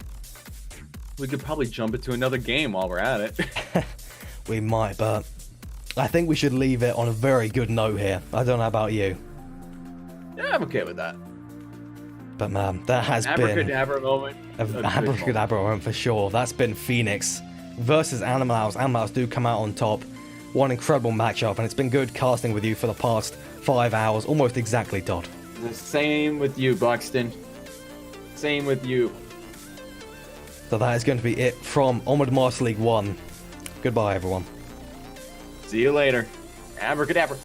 We could probably jump into another game while we're at it. We might, but I think we should leave it on a very good note here. I don't know about you. Yeah, I'm okay with that. But man, that has been Abracadabra moment. an abracadabra moment for sure. That's been Phoenix versus Animal House. Animal House do come out on top. One incredible matchup, and it's been good casting with you for the past 5 hours, almost exactly, Todd. The same with you, Buxton. Same with you. So that is going to be it from Onward Master League 1. Goodbye, everyone. See you later. Abracadabra.